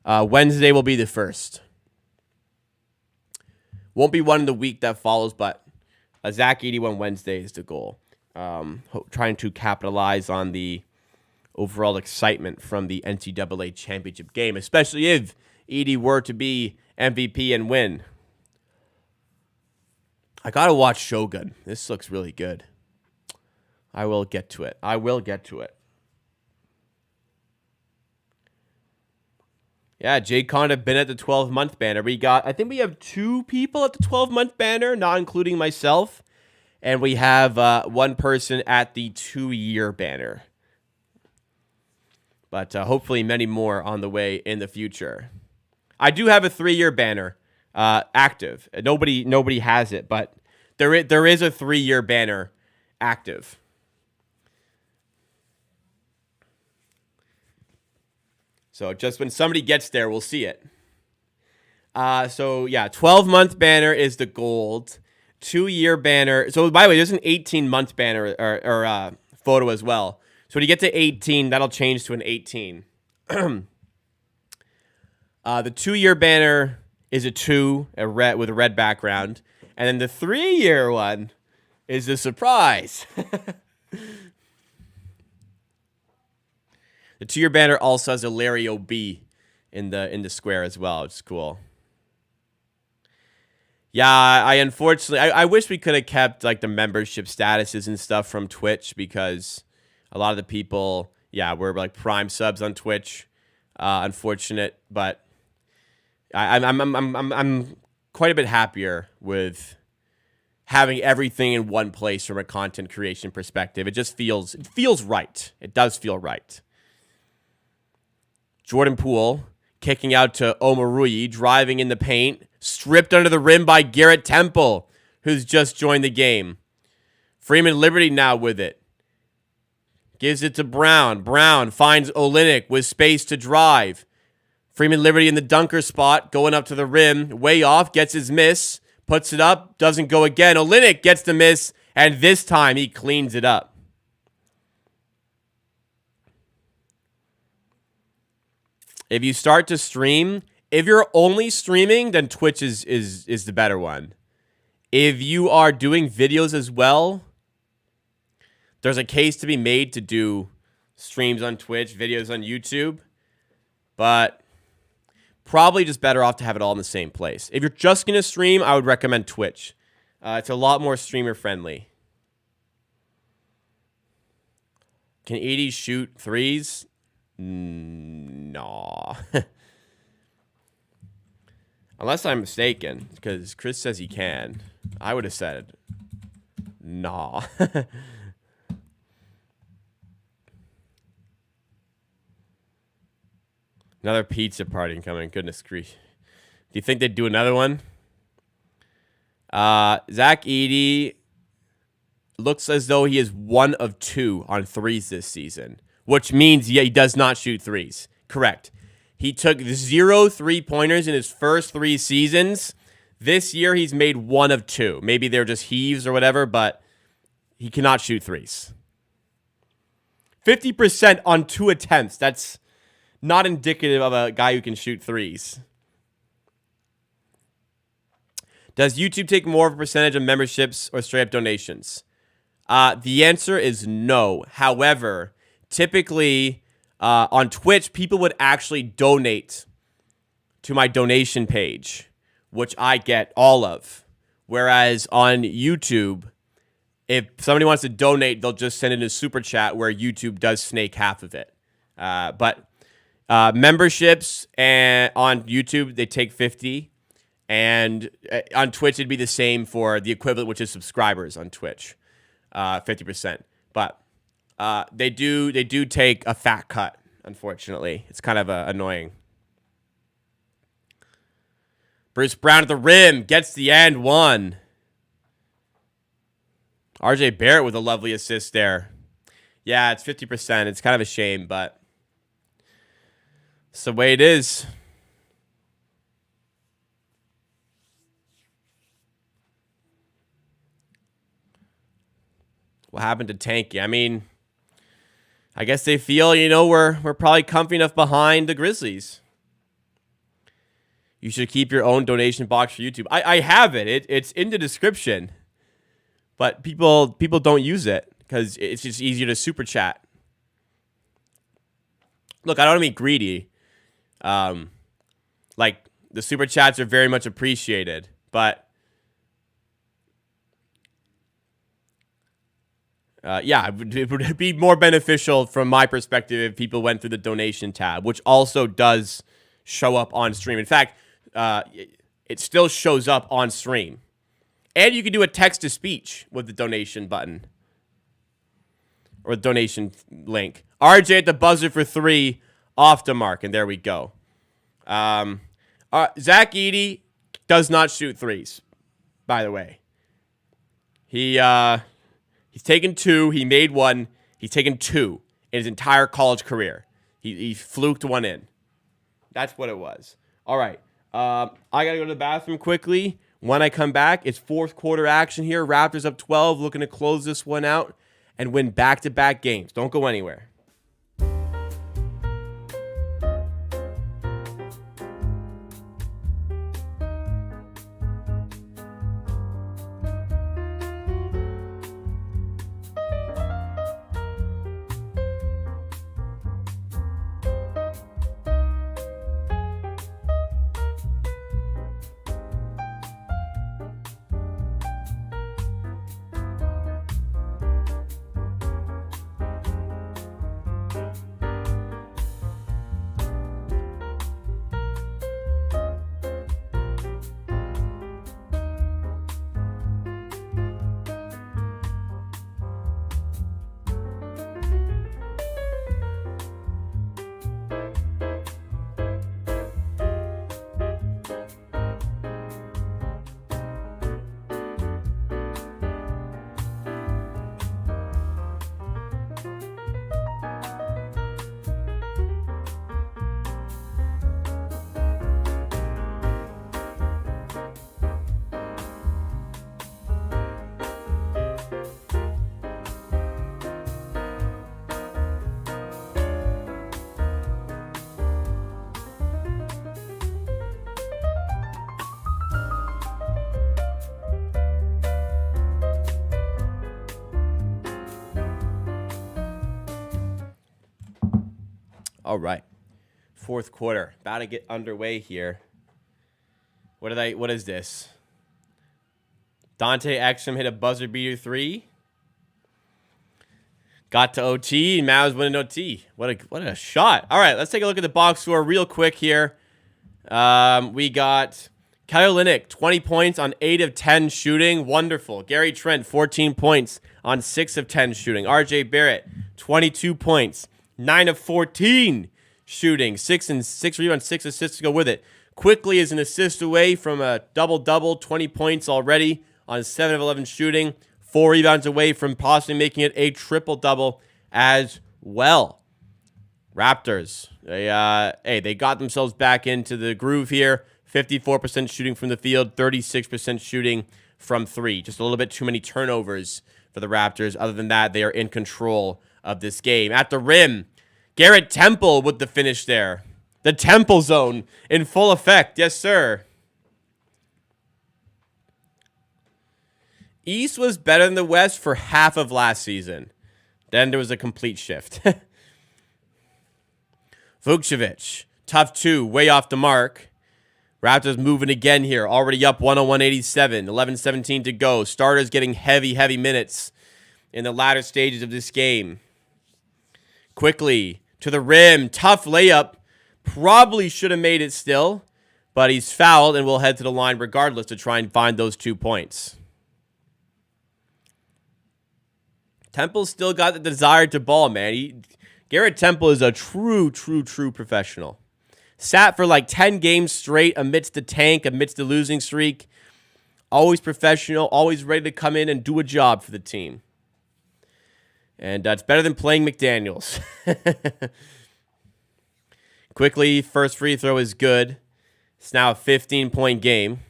Wednesday will be the first. Won't be one in the week that follows, but a Zach Edey one Wednesday is the goal. Trying to capitalize on the overall excitement from the NCAA championship game, especially if Edey were to be MVP and win. I gotta watch Shogun. This looks really good. I will get to it. Yeah, Jay Conn have been at the 12-month banner. I think we have 2 people at the 12-month banner, not including myself. And we have 1 person at the 2-year banner. But hopefully many more on the way in the future. I do have a 3-year banner active. Nobody has it, but there is a 3-year banner active. So just when somebody gets there, we'll see it. 12-month banner is the gold. 2-year banner. So by the way, there's an 18-month banner or photo as well. So when you get to 18, that'll change to an 18. The 2-year banner is a 2, with a red background. And then the 3-year one is a surprise. The 2-year banner also has a Larry O.B. in the square as well. It's cool. Yeah, I wish we could have kept like the membership statuses and stuff from Twitch, because a lot of the people, were like prime subs on Twitch. Unfortunate, but I'm quite a bit happier with having everything in one place from a content creation perspective. It feels right. It does feel right. Jordan Poole kicking out to Omarui, driving in the paint, stripped under the rim by Garrett Temple, who's just joined the game. Freeman Liberty now with it. Gives it to Brown. Brown finds Olynyk with space to drive. Freeman Liberty in the dunker spot, going up to the rim, way off, gets his miss, puts it up, doesn't go again. Olynyk gets the miss, and this time he cleans it up. If you start to stream, if you're only streaming, then Twitch is the better one. If you are doing videos as well, there's a case to be made to do streams on Twitch, videos on YouTube, but probably just better off to have it all in the same place. If you're just going to stream, I would recommend Twitch. It's a lot more streamer friendly. Can Edey shoot threes? No. Unless I'm mistaken, because Chris says he can. I would have said, nah. Another pizza party coming. Goodness grief. Do you think they'd do another one? Zach Edey looks as though he is 1 of 2 on threes this season, which means he does not shoot threes. Correct. He took 0 3-pointers in his first 3 seasons. This year, he's made 1 of 2. Maybe they're just heaves or whatever, but he cannot shoot threes. 50% on 2 attempts. That's not indicative of a guy who can shoot threes. Does YouTube take more of a percentage of memberships or straight up donations? The answer is no. However, typically on Twitch, people would actually donate to my donation page, which I get all of. Whereas on YouTube, if somebody wants to donate, they'll just send in a super chat where YouTube does snake half of it. But memberships and on YouTube, they take 50. And on Twitch, it'd be the same for the equivalent, which is subscribers on Twitch, 50%. But they do take a fat cut, unfortunately. It's kind of annoying. Bruce Brown at the rim gets the and one. RJ Barrett with a lovely assist there. Yeah, it's 50%. It's kind of a shame, but it's the way it is. What happened to Tanky? I mean, I guess they feel, we're probably comfy enough behind the Grizzlies. You should keep your own donation box for YouTube. I have it. It's in the description. But people don't use it because it's just easier to super chat. Look, I don't want to be greedy. Like, the super chats are very much appreciated. But yeah, it would be more beneficial from my perspective if people went through the donation tab, which also does show up on stream. In fact, it still shows up on stream. And you can do a text-to-speech with the donation button. Or the donation link. RJ at the buzzer for 3, off the mark, and there we go. Zach Edey does not shoot threes, by the way. He's taken 2. He made 1. He's taken 2 in his entire college career. He fluked 1 in. That's what it was. All right. I got to go to the bathroom quickly. When I come back, it's fourth quarter action here. Raptors up 12, looking to close this one out and win back-to-back games. Don't go anywhere. All right. Fourth quarter. About to get underway here. What is this? Dante Exum hit a buzzer beater 3. Got to OT, and Mavs winning OT. What a shot. All right, let's take a look at the box score real quick here. We got Kelly Olynyk, 20 points on 8 of 10 shooting. Wonderful. Gary Trent, 14 points on 6 of 10 shooting. RJ Barrett, 22 points. 9 of 14 shooting. 6 rebounds, 6 assists to go with it. Quickly is an assist away from a double-double, 20 points already on 7 of 11 shooting. 4 rebounds away from possibly making it a triple-double as well. Raptors. They got themselves back into the groove here. 54% shooting from the field, 36% shooting from three. Just a little bit too many turnovers for the Raptors. Other than that, they are in control of this game. At the rim, Garrett Temple with the finish there. The Temple zone in full effect. Yes, sir. East was better than the West for half of last season. Then there was a complete shift. Vukcevic, tough two, way off the mark. Raptors moving again here, already up 101-87, 11-17 to go. Starters getting heavy minutes in the latter stages of this game. Quickly to the rim, tough layup. Probably should have made it still, but he's fouled and will head to the line regardless to try and find those 2 points. Temple's still got the desire to ball, man. Garrett Temple is a true professional. Sat for like 10 games straight amidst the tank, amidst the losing streak. Always professional, always ready to come in and do a job for the team. And it's better than playing McDaniels. Quickly, first free throw is good. It's now a 15-point game.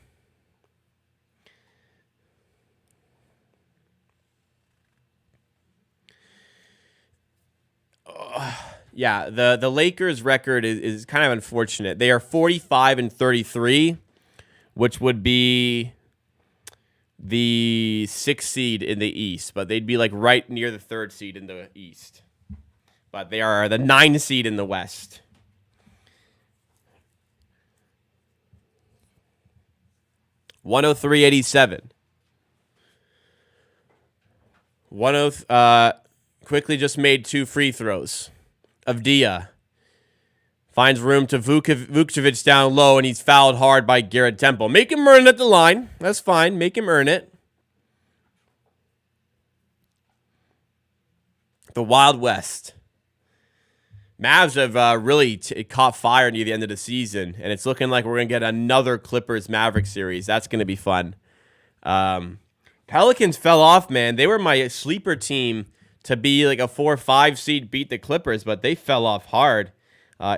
Yeah, the Lakers' record is kind of unfortunate. They are 45-33, which would be the 6th seed in the East, but they'd be like right near the 3rd seed in the East. But they are the 9th seed in the West. (103-87). Quickly just made 2 free throws. Avdia finds room to Vukcevic down low, and he's fouled hard by Garrett Temple. Make him earn it at the line. That's fine. Make him earn it. The Wild West. Mavs have really caught fire near the end of the season, and it's looking like we're going to get another Clippers-Mavericks series. That's going to be fun. Pelicans fell off, man. They were my sleeper team to be like a 4 or 5 seed, beat the Clippers, but they fell off hard.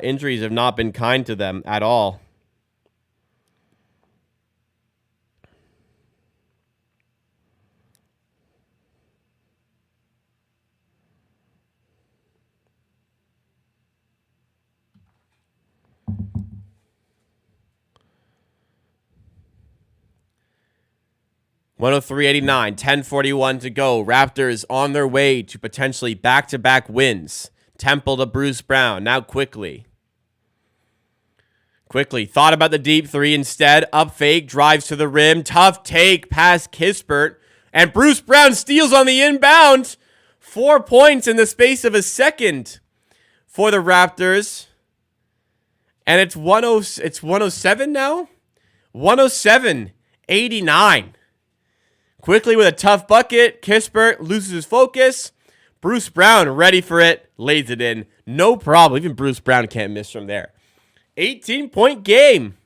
Injuries have not been kind to them at all. (103-89), 10:41 to go. Raptors on their way to potentially back-to-back wins. Temple to Bruce Brown. Now quickly. Thought about the deep three instead. Up fake, drives to the rim. Tough take past Kispert. And Bruce Brown steals on the inbound. 4 points in the space of a second for the Raptors. And it's 107 now? 107-89. Quickly with a tough bucket, Kispert loses his focus. Bruce Brown ready for it, lays it in. No problem. Even Bruce Brown can't miss from there. 18-point game.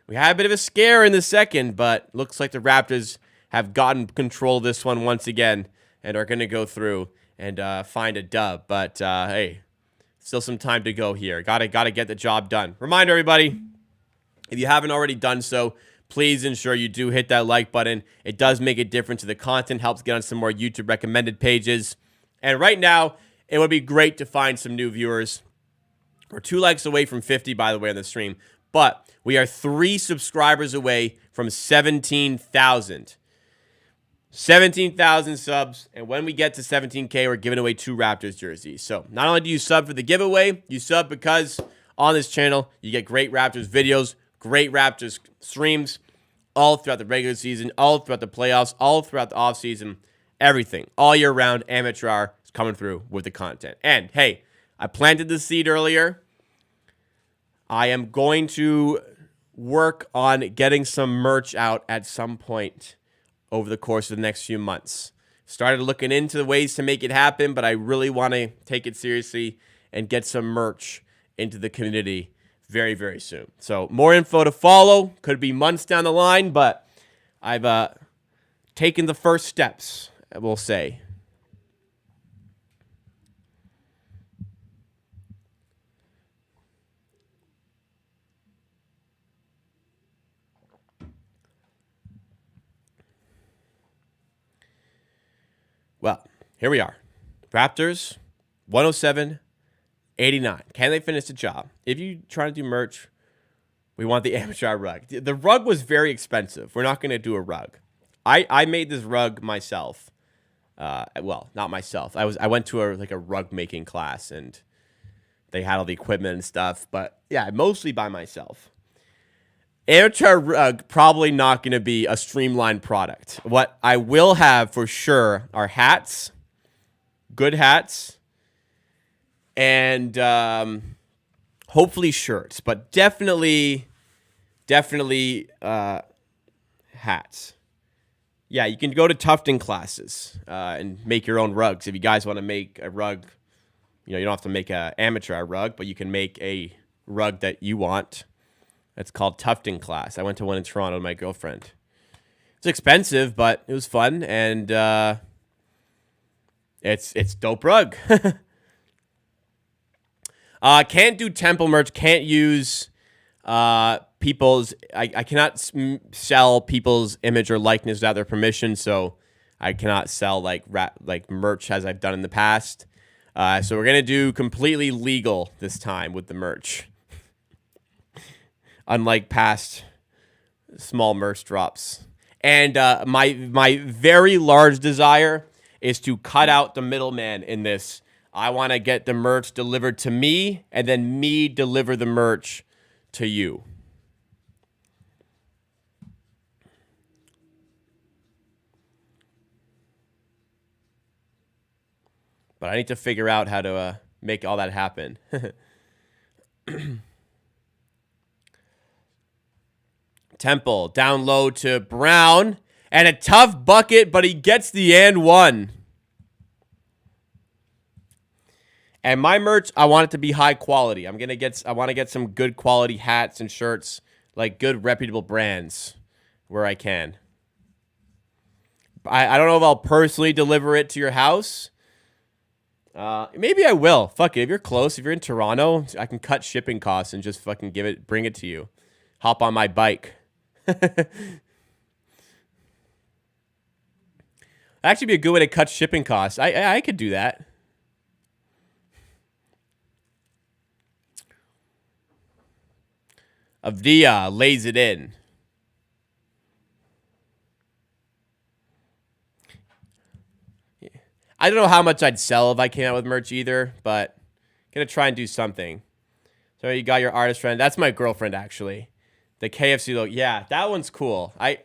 We had a bit of a scare in the second, but looks like the Raptors have gotten control of this one once again and are going to go through and find a dub. But, hey, still some time to go here. Gotta get the job done. Reminder, everybody, if you haven't already done so, please ensure you do hit that like button. It does make a difference to the content, helps get on some more YouTube recommended pages. And right now, it would be great to find some new viewers. We're 2 likes away from 50, by the way, on the stream. But we are 3 subscribers away from 17,000. 17,000 subs. And when we get to 17K, we're giving away 2 Raptors jerseys. So not only do you sub for the giveaway, you sub because on this channel, you get great Raptors videos, great Raptors streams all throughout the regular season, all throughout the playoffs, all throughout the offseason, everything. All year round, Amateur Hour is coming through with the content. And, hey, I planted the seed earlier. I am going to work on getting some merch out at some point over the course of the next few months. Started looking into the ways to make it happen, but I really want to take it seriously and get some merch into the community very, very soon. So more info to follow. Could be months down the line, but I've taken the first steps, we'll say. Here we are. Raptors, 107-89. Can they finish the job? If you try to do merch, we want the amateur rug. The rug was very expensive. We're not going to do a rug. I made this rug myself. Well, not myself. I went to a rug making class, and they had all the equipment and stuff. But yeah, mostly by myself. Amateur rug, probably not going to be a streamlined product. What I will have for sure are hats, good hats, and hopefully shirts, but definitely hats. Yeah, you can go to tufting classes and make your own rugs. If you guys want to make a rug, you don't have to make an amateur rug, but you can make a rug that you want. It's called tufting class. I went to one in Toronto with my girlfriend. It's expensive, but it was fun, and it's dope rug. Can't do temple merch. Can't use people's. I cannot sell people's image or likeness without their permission. So I cannot sell like merch as I've done in the past. So we're gonna do completely legal this time with the merch. Unlike past small merch drops. And my very large desire is to cut out the middleman in this. I want to get the merch delivered to me, and then me deliver the merch to you. But I need to figure out how to make all that happen. Temple down low to Brown, and a tough bucket, but he gets the and one. And my merch, I want it to be high quality. I want to get some good quality hats and shirts, like good reputable brands where I can. I don't know if I'll personally deliver it to your house. Maybe I will. Fuck it. If you're close, if you're in Toronto, I can cut shipping costs and just fucking bring it to you. Hop on my bike. That'd actually be a good way to cut shipping costs. I could do that. Avdia lays it in. I don't know how much I'd sell if I came out with merch either, but I'm going to try and do something. So you got your artist friend. That's my girlfriend, actually. The KFC logo. Yeah, that one's cool. I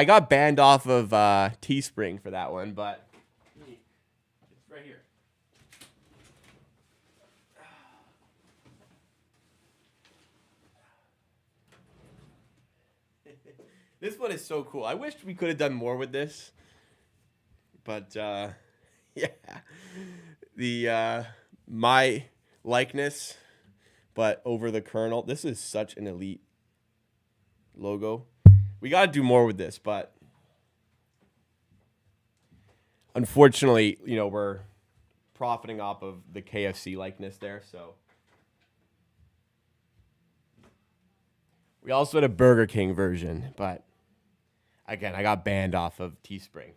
got banned off of Teespring for that one, but it's right here. This one is so cool. I wish we could have done more with this. But, yeah. The, my likeness, but over the kernel. This is such an elite logo. We got to do more with this, but unfortunately, we're profiting off of the KFC likeness there, so. We also had a Burger King version, but again, I got banned off of Teespring.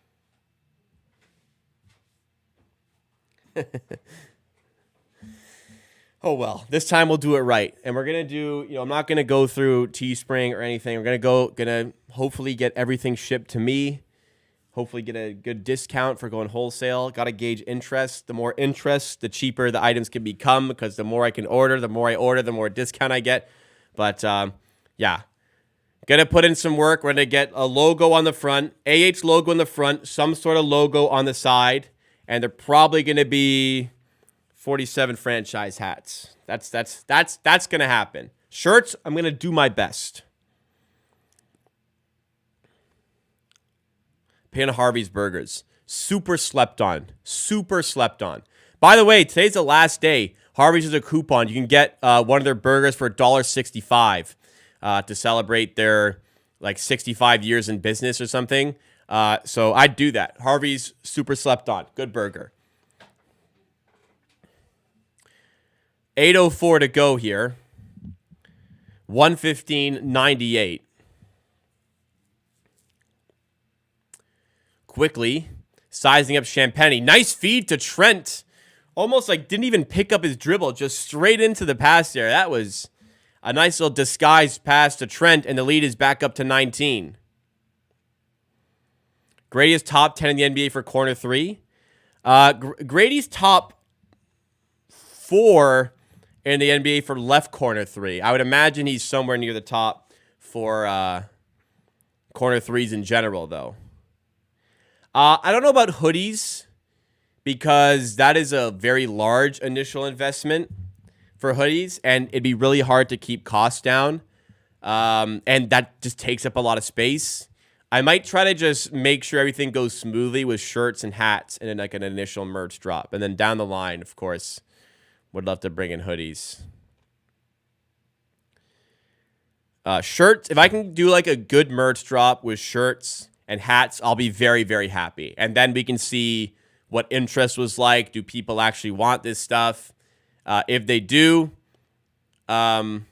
Oh well, this time we'll do it right, and we're gonna do. I'm not gonna go through Teespring or anything. We're gonna hopefully get everything shipped to me. Hopefully get a good discount for going wholesale. Got to gauge interest. The more interest, the cheaper the items can become, because the more I can order, the more discount I get. But yeah, gonna put in some work. We're gonna get a logo on the front, logo on the front, some sort of logo on the side. And they're probably going to be 47 franchise hats. That's going to happen. Shirts, I'm going to do my best. Pan Harvey's Burgers. Super slept on. By the way, today's the last day. Harvey's is a coupon. You can get one of their burgers for $1.65 to celebrate their 65 years in business or something. So I'd do that. Harvey's super slept on. Good burger. 8:04 to go here. 115.98. Quickly, Sizing up Champagny. Nice feed to Trent. Almost like didn't even pick up his dribble. Just straight into the pass there. That was a nice little disguised pass to Trent. And the lead is back up to 19. Grady is top 10 in the NBA for corner three. Grady's top 4 in the NBA for left corner three. I would imagine he's somewhere near the top for corner threes in general, though. I don't know about hoodies because that is a very large initial investment for hoodies, and it'd be really hard to keep costs down, and that just takes up a lot of space. I might try to just make sure everything goes smoothly with shirts and hats and then like an initial merch drop. And then down the line, of course, would love to bring in hoodies. Shirts, if I can do like a good merch drop with shirts and hats, I'll be very, very happy. And then we can see what interest was like. Do people actually want this stuff? If they do, then,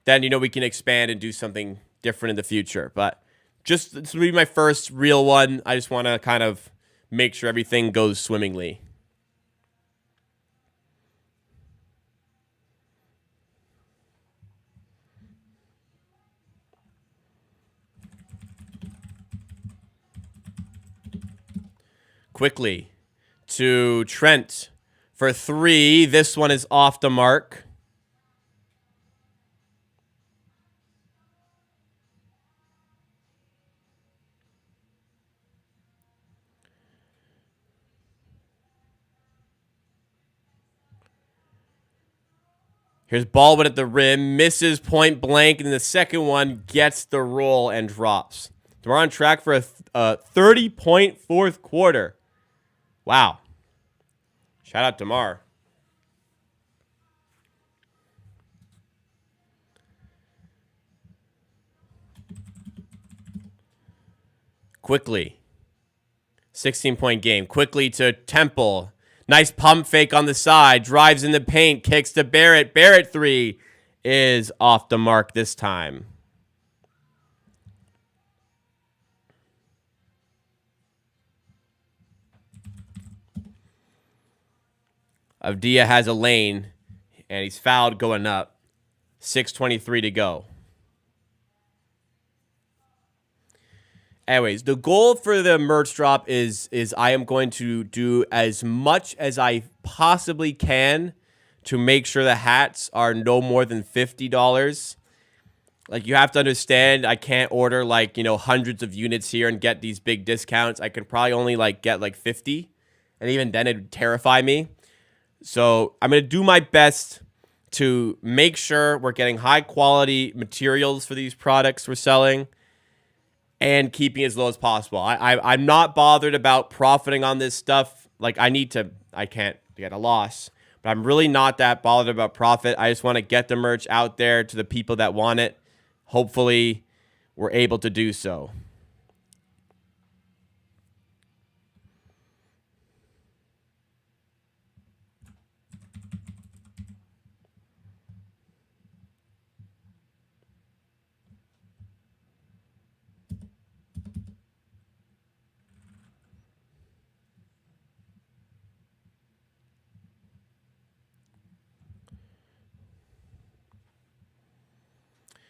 we can expand and do something different in the future. But just, this will be my first real one. I just want to kind of make sure everything goes swimmingly. Quickly to Trent for 3. This one is off the mark. Here's Baldwin at the rim, misses point blank, and the second one gets the roll and drops. So we're on track for a 30-point fourth quarter. Wow. Shout out to Mar. Quickly. 16-point game. Quickly to Temple. Nice pump fake on the side. Drives in the paint. Kicks to Barrett. Barrett 3 is off the mark this time. Avdia has a lane, and he's fouled going up. 6:23 to go. Anyways, the goal for the merch drop is I am going to do as much as I possibly can to make sure the hats are no more than $50. Like, you have to understand, I can't order hundreds of units here and get these big discounts. I could probably only get 50, and even then it would terrify me. So I'm going to do my best to make sure we're getting high quality materials for these products we're selling and keeping it as low as possible. I'm not bothered about profiting on this stuff. I can't get a loss, but I'm really not that bothered about profit. I just want to get the merch out there to the people that want it. Hopefully we're able to do so.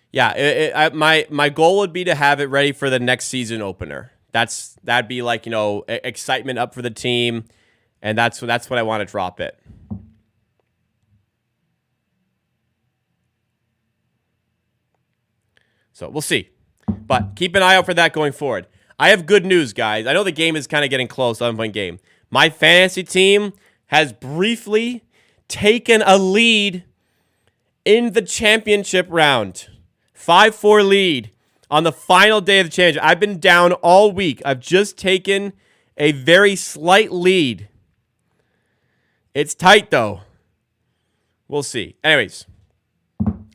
Yeah, my goal would be to have it ready for the next season opener. That'd be excitement up for the team, and that's what I want to drop it. So we'll see, but keep an eye out for that going forward. I have good news, guys. I know the game is kind of getting close, 7-point game. My fantasy team has briefly taken a lead in the championship round. 5-4 lead on the final day of the championship. I've been down all week. I've just taken a very slight lead. It's tight, though. We'll see. Anyways,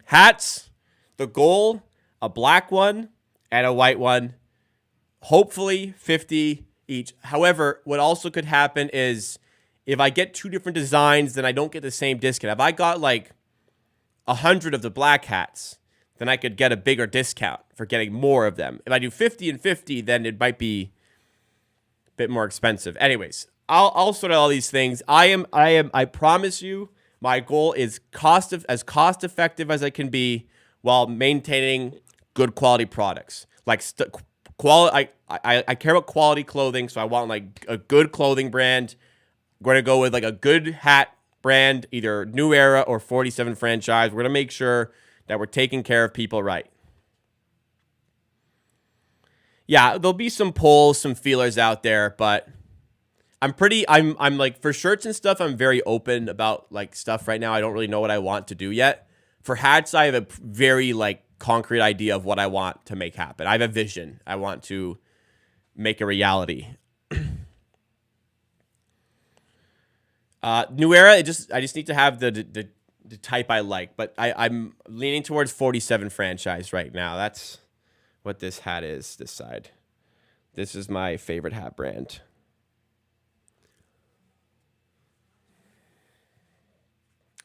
hats, the goal, a black one and a white one. Hopefully 50 each. However, what also could happen is if I get 2 different designs, then I don't get the same discount. If I got 100 of the black hats, then I could get a bigger discount for getting more of them. If I do 50 and 50, then it might be bit more expensive. Anyways, I'll sort out all these things. I promise you, my goal is as cost effective as I can be while maintaining good quality products. Like quality, I care about quality clothing, so I want like a good clothing brand. I'm going to go with like a good hat brand, either New Era or 47 franchise. We're going to make sure that we're taking care of people right. Yeah, there'll be some polls, some feelers out there, but I'm like, for shirts and stuff, I'm very open about like stuff right now. I don't really know what I want to do yet. For hats, I have a very like concrete idea of what I want to make happen. I have a vision. I want to make a reality. New Era, I just need to have the type I like, but I'm leaning towards 47 franchise right now. That's what this hat is, this side. This is my favorite hat brand.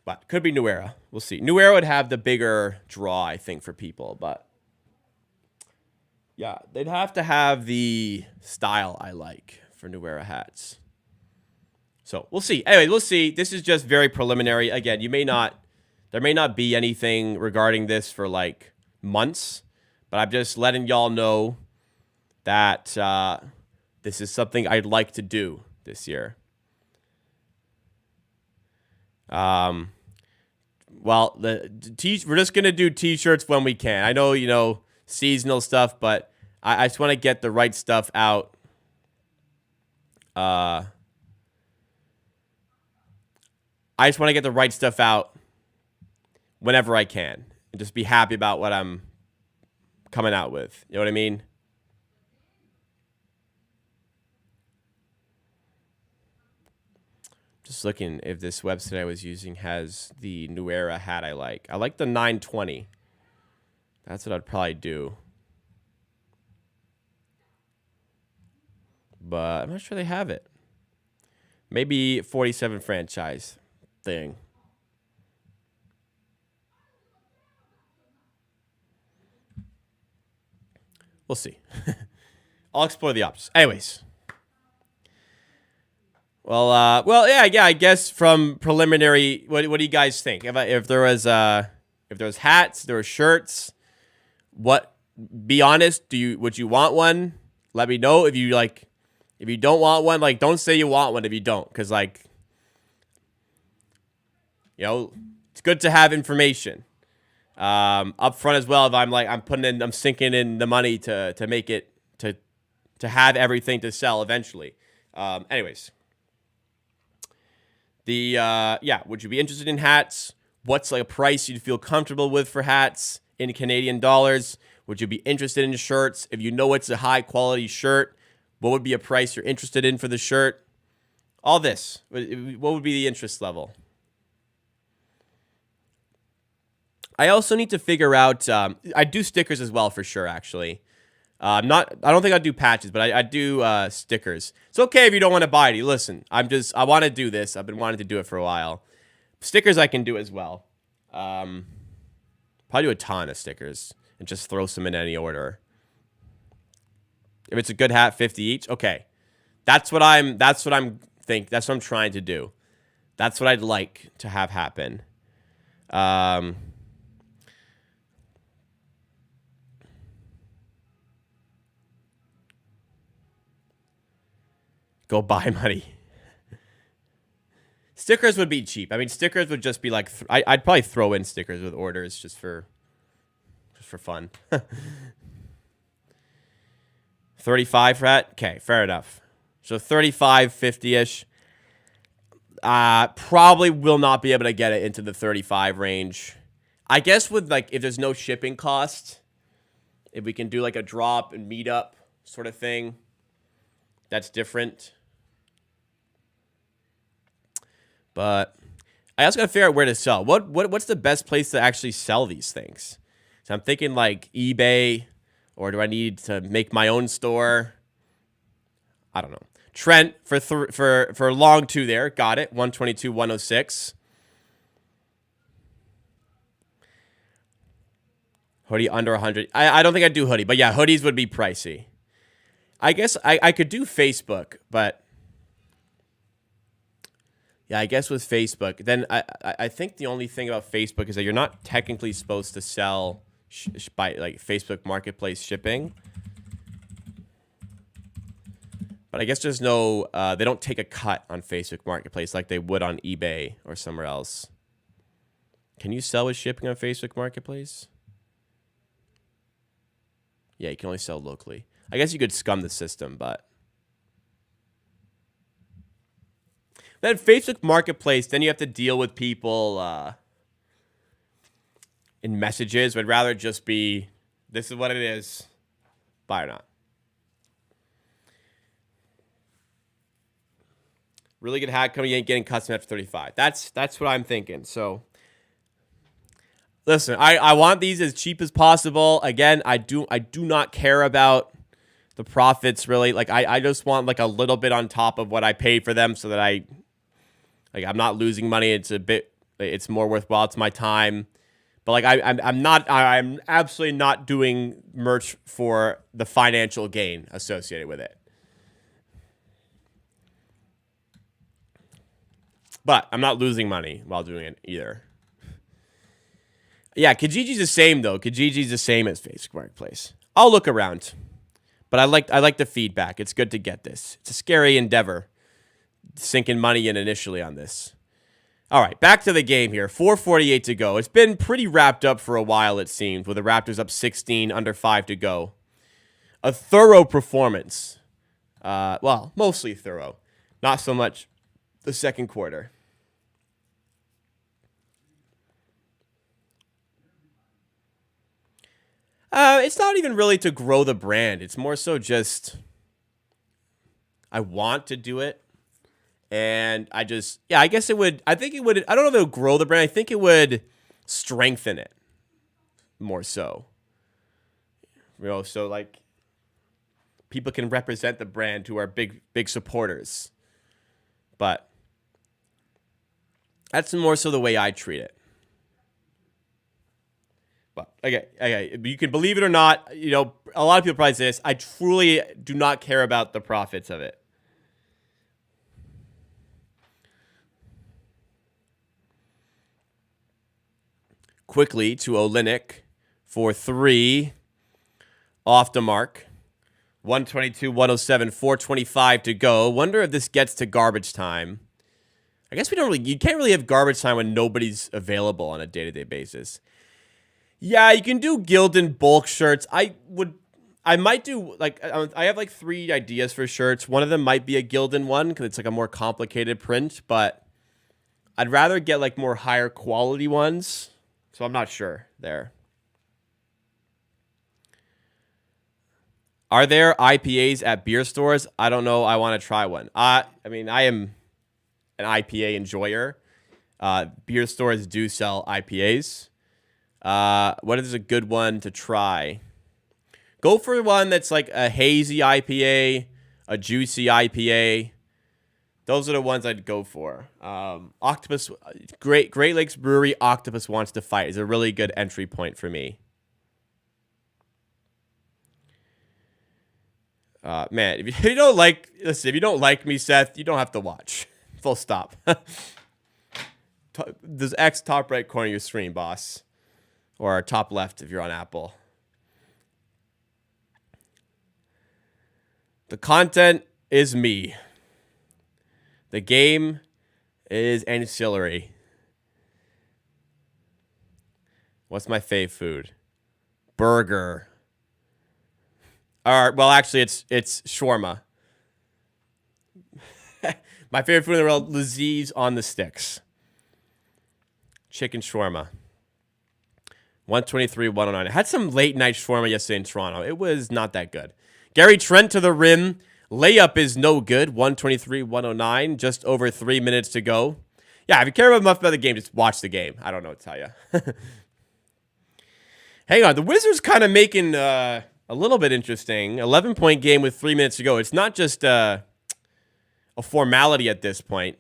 But could be New Era. We'll see. New Era would have the bigger draw, I think, for people. But yeah, they'd have to have the style I like for New Era hats. So we'll see. Anyway, we'll see. This is just very preliminary. Again, there may not be anything regarding this for like months. But I'm just letting y'all know that this is something I'd like to do this year. Well, we're just going to do T-shirts when we can. I know, seasonal stuff, but I just want to get the right stuff out. I just want to get the right stuff out whenever I can and just be happy about what I'm coming out with. You know what I mean? Just looking if this website I was using has the New Era hat I like. I like the 920. That's what I'd probably do. But I'm not sure they have it. Maybe 47 franchise thing. We'll see. I'll explore the options. Anyways. Well, yeah. I guess from preliminary, what do you guys think? If there was hats, there were shirts. Be honest. Would you want one? Let me know if you like. If you don't want one, like, don't say you want one if you don't, because like, it's good to have information up front as well. If I'm sinking in the money to make it to have everything to sell eventually. Anyways. Would you be interested in hats? What's like a price you'd feel comfortable with for hats in Canadian dollars? Would you be interested in shirts? If you know it's a high quality shirt, what would be a price you're interested in for the shirt? All this. What would be the interest level? I also need to figure out, I do stickers as well for sure, actually. I don't think I'd do patches, but I do stickers. It's okay if you don't want to buy it. Listen, I want to do this. I've been wanting to do it for a while. Stickers I can do as well. Probably do a ton of stickers and just throw some in any order. If it's a good hat, 50 each. Okay. That's what I'm trying to do. That's what I'd like to have happen. Go buy money. Stickers would be cheap. I mean, stickers would just be like, I'd probably throw in stickers with orders just for fun. 35 for that? Okay, fair enough. So 35, 50-ish. Probably will not be able to get it into the 35 range. I guess with like, if there's no shipping cost, if we can do like a drop and meet up sort of thing, that's different. But I also gotta figure out where to sell. What's the best place to actually sell these things? So I'm thinking like eBay, or do I need to make my own store? I don't know. Trent for long two there, got it. 122, 106. Hoodie under 100. I don't think I'd do hoodie, but yeah, hoodies would be pricey. I guess I could do Facebook, but yeah, I guess with Facebook, then I think the only thing about Facebook is that you're not technically supposed to sell by like Facebook Marketplace shipping. But I guess there's no, they don't take a cut on Facebook Marketplace like they would on eBay or somewhere else. Can you sell with shipping on Facebook Marketplace? Yeah, you can only sell locally. I guess you could scum the system, but. Then Facebook Marketplace, then you have to deal with people in messages. Would rather just be, this is what it is, buy or not. Really good hat coming in, getting custom at 35. That's what I'm thinking. So, listen, I want these as cheap as possible. Again, I do not care about the profits really. Like I just want like a little bit on top of what I paid for them, so that I'm not losing money. It's more worthwhile. It's my time. But like I'm absolutely not doing merch for the financial gain associated with it. But I'm not losing money while doing it either. Yeah, Kijiji's the same though. Kijiji's the same as Facebook Marketplace. I'll look around. But I like the feedback. It's good to get this. It's a scary endeavor, sinking money in initially on this. All right, back to the game here. 4:48 to go. It's been pretty wrapped up for a while, it seems, with the Raptors up 16, under 5 to go. A thorough performance. Well, mostly thorough. Not so much the second quarter. It's not even really to grow the brand. It's more so just I want to do it. And I guess it would, I think it would, I don't know if it would grow the brand. I think it would strengthen it more so. So like people can represent the brand who are big supporters. But that's more so the way I treat it. But okay, you can believe it or not, a lot of people probably say this. I truly do not care about the profits of it. Quickly to Olynyk for 3 off the mark. 122, 107, 425 to go. Wonder if this gets to garbage time. I guess you can't really have garbage time when nobody's available on a day-to-day basis. Yeah, you can do Gildan bulk shirts. I might do, I have 3 ideas for shirts. One of them might be a Gildan one because it's a more complicated print, but I'd rather get more higher quality ones. So I'm not sure there. Are there IPAs at beer stores? I don't know. I want to try one. I am an IPA enjoyer. Beer stores do sell IPAs. What is a good one to try? Go for one that's like a hazy IPA, a juicy IPA. Those are the ones I'd go for. Octopus, Great Lakes Brewery, Octopus Wants to Fight is a really good entry point for me. Man, if you don't like me, Seth, you don't have to watch. Full stop. There's X top right corner of your screen, boss. Or top left if you're on Apple. The content is me. The game is ancillary. What's my fave food? Burger. All right, well, actually, it's shawarma. My favorite food in the world, Laziz on the sticks. Chicken shawarma. 123, 109. I had some late night shawarma yesterday in Toronto. It was not that good. Gary Trent to the rim. Layup is no good. 123, 109. Just over 3 minutes to go. Yeah, if you care enough about the game, just watch the game. I don't know what to tell you. Hang on. The Wizards kind of making a little bit interesting. 11-point game with 3 minutes to go. It's not just a formality at this point.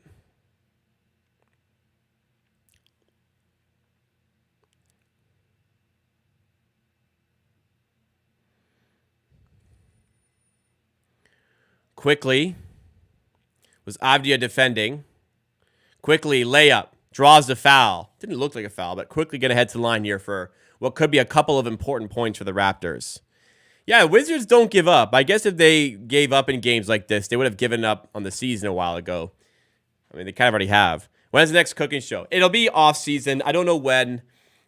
Quickly was Avdia defending. Quickly layup. Draws the foul. Didn't look like a foul, but quickly going to head to the line here for what could be a couple of important points for the Raptors. Yeah, Wizards don't give up. I guess if they gave up in games like this, they would have given up on the season a while ago. I mean, they kind of already have. When's the next cooking show? It'll be off-season. I don't know when.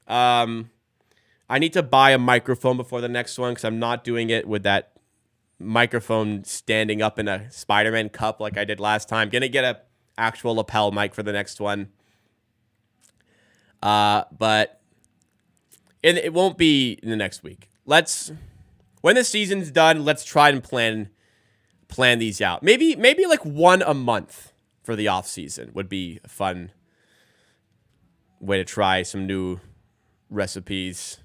I need to buy a microphone before the next one because I'm not doing it with that microphone standing up in a Spider-Man cup like I did last time. Going to get a actual lapel mic for the next one. But it won't be in the next week. When the season's done, let's try and plan these out. Maybe like one a month for the off season would be a fun way to try some new recipes.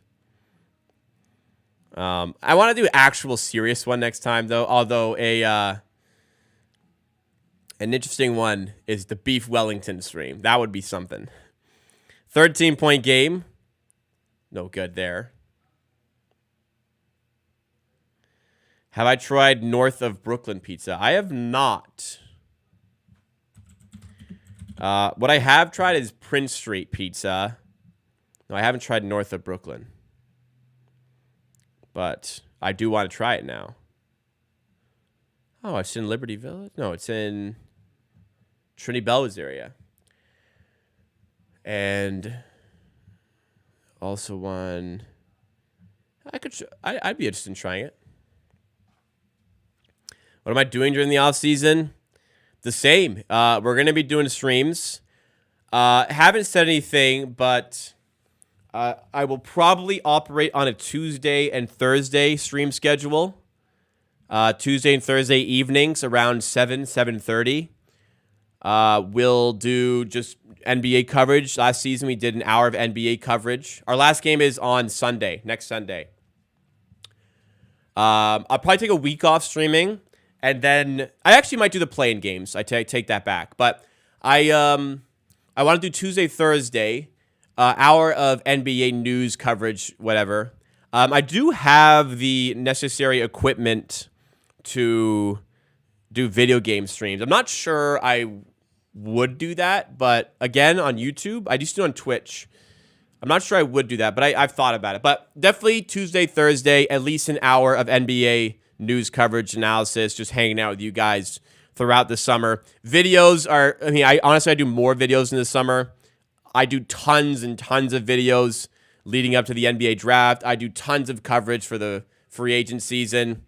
I want to do an actual serious one next time though. Although an interesting one is the beef Wellington stream. That would be something. 13-point game. No good there. Have I tried north of Brooklyn pizza? I have not. What I have tried is Prince Street pizza. No, I haven't tried north of Brooklyn. But I do want to try it now. Oh, it's in Liberty Village? No, it's in Trinity Bellwood's area. And also one... I'd be interested in trying it. What am I doing during the off season? The same. We're going to be doing streams. Haven't said anything, but I will probably operate on a Tuesday and Thursday stream schedule. Tuesday and Thursday evenings around 7:30. We'll do just NBA coverage. Last season, we did an hour of NBA coverage. Our last game is on Sunday, next Sunday. I'll probably take a week off streaming. And then I actually might do the play-in games. I take that back. But I want to do Tuesday, Thursday, hour of NBA news coverage, whatever. I do have the necessary equipment to do video game streams. I'm not sure I would do that, but again, on YouTube, I used to do on Twitch. I'm not sure I would do that, but I've thought about it. But definitely Tuesday, Thursday, at least an hour of NBA news coverage, analysis, just hanging out with you guys throughout the summer. Videos are, I honestly do more videos in the summer. I do tons and tons of videos leading up to the NBA draft. I do tons of coverage for the free agent season.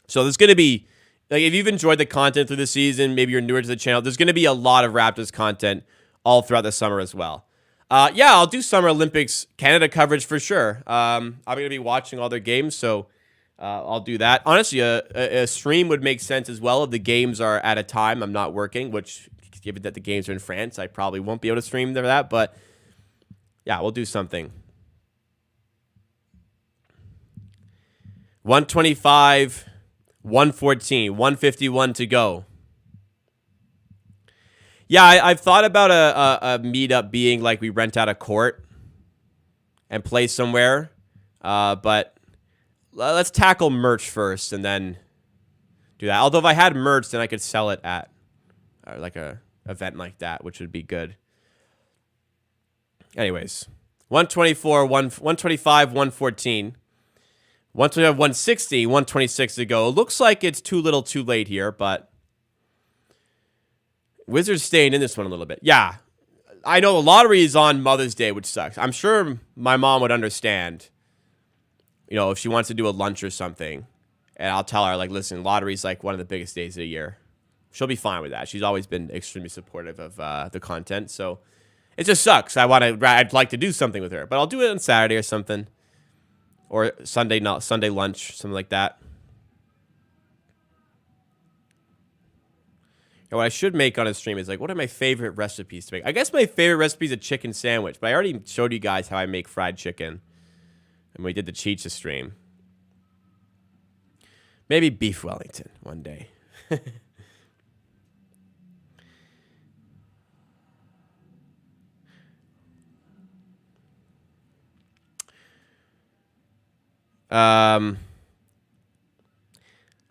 So there's going to be, like, if you've enjoyed the content through the season, maybe you're newer to the channel, there's going to be a lot of Raptors content all throughout the summer as well. Yeah, I'll do Summer Olympics Canada coverage for sure. I'm going to be watching all their games, so I'll do that. Honestly, a stream would make sense as well if the games are at a time I'm not working, which, given that the games are in France, I probably won't be able to stream that. But yeah, we'll do something. 125, 114, 151 to go. Yeah, I've thought about a meetup being like we rent out a court and play somewhere, but let's tackle merch first and then do that. Although if I had merch, then I could sell it at like a event like that, which would be good. Anyways, 124, 125, 114. 125, 160, 126 to go. It looks like it's too little too late here, but Wizards staying in this one a little bit. Yeah, I know the lottery is on Mother's Day, which sucks. I'm sure my mom would understand, if she wants to do a lunch or something, and I'll tell her, like, listen, lottery's like one of the biggest days of the year. She'll be fine with that. She's always been extremely supportive of the content, so it just sucks. I'd like to do something with her, but I'll do it on Saturday or something, or Sunday lunch, something like that. And what I should make on a stream is, like, what are my favorite recipes to make? I guess my favorite recipe is a chicken sandwich, but I already showed you guys how I make fried chicken. And we did the Cheetah stream. Maybe beef Wellington one day.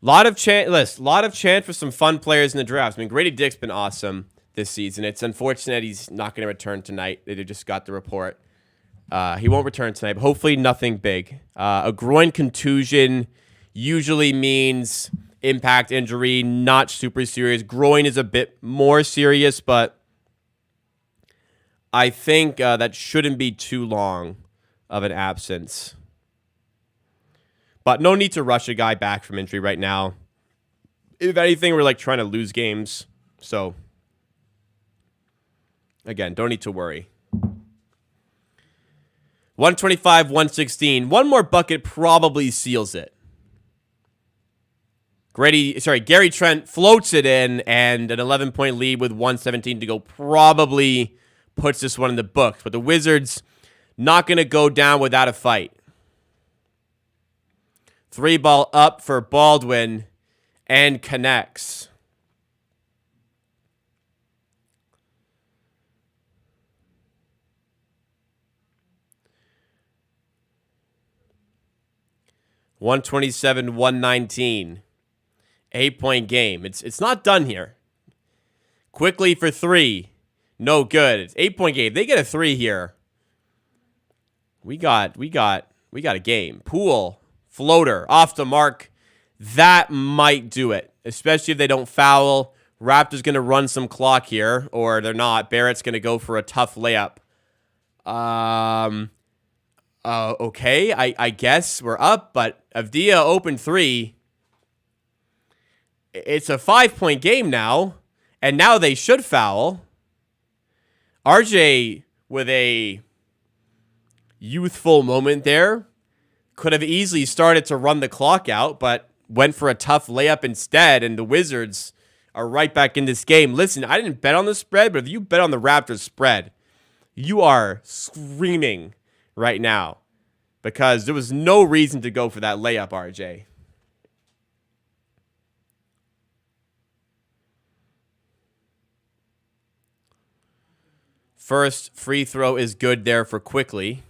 Lot of chance for some fun players in the drafts. I mean, Grady Dick's been awesome this season. It's unfortunate he's not going to return tonight. They just got the report. He won't return tonight, but hopefully nothing big. A groin contusion usually means impact injury, not super serious. Groin is a bit more serious, but I think that shouldn't be too long of an absence. But no need to rush a guy back from injury right now. If anything, we're like trying to lose games. So, again, don't need to worry. 125, 116. One more bucket probably seals it. Gary Trent floats it in, and an 11-point lead with 117 to go probably puts this one in the books. But the Wizards not going to go down without a fight. 3-ball up for Baldwin and connects. $127, 119. 8-point game. It's not done here. Quickly for 3. No good. It's 8-point game. They get a 3 here. We got a game. Poole. Floater off the mark. That might do it, especially if they don't foul. Raptors going to run some clock here, or they're not. Barrett's going to go for a tough layup. Okay, I guess we're up, but Avdia open 3. It's a 5-point game now, and now they should foul. RJ with a youthful moment there. Could have easily started to run the clock out, but went for a tough layup instead, and the Wizards are right back in this game. Listen, I didn't bet on the spread, but if you bet on the Raptors spread, you are screaming right now because there was no reason to go for that layup, RJ. First free throw is good there for Quickly.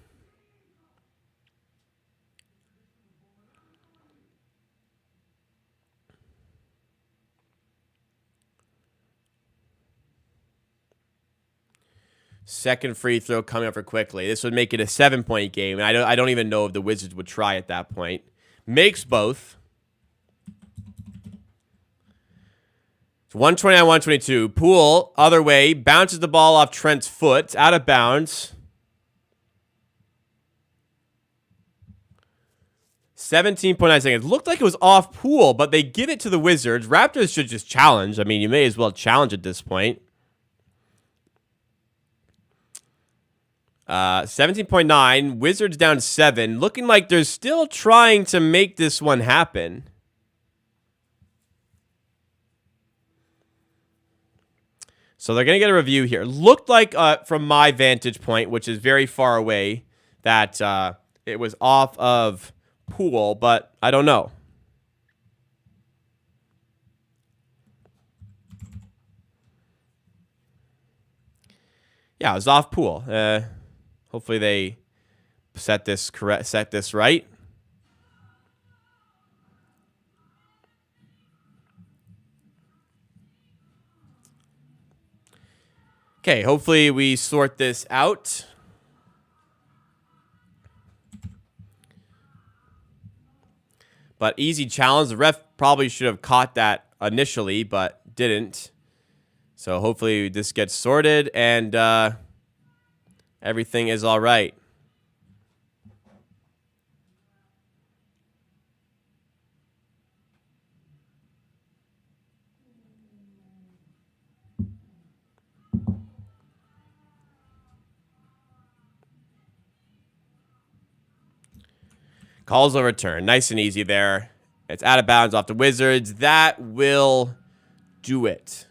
Second free throw coming up for Quickly. This would make it a 7-point game, and I don't even know if the Wizards would try at that point. Makes both. It's 129, 122. Poole, other way, bounces the ball off Trent's foot, out of bounds. 17.9 seconds. Looked like it was off Poole, but they give it to the Wizards. Raptors should just challenge. I mean, you may as well challenge at this point. 17.9. Wizards down 7. Looking like they're still trying to make this one happen. So they're going to get a review here. Looked like, from my vantage point, which is very far away, that it was off of Poole, but I don't know. Yeah, it was off Poole. Hopefully they set this right. Okay, hopefully we sort this out. But easy challenge. The ref probably should have caught that initially, but didn't. So hopefully this gets sorted and everything is all right. Calls a return. Nice and easy there. It's out of bounds off the Wizards. That will do it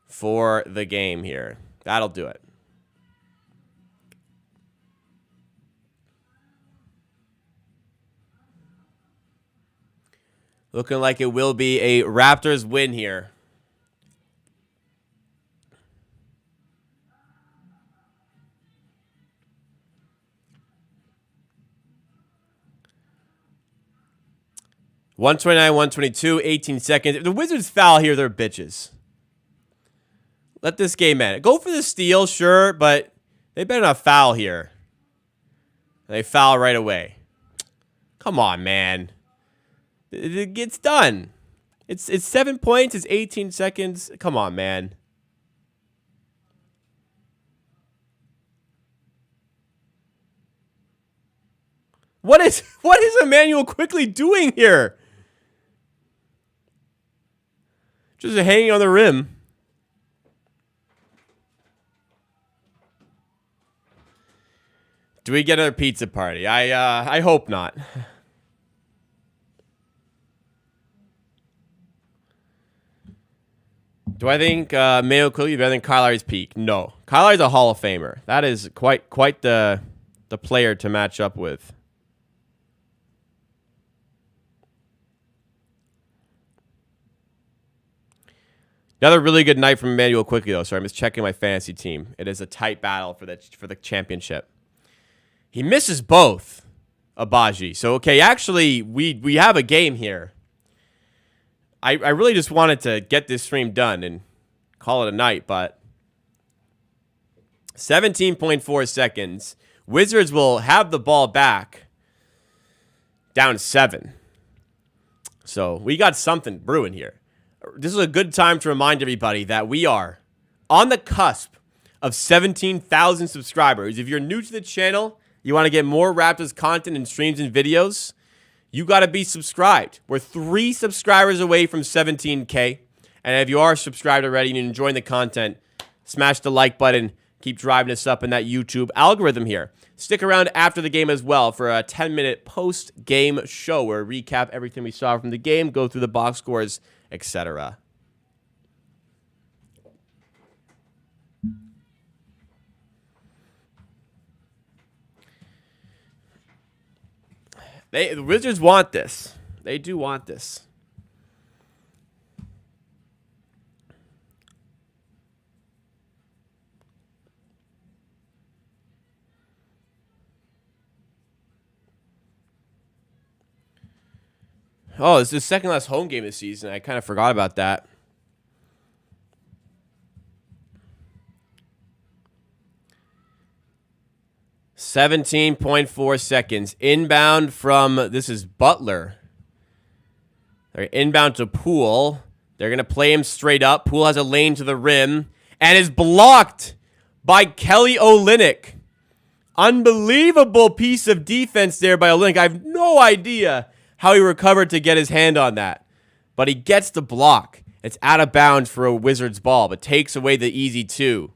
for the game here. That'll do it. Looking like it will be a Raptors win here. 129, 122, 18 seconds. If the Wizards foul here, they're bitches. Let this game end. Go for the steal, sure, but they better not foul here. They foul right away. Come on, man. It gets done. It's 7 points. It's 18 seconds. Come on, man. What is Emmanuel quickly doing here? Just hanging on the rim. Do we get another pizza party? I hope not. Do I think Mayo quickly better than Kyle Lowry's peak? No. Kyle Lowry's a Hall of Famer. That is quite the player to match up with. Another really good night from Emmanuel quickly, though. Sorry, I'm just checking my fantasy team. It is a tight battle for the championship. He misses both, Abaji. So, okay, actually, we have a game here. I really just wanted to get this stream done and call it a night, but 17.4 seconds. Wizards will have the ball back down 7. So we got something brewing here. This is a good time to remind everybody that we are on the cusp of 17,000 subscribers. If you're new to the channel, you want to get more Raptors content and streams and videos, you got to be subscribed. We're 3 subscribers away from 17K. And if you are subscribed already and you're enjoying the content, smash the like button. Keep driving us up in that YouTube algorithm here. Stick around after the game as well for a 10-minute post-game show where we recap everything we saw from the game, go through the box scores, etc. The Wizards want this. They do want this. Oh, this is the second last home game this season. I kind of forgot about that. .4 seconds. Inbound from, this is Butler. They're inbound to Poole. They're going to play him straight up. Poole has a lane to the rim and is blocked by Kelly Olynyk. Unbelievable piece of defense there by Olynyk. I have no idea how he recovered to get his hand on that. But he gets the block. It's out of bounds for a Wizards ball, but takes away the easy 2.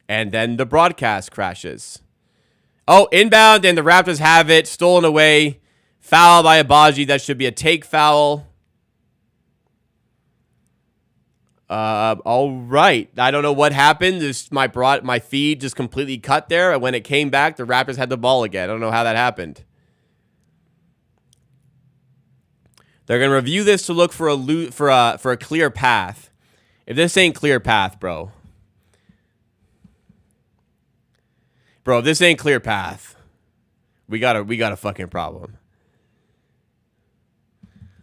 And then the broadcast crashes. Oh, inbound, and the Raptors have it. Stolen away. Foul by Abaji. That should be a take foul. All right. I don't know what happened. My feed just completely cut there. And when it came back, the Raptors had the ball again. I don't know how that happened. They're going to review this to look for a clear path. If this ain't clear path, bro. Bro, if this ain't clear path, we got a fucking problem.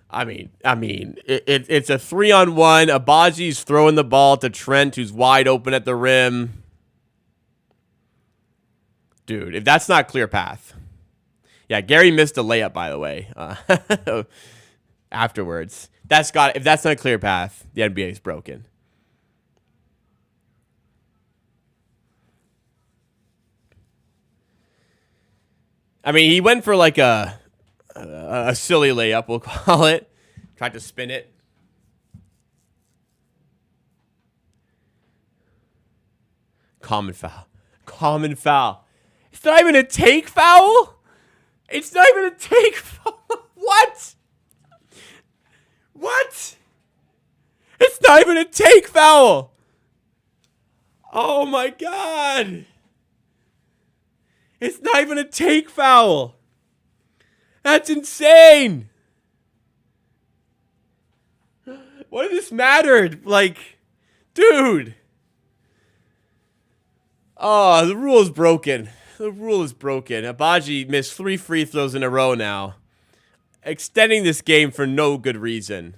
I mean, it's a 3-on-1. Abaji's throwing the ball to Trent, who's wide open at the rim. Dude, if that's not clear path. Yeah, Gary missed a layup, by the way. Afterwards. If that's not a clear path, the NBA is broken. I mean, he went for like a silly layup, we'll call it. Tried to spin it. Common foul. Common foul. It's not even a take foul? It's not even a take foul. What? What? It's not even a take foul. Oh my God. It's not even a take foul. That's insane. What if this mattered? Like, dude. Oh, the rule is broken. The rule is broken. Abaji missed 3 free throws in a row now. extending this game for no good reason.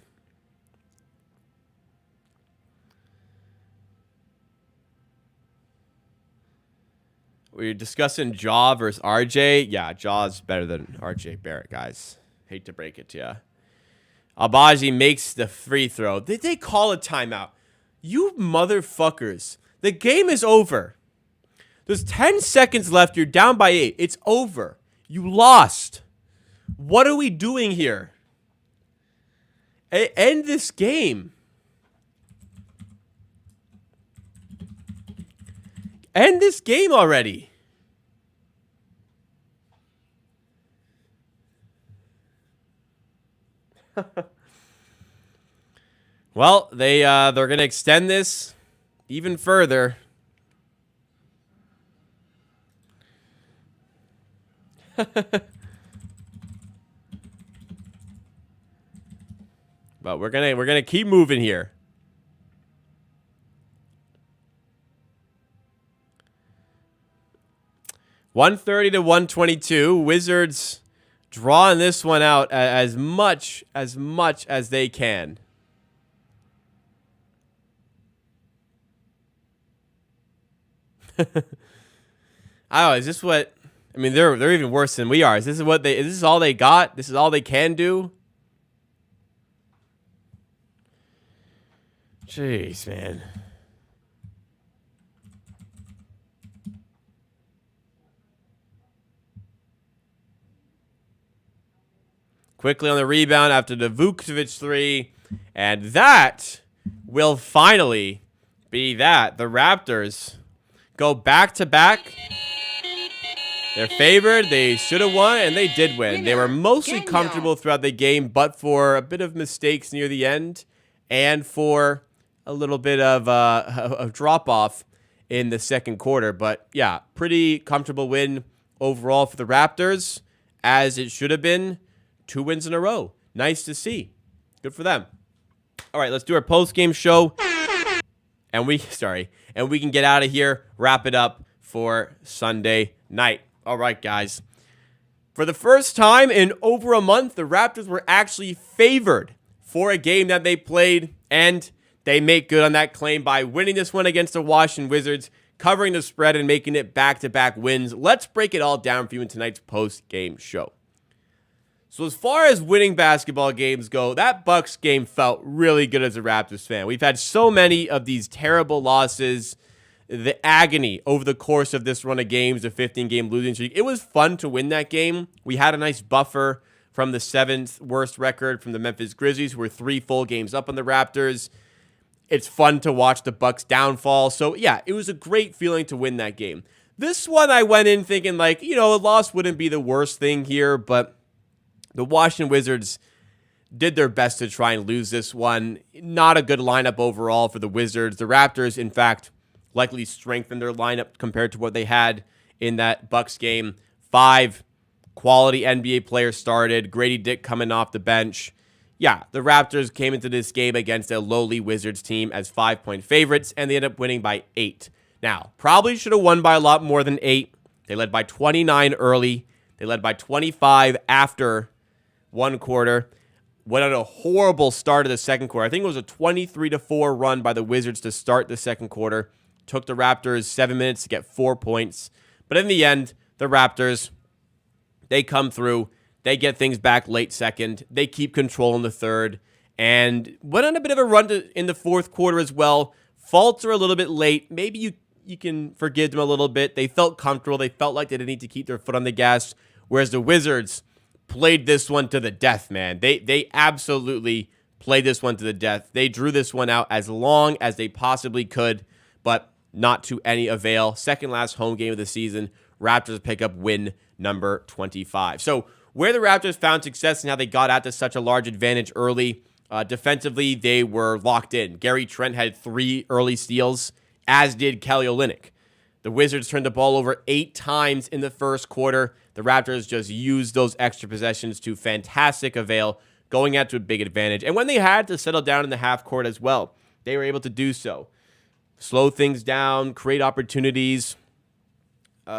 We're discussing Jaw versus RJ. Yeah, Jaw's better than RJ Barrett, guys. Hate to break it to you. Abaji makes the free throw. Did they call a timeout? You motherfuckers. The game is over. There's 10 seconds left. You're down by 8. It's over. You lost. What are we doing here? End this game. End this game already. Well, they're going to extend this even further. But we're gonna keep moving here. $130 to $122. Wizards drawing this one out as much as they can. I don't know. Is this what? I mean, they're even worse than we are. Is this all they got? This is all they can do? Jeez, man. Quickly on the rebound after the Vukovic three. And that will finally be that. The Raptors go back-to-back. They're favored. They should have won, and they did win. They were mostly comfortable throughout the game, but for a bit of mistakes near the end and for a little bit of a drop-off in the second quarter. But, yeah, pretty comfortable win overall for the Raptors, as it should have been. 2 wins in a row. Nice to see. Good for them. All right, let's do our post-game show. And we can get out of here, wrap it up for Sunday night. All right, guys. For the first time in over a month, the Raptors were actually favored for a game that they played, and they make good on that claim by winning this one against the Washington Wizards, covering the spread and making it back-to-back wins. Let's break it all down for you in tonight's post-game show. So as far as winning basketball games go, that Bucks game felt really good as a Raptors fan. We've had so many of these terrible losses, the agony over the course of this run of games, the 15-game losing streak. It was fun to win that game. We had a nice buffer from the 7th worst record from the Memphis Grizzlies, who were 3 full games up on the Raptors. It's fun to watch the Bucks downfall. So, yeah, it was a great feeling to win that game. This one I went in thinking, like, a loss wouldn't be the worst thing here, but the Washington Wizards did their best to try and lose this one. Not a good lineup overall for the Wizards. The Raptors, in fact, likely strengthened their lineup compared to what they had in that Bucks game. 5 quality NBA players started. Grady Dick coming off the bench. Yeah, the Raptors came into this game against a lowly Wizards team as 5-point favorites, and they ended up winning by 8. Now, probably should have won by a lot more than 8. They led by 29 early. They led by 25 after one quarter. Went on a horrible start of the second quarter. I think it was a 23-4 run by the Wizards to start the second quarter. Took the Raptors 7 minutes to get 4 points. But in the end, the Raptors, they come through. They get things back late second. They keep control in the third. And went on a bit of a run in the fourth quarter as well. Falter a little bit late. Maybe you can forgive them a little bit. They felt comfortable. They felt like they didn't need to keep their foot on the gas. Whereas the Wizards played this one to the death, man. They absolutely played this one to the death. They drew this one out as long as they possibly could, but not to any avail. Second last home game of the season. Raptors pick up win number 25. So where the Raptors found success and how they got out to such a large advantage early, defensively, they were locked in. Gary Trent had 3 early steals, as did Kelly Olynyk. The Wizards turned the ball over 8 times in the first quarter. The Raptors just used those extra possessions to fantastic avail, going out to a big advantage. And when they had to settle down in the half court as well, they were able to do so. Slow things down, create opportunities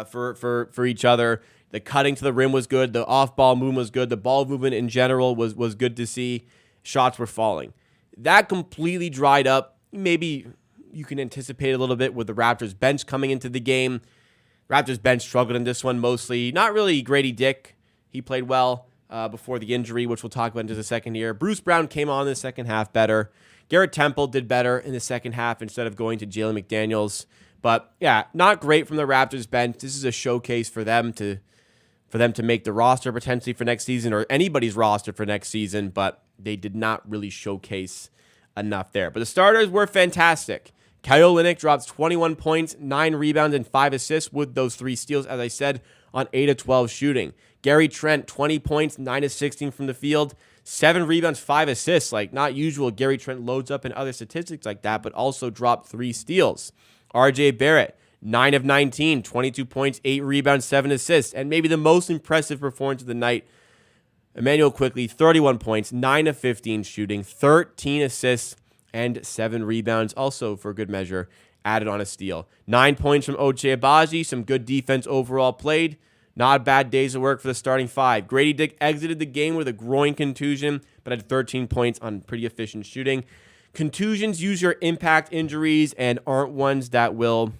for each other. The cutting to the rim was good. The off-ball movement was good. The ball movement in general was good to see. Shots were falling. That completely dried up. Maybe you can anticipate a little bit with the Raptors bench coming into the game. Raptors bench struggled in this one mostly. Not really Grady Dick. He played well before the injury, which we'll talk about in just a second here. Bruce Brown came on in the second half better. Garrett Temple did better in the second half instead of going to Jalen McDaniels. But, yeah, not great from the Raptors bench. This is a showcase for them to make the roster potentially for next season, or anybody's roster for next season, but they did not really showcase enough there. But the starters were fantastic. Kyle Olynyk drops 21 points, 9 rebounds, and 5 assists with those 3 steals, as I said, on 8 of 12 shooting. Gary Trent, 20 points, 9 of 16 from the field, 7 rebounds, 5 assists. Like, not usual. Gary Trent loads up in other statistics like that, but also dropped 3 steals. RJ Barrett, 9 of 19, 22 points, 8 rebounds, 7 assists. And maybe the most impressive performance of the night, Emmanuel Quickley, 31 points, 9 of 15 shooting, 13 assists, and 7 rebounds. Also, for good measure, added on a steal. 9 points from Ochai Agbaji. Some good defense overall played. Not bad days of work for the starting 5. Grady Dick exited the game with a groin contusion, but had 13 points on pretty efficient shooting. Contusions usually are impact injuries and aren't ones that will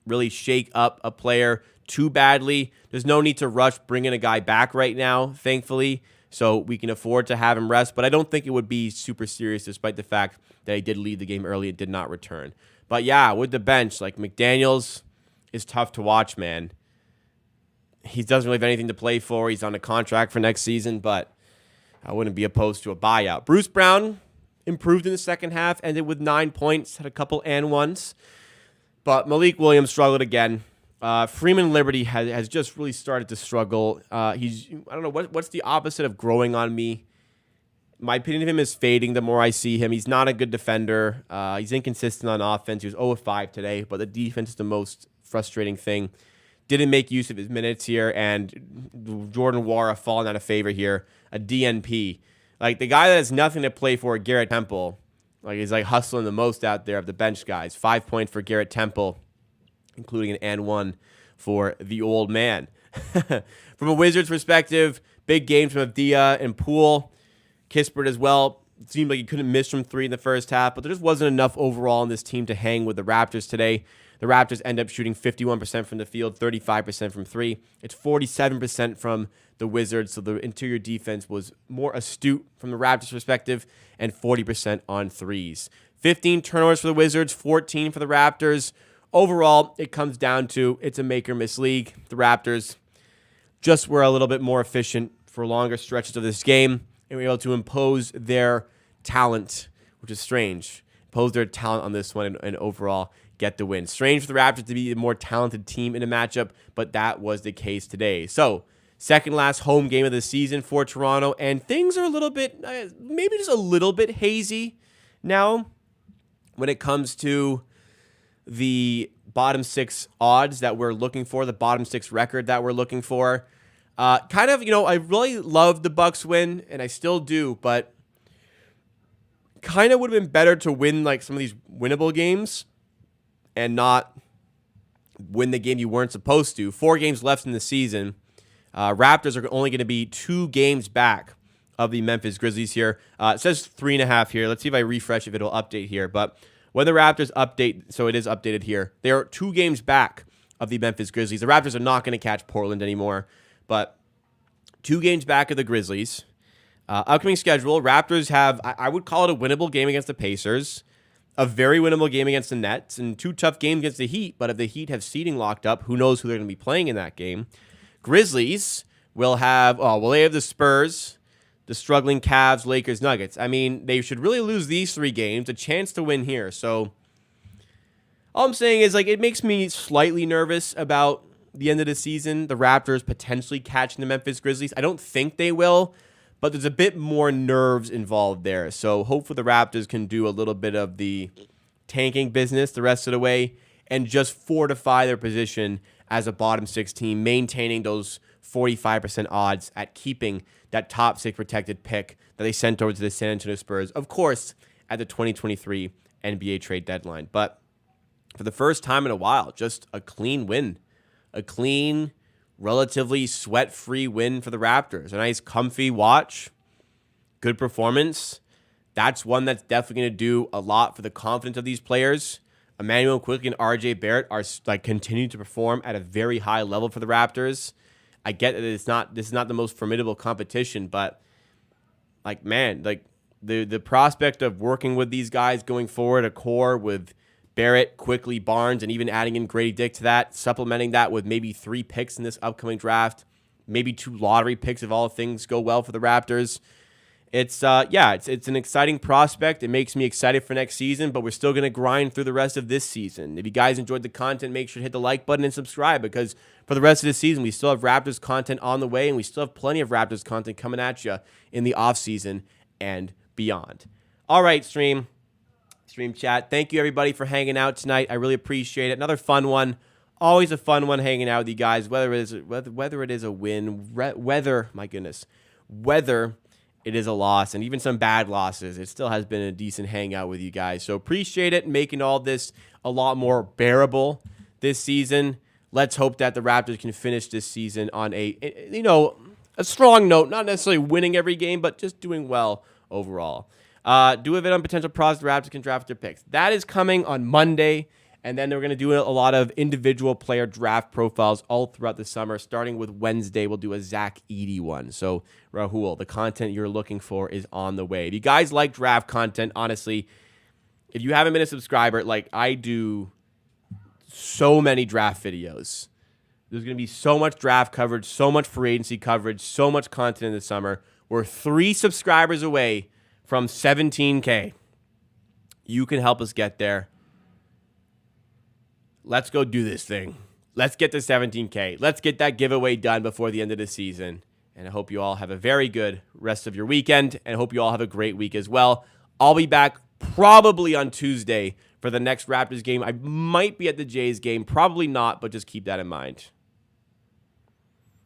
really shake up a player too badly. There's no need to rush bringing a guy back right now, thankfully, so we can afford to have him rest. But I don't think it would be super serious despite the fact that he did leave the game early and did not return. But yeah, with the bench, like McDaniels is tough to watch, man. He doesn't really have anything to play for. He's on a contract for next season, but I wouldn't be opposed to a buyout. Bruce Brown improved in the second half, ended with 9 points, had a couple and ones. But Malik Williams struggled again. Freeman Liberty has just really started to struggle. I don't know, what's the opposite of growing on me? My opinion of him is fading the more I see him. He's not a good defender. He's inconsistent on offense. He was 0 of 5 today, but the defense is the most frustrating thing. Didn't make use of his minutes here, and Jordan Wara falling out of favor here. A DNP. Like, the guy that has nothing to play for, Garrett Temple, like, he's like hustling the most out there of the bench guys. 5 points for Garrett Temple, including an and 1 for the old man. From a Wizards perspective, big games from Avdia and Poole. Kispert as well. It seemed like he couldn't miss from 3 in the first half, but there just wasn't enough overall in this team to hang with the Raptors today. The Raptors end up shooting 51% from the field, 35% from 3. It's 47% from the Wizards, so the interior defense was more astute from the Raptors' perspective, and 40% on threes. 15 turnovers for the Wizards, 14 for the Raptors. Overall, it comes down to it's a make-or-miss league. The Raptors just were a little bit more efficient for longer stretches of this game, and were able to impose their talent, which is strange. Impose their talent on this one and overall get the win. Strange for the Raptors to be the more talented team in a matchup, but that was the case today. So, second last home game of the season for Toronto, and things are a little bit, maybe just a little bit hazy now when it comes to the bottom 6 odds that we're looking for, the bottom 6 record that we're looking for. Kind of, I really love the Bucks win, and I still do, but kind of would have been better to win like some of these winnable games and not win the game you weren't supposed to. 4 games left in the season. Raptors are only going to be 2 games back of the Memphis Grizzlies here. It says 3.5 here. Let's see if I refresh if it'll update here. But when the Raptors update, so it is updated here, they are 2 games back of the Memphis Grizzlies. The Raptors are not going to catch Portland anymore, but 2 games back of the Grizzlies. Upcoming schedule, Raptors have, I would call it a winnable game against the Pacers, a very winnable game against the Nets, and 2 tough games against the Heat. But if the Heat have seeding locked up, who knows who they're going to be playing in that game. Grizzlies will have, they have the Spurs, the struggling Cavs, Lakers, Nuggets. I mean, they should really lose these 3 games, a chance to win here. So all I'm saying is, like, it makes me slightly nervous about the end of the season, the Raptors potentially catching the Memphis Grizzlies. I don't think they will, but there's a bit more nerves involved there. So hopefully the Raptors can do a little bit of the tanking business the rest of the way and just fortify their position as a bottom 6 team, maintaining those 45% odds at keeping that top 6 protected pick that they sent over to the San Antonio Spurs, of course, at the 2023 NBA trade deadline. But for the first time in a while, just a clean win. A clean relatively sweat-free win for the Raptors. A nice comfy watch, good performance. That's one that's definitely going to do a lot for the confidence of these players. Emmanuel Quickly and RJ Barrett are like continuing to perform at a very high level for the Raptors. I get that this is not the most formidable competition, but like, man, like the prospect of working with these guys going forward, a core with Barrett, Quickly, Barnes, and even adding in Grady Dick to that, supplementing that with maybe 3 picks in this upcoming draft, maybe 2 lottery picks if all things go well for the Raptors. It's an exciting prospect. It makes me excited for next season, but we're still going to grind through the rest of this season. If you guys enjoyed the content, make sure to hit the like button and subscribe, because for the rest of the season, we still have Raptors content on the way, and we still have plenty of Raptors content coming at you in the offseason and beyond. All right, stream chat. Thank you, everybody, for hanging out tonight. I really appreciate it. Another fun one. Always a fun one hanging out with you guys, whether it is a win, whether it is a loss, and even some bad losses. It still has been a decent hangout with you guys. So appreciate it, making all this a lot more bearable this season. Let's hope that the Raptors can finish this season on a strong note, not necessarily winning every game, but just doing well overall. Do a bit on potential pros the Raptors can draft their picks. That is coming on Monday. And then we're going to do a lot of individual player draft profiles all throughout the summer. Starting with Wednesday, we'll do a Zach Edey one. So, Rahul, the content you're looking for is on the way. If you guys like draft content, honestly, if you haven't been a subscriber, like I do so many draft videos. There's going to be so much draft coverage, so much free agency coverage, so much content in the summer. We're 3 subscribers away from 17K. You can help us get there. Let's go do this thing. Let's get to 17K. Let's get that giveaway done before the end of the season. And I hope you all have a very good rest of your weekend. And I hope you all have a great week as well. I'll be back probably on Tuesday for the next Raptors game. I might be at the Jays game. Probably not, but just keep that in mind.